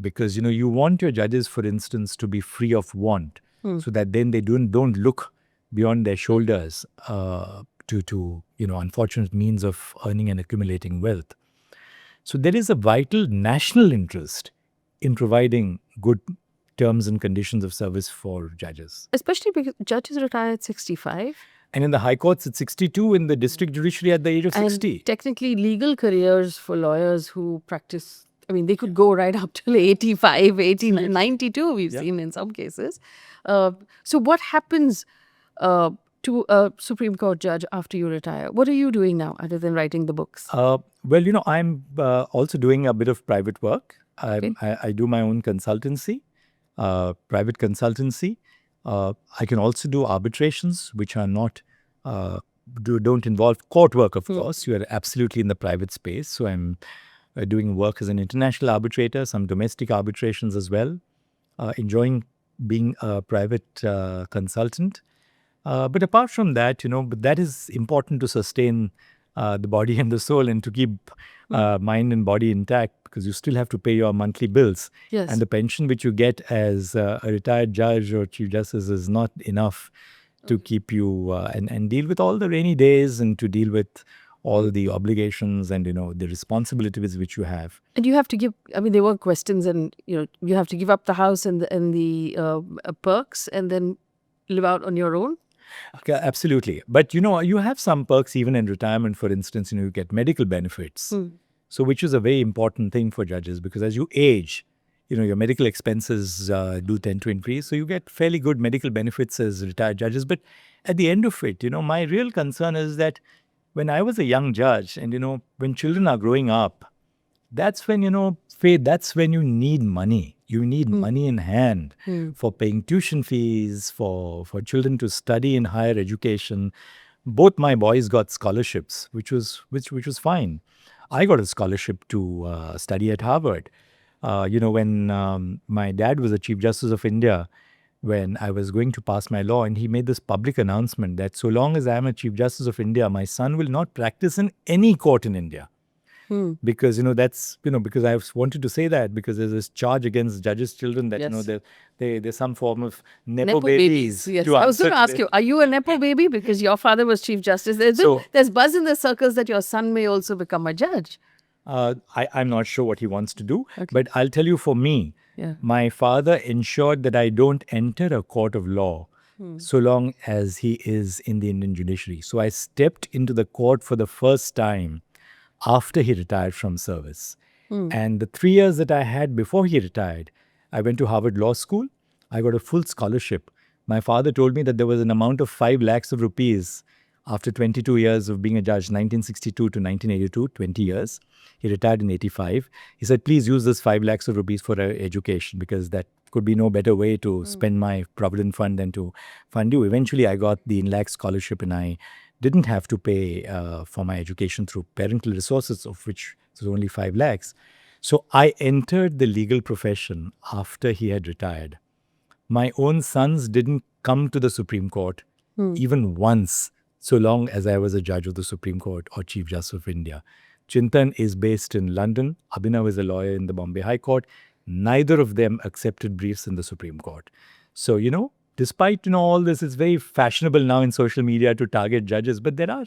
Because, you want your judges, for instance, to be free of want, so that then they don't look beyond their shoulders to unfortunate means of earning and accumulating wealth. So there is a vital national interest in providing good terms and conditions of service for judges. Especially because judges retire at 65. And in the high courts at 62, in the district judiciary at the age of 60. And technically, legal careers for lawyers who practice, they could go right up till 85, 89, 92, we've seen in some cases. So what happens to a Supreme Court judge after you retire? What are you doing now other than writing the books? I'm also doing a bit of private work. Okay. I do my own consultancy, private consultancy. I can also do arbitrations, which are not don't involve court work. Of course, you are absolutely in the private space. So I'm doing work as an international arbitrator, some domestic arbitrations as well. Enjoying being a private consultant. But apart from that, but that is important to sustain the body and the soul and to keep mind and body intact, because you still have to pay your monthly bills. Yes. And the pension which you get as a retired judge or chief justice is not enough to keep you and deal with all the rainy days and to deal with all the obligations and, the responsibilities which you have. And you have to give, I mean, there were questions and, you have to give up the house and the perks and then live out on your own. Okay, absolutely. But, you have some perks even in retirement. For instance, you get medical benefits. So which is a very important thing for judges, because as you age, your medical expenses do tend to increase. So you get fairly good medical benefits as retired judges. But at the end of it, my real concern is that when I was a young judge and, when children are growing up, that's when, Faye, that's when you need money. You need money in hand for paying tuition fees, for children to study in higher education. Both my boys got scholarships, which was fine. I got a scholarship to study at Harvard. When my dad was the Chief Justice of India, when I was going to pass my law, and he made this public announcement that so long as I am a Chief Justice of India, my son will not practice in any court in India. Because, that's, because I wanted to say that because there's this charge against judges' children that, Yes. there's some form of nepo babies. Yes. to I was going to answer ask you, are you a nepo baby? Because your father was Chief Justice. There's buzz in the circles that your son may also become a judge. I'm not sure what he wants to do, but I'll tell you, for me, Yeah. my father ensured that I don't enter a court of law so long as he is in the Indian judiciary. So I stepped into the court for the first time after he retired from service. And the 3 years that I had before he retired, I went to Harvard Law School. I got a full scholarship. My father told me that there was an amount of 5 lakhs of rupees after 22 years of being a judge, 1962 to 1982, 20 years. He retired in 85. He said, please use this 5 lakhs of rupees for education, because that could be no better way to spend my provident fund than to fund you. Eventually, I got the in-lakh scholarship and I didn't have to pay for my education through parental resources, of which was only 5 lakhs. So I entered the legal profession after he had retired. My own sons didn't come to the Supreme Court even once, so long as I was a judge of the Supreme Court or Chief Justice of India. Chintan is based in London. Abhinav is a lawyer in the Bombay High Court. Neither of them accepted briefs in the Supreme Court. So, despite all this, it's very fashionable now in social media to target judges, but there are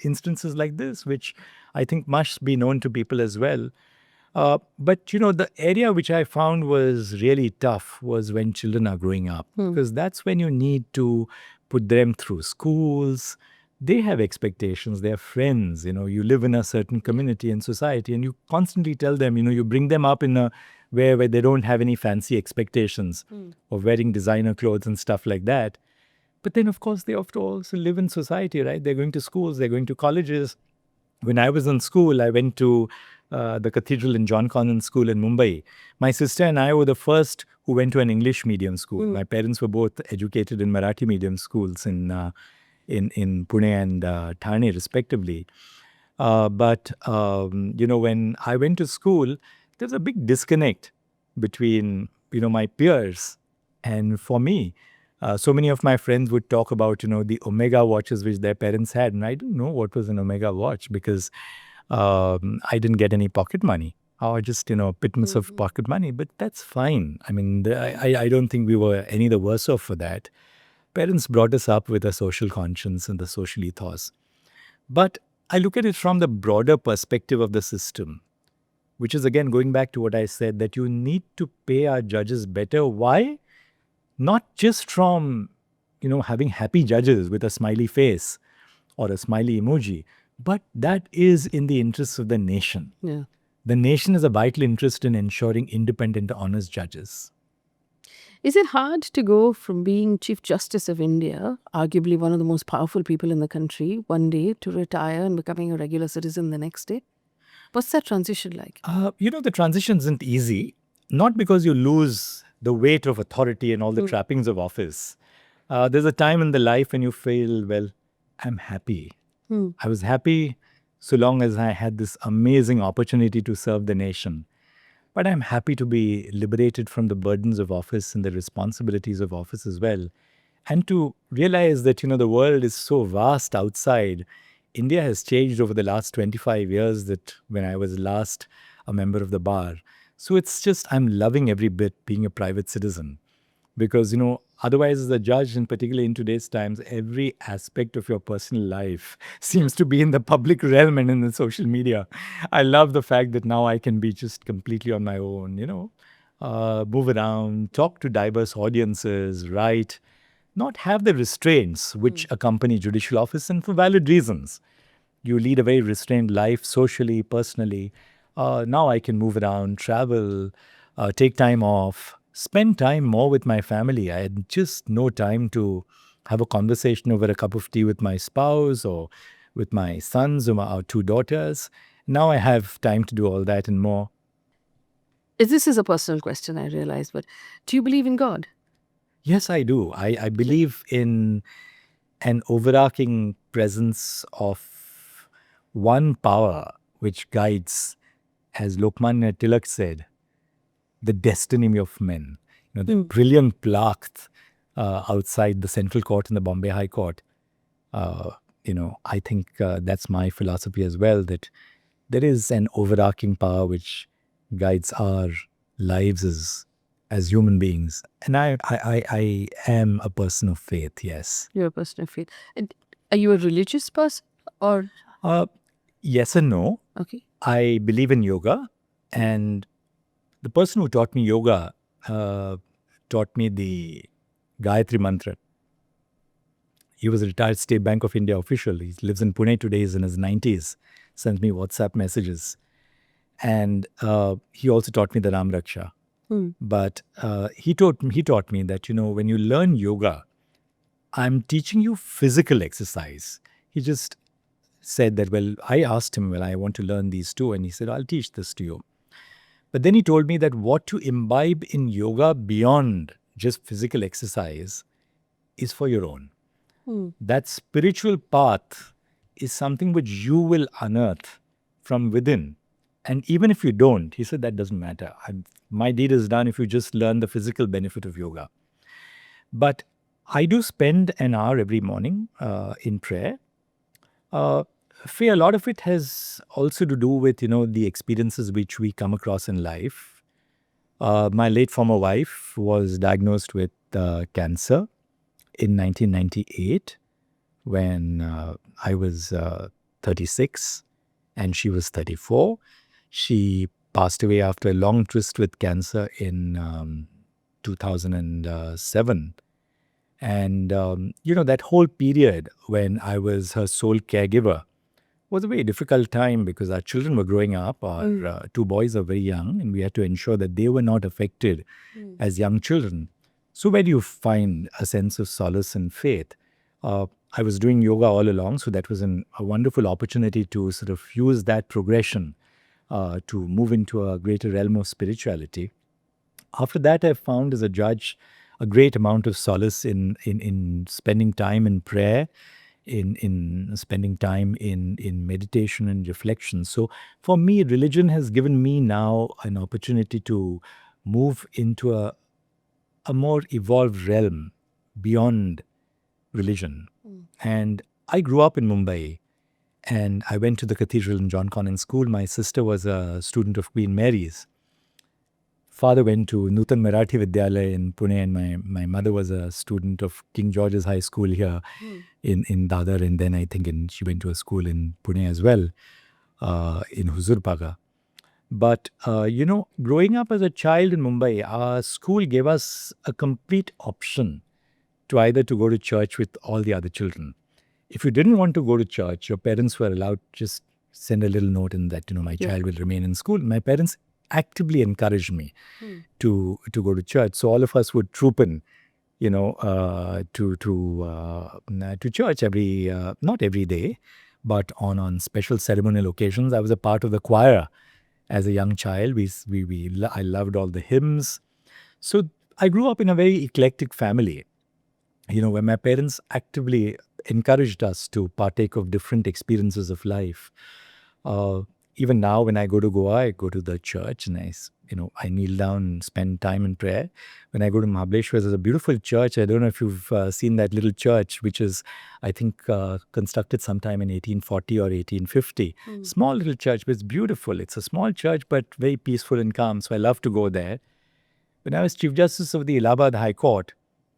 instances like this which I think must be known to people as well. But the area which I found was really tough was when children are growing up, because that's when you need to put them through schools. They have expectations, they have friends, you live in a certain community and society, and you constantly tell them, you bring them up in a where they don't have any fancy expectations of wearing designer clothes and stuff like that. But then, of course, they have to also live in society, right? They're going to schools, they're going to colleges. When I was in school, I went to the cathedral in John Convent School in Mumbai. My sister and I were the first who went to an English medium school. My parents were both educated in Marathi medium schools in Pune and Thane, respectively. But when I went to school, there's a big disconnect between, my peers and for me. So many of my friends would talk about, the Omega watches which their parents had. And I didn't know what was an Omega watch because I didn't get any pocket money. Or just, a pittance of pocket money. But that's fine. I mean, I don't think we were any the worse off for that. Parents brought us up with a social conscience and the social ethos. But I look at it from the broader perspective of the system, which is again going back to what I said, that you need to pay our judges better. Why? Not just from, having happy judges with a smiley face or a smiley emoji, but that is in the interests of the nation. Yeah. The nation has a vital interest in ensuring independent, honest judges. Is it hard to go from being Chief Justice of India, arguably one of the most powerful people in the country, one day to retire and becoming a regular citizen the next day? What's that transition like? The transition isn't easy, not because you lose the weight of authority and all the trappings of office. There's a time in the life when you feel, well, I'm happy. I was happy so long as I had this amazing opportunity to serve the nation. But I'm happy to be liberated from the burdens of office and the responsibilities of office as well. And to realize that, the world is so vast outside. India has changed over the last 25 years that when I was last a member of the bar. So it's just, I'm loving every bit being a private citizen. Because, otherwise, as a judge, and particularly in today's times, every aspect of your personal life seems to be in the public realm and in the social media. I love the fact that now I can be just completely on my own, move around, talk to diverse audiences, write, not have the restraints which accompany judicial office, and for valid reasons. You lead a very restrained life socially, personally. Now I can move around, travel, take time off, spend time more with my family. I had just no time to have a conversation over a cup of tea with my spouse or with my sons or our two daughters. Now I have time to do all that and more. This is a personal question, I realize, but do you believe in God? Yes, I do. I believe in an overarching presence of one power which guides, as Lokmanya Tilak said, the destiny of men. The brilliant plaque outside the Central Court in the Bombay High Court. I think that's my philosophy as well, that there is an overarching power which guides our lives as human beings. And I am a person of faith, yes. You're a person of faith. And are you a religious person or? Yes and no. Okay. I believe in yoga, and the person who taught me yoga taught me the Gayatri Mantra. He was a retired State Bank of India official. He lives in Pune today. He's in his 90s. Sends me WhatsApp messages. And he also taught me the Ram Raksha. But he taught me that, when you learn yoga, I'm teaching you physical exercise. He just said that, well, I asked him, well, I want to learn these too. And he said, I'll teach this to you. But then he told me that what to imbibe in yoga beyond just physical exercise is for your own. That spiritual path is something which you will unearth from within. And even if you don't, he said, that doesn't matter. My deed is done if you just learn the physical benefit of yoga. But I do spend an hour every morning in prayer. Faye, a lot of it has also to do with, the experiences which we come across in life. My late former wife was diagnosed with cancer in 1998 when I was 36 and she was 34. She passed away after a long tryst with cancer in 2007. And, that whole period when I was her sole caregiver was a very difficult time because our children were growing up. Our two boys are very young, and we had to ensure that they were not affected as young children. So where do you find a sense of solace and faith? I was doing yoga all along, so that was a wonderful opportunity to sort of use that progression to move into a greater realm of spirituality. After that, I found as a judge a great amount of solace in spending time in prayer, in spending time in meditation and reflection. So for me, religion has given me now an opportunity to move into a more evolved realm beyond religion. And I grew up in Mumbai, and I went to the cathedral in John Connon School. My sister was a student of Queen Mary's. Father went to Nutan Marathi Vidyalaya in Pune, and my mother was a student of King George's High School here in Dadar, and then I think she went to a school in Pune as well, in Huzurpaga. But, growing up as a child in Mumbai, our school gave us a complete option to either to go to church with all the other children. If you didn't want to go to church, your parents were allowed to just send a little note in that, my child will remain in school. My parents actively encouraged me to go to church. So all of us would troop in, to church not every day, But on special ceremonial occasions, I was a part of the choir as a young child. I loved all the hymns. So I grew up in a very eclectic family, where my parents actively encouraged us to partake of different experiences of life. Uh, Even now, when I go to Goa, I go to the church and I kneel down and spend time in prayer. When I go to Mahabaleshwar, there's a beautiful church. I don't know if you've seen that little church, which is, I think, constructed sometime in 1840 or 1850. Small little church, but it's beautiful. It's a small church, but very peaceful and calm. So I love to go there. When I was Chief Justice of the Allahabad High Court,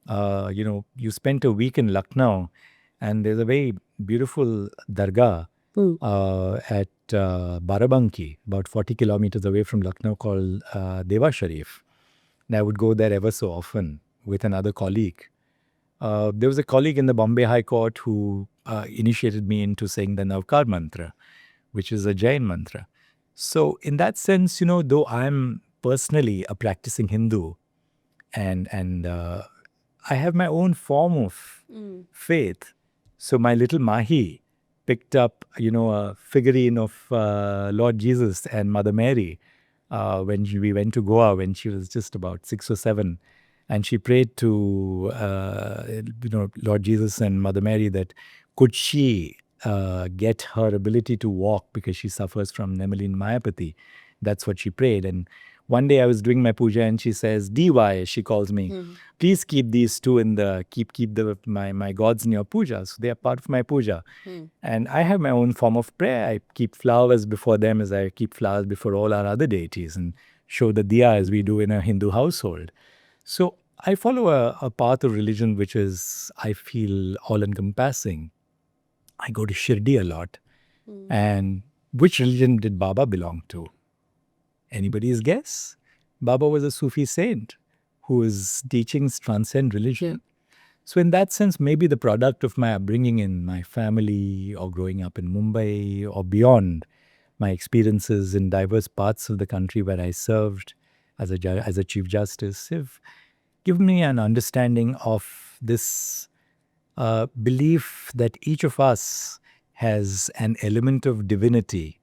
you spent a week in Lucknow, and there's a very beautiful dargah at Barabanki, about 40 kilometers away from Lucknow, called Deva Sharif. And I would go there ever so often with another colleague. There was a colleague in the Bombay High Court who initiated me into saying the Navkar mantra, which is a Jain mantra. So in that sense, though I'm personally a practicing Hindu, and I have my own form of faith. So my little Mahi picked up, a figurine of Lord Jesus and Mother Mary when we went to Goa when she was just about 6 or 7. And she prayed to, Lord Jesus and Mother Mary that could she get her ability to walk because she suffers from Nemaline myopathy. That's what she prayed. And one day I was doing my puja and she says, DY, she calls me, please keep these two in keep my gods in your puja. So they are part of my puja. And I have my own form of prayer. I keep flowers before them as I keep flowers before all our other deities and show the diya as we do in a Hindu household. So I follow a path of religion which is, I feel, all-encompassing. I go to Shirdi a lot. And which religion did Baba belong to? Anybody's guess? Baba was a Sufi saint whose teachings transcend religion. So in that sense, maybe the product of my upbringing in my family or growing up in Mumbai or beyond, my experiences in diverse parts of the country where I served as a Chief Justice have given me an understanding of this belief that each of us has an element of divinity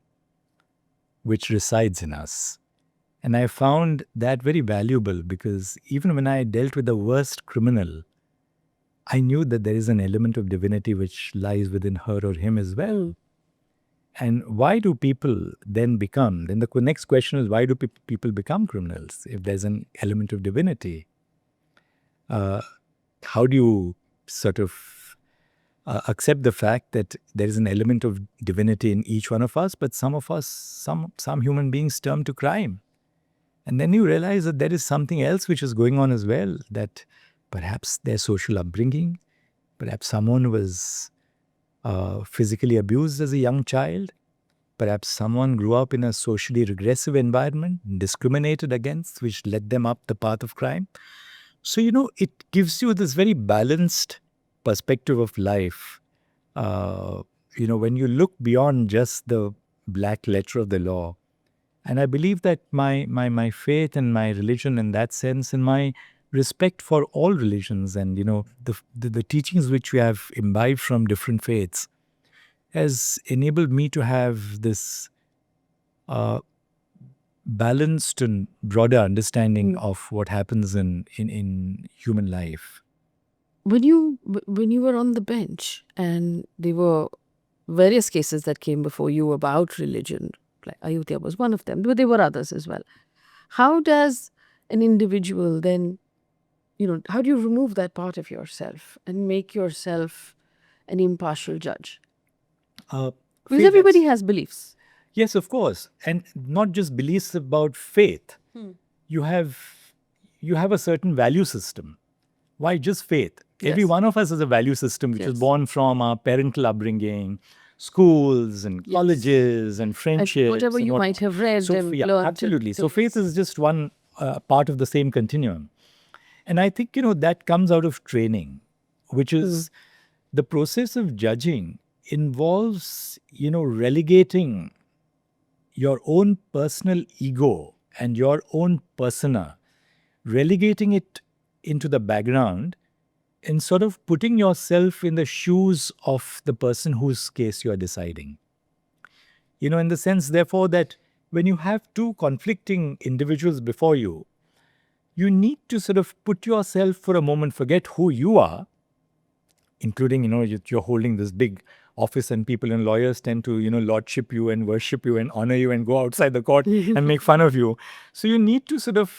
which resides in us. And I found that very valuable because even when I dealt with the worst criminal, I knew that there is an element of divinity which lies within her or him as well. And why do people then the next question is, why do people become criminals if there's an element of divinity? How do you sort of accept the fact that there is an element of divinity in each one of us, but some of us, some human beings turn to crime? And then you realize that there is something else which is going on as well, that perhaps their social upbringing, perhaps someone was physically abused as a young child, perhaps someone grew up in a socially regressive environment, discriminated against, which led them up the path of crime. So, it gives you this very balanced perspective of life. When you look beyond just the black letter of the law. And I believe that my faith and my religion in that sense, and my respect for all religions and, the teachings which we have imbibed from different faiths has enabled me to have this balanced and broader understanding of what happens in human life. When you were on the bench and there were various cases that came before you about religion, like Ayodhya was one of them, but there were others as well. How does an individual then, how do you remove that part of yourself and make yourself an impartial judge? Because everybody has beliefs. Yes, of course. And not just beliefs about faith. You have a certain value system. Why just faith? Yes. Every one of us has a value system which is born from our parental upbringing, schools and colleges and friendships. And whatever you might have read and learned. Absolutely. So faith is just one part of the same continuum. And I think, that comes out of training, which is the process of judging involves, relegating your own personal ego and your own persona, relegating it into the background in sort of putting yourself in the shoes of the person whose case you are deciding. In the sense, therefore, that when you have two conflicting individuals before you, you need to sort of put yourself for a moment, forget who you are, including, you're holding this big office and people and lawyers tend to, lordship you and worship you and honor you and go outside the court and make fun of you. So you need to sort of,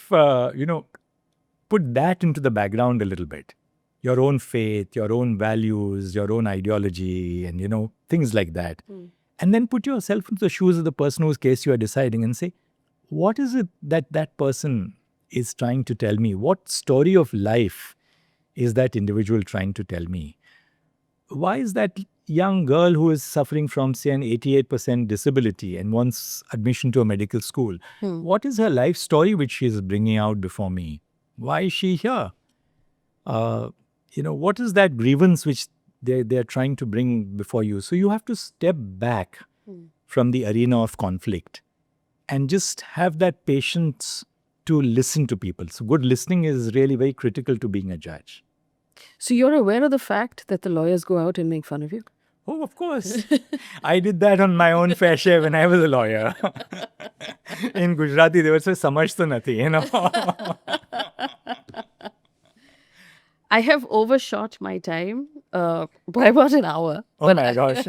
put that into the background a little bit. Your own faith, your own values, your own ideology, and, things like that. And then put yourself into the shoes of the person whose case you are deciding and say, what is it that that person is trying to tell me? What story of life is that individual trying to tell me? Why is that young girl who is suffering from, say, an 88% disability and wants admission to a medical school, what is her life story which she is bringing out before me? Why is she here? What is that grievance which they're trying to bring before you? So you have to step back from the arena of conflict and just have that patience to listen to people. So good listening is really very critical to being a judge. So you're aware of the fact that the lawyers go out and make fun of you? Oh, of course. I did that on my own fair share when I was a lawyer. In Gujarati, they would say, "Samajh to nathi," I have overshot my time by about an hour. Oh my gosh.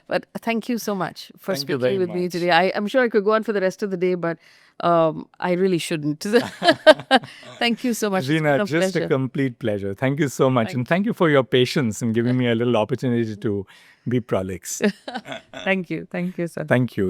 But thank you so much for Thank you speaking very with me much. today. I'm sure I could go on for the rest of the day, but I really shouldn't. Thank you so much. It's been Zina, a just pleasure. a complete pleasure. Thank you so much. And thank you for your patience in giving me a little opportunity to be prolix. Thank you. Thank you, sir. Thank you.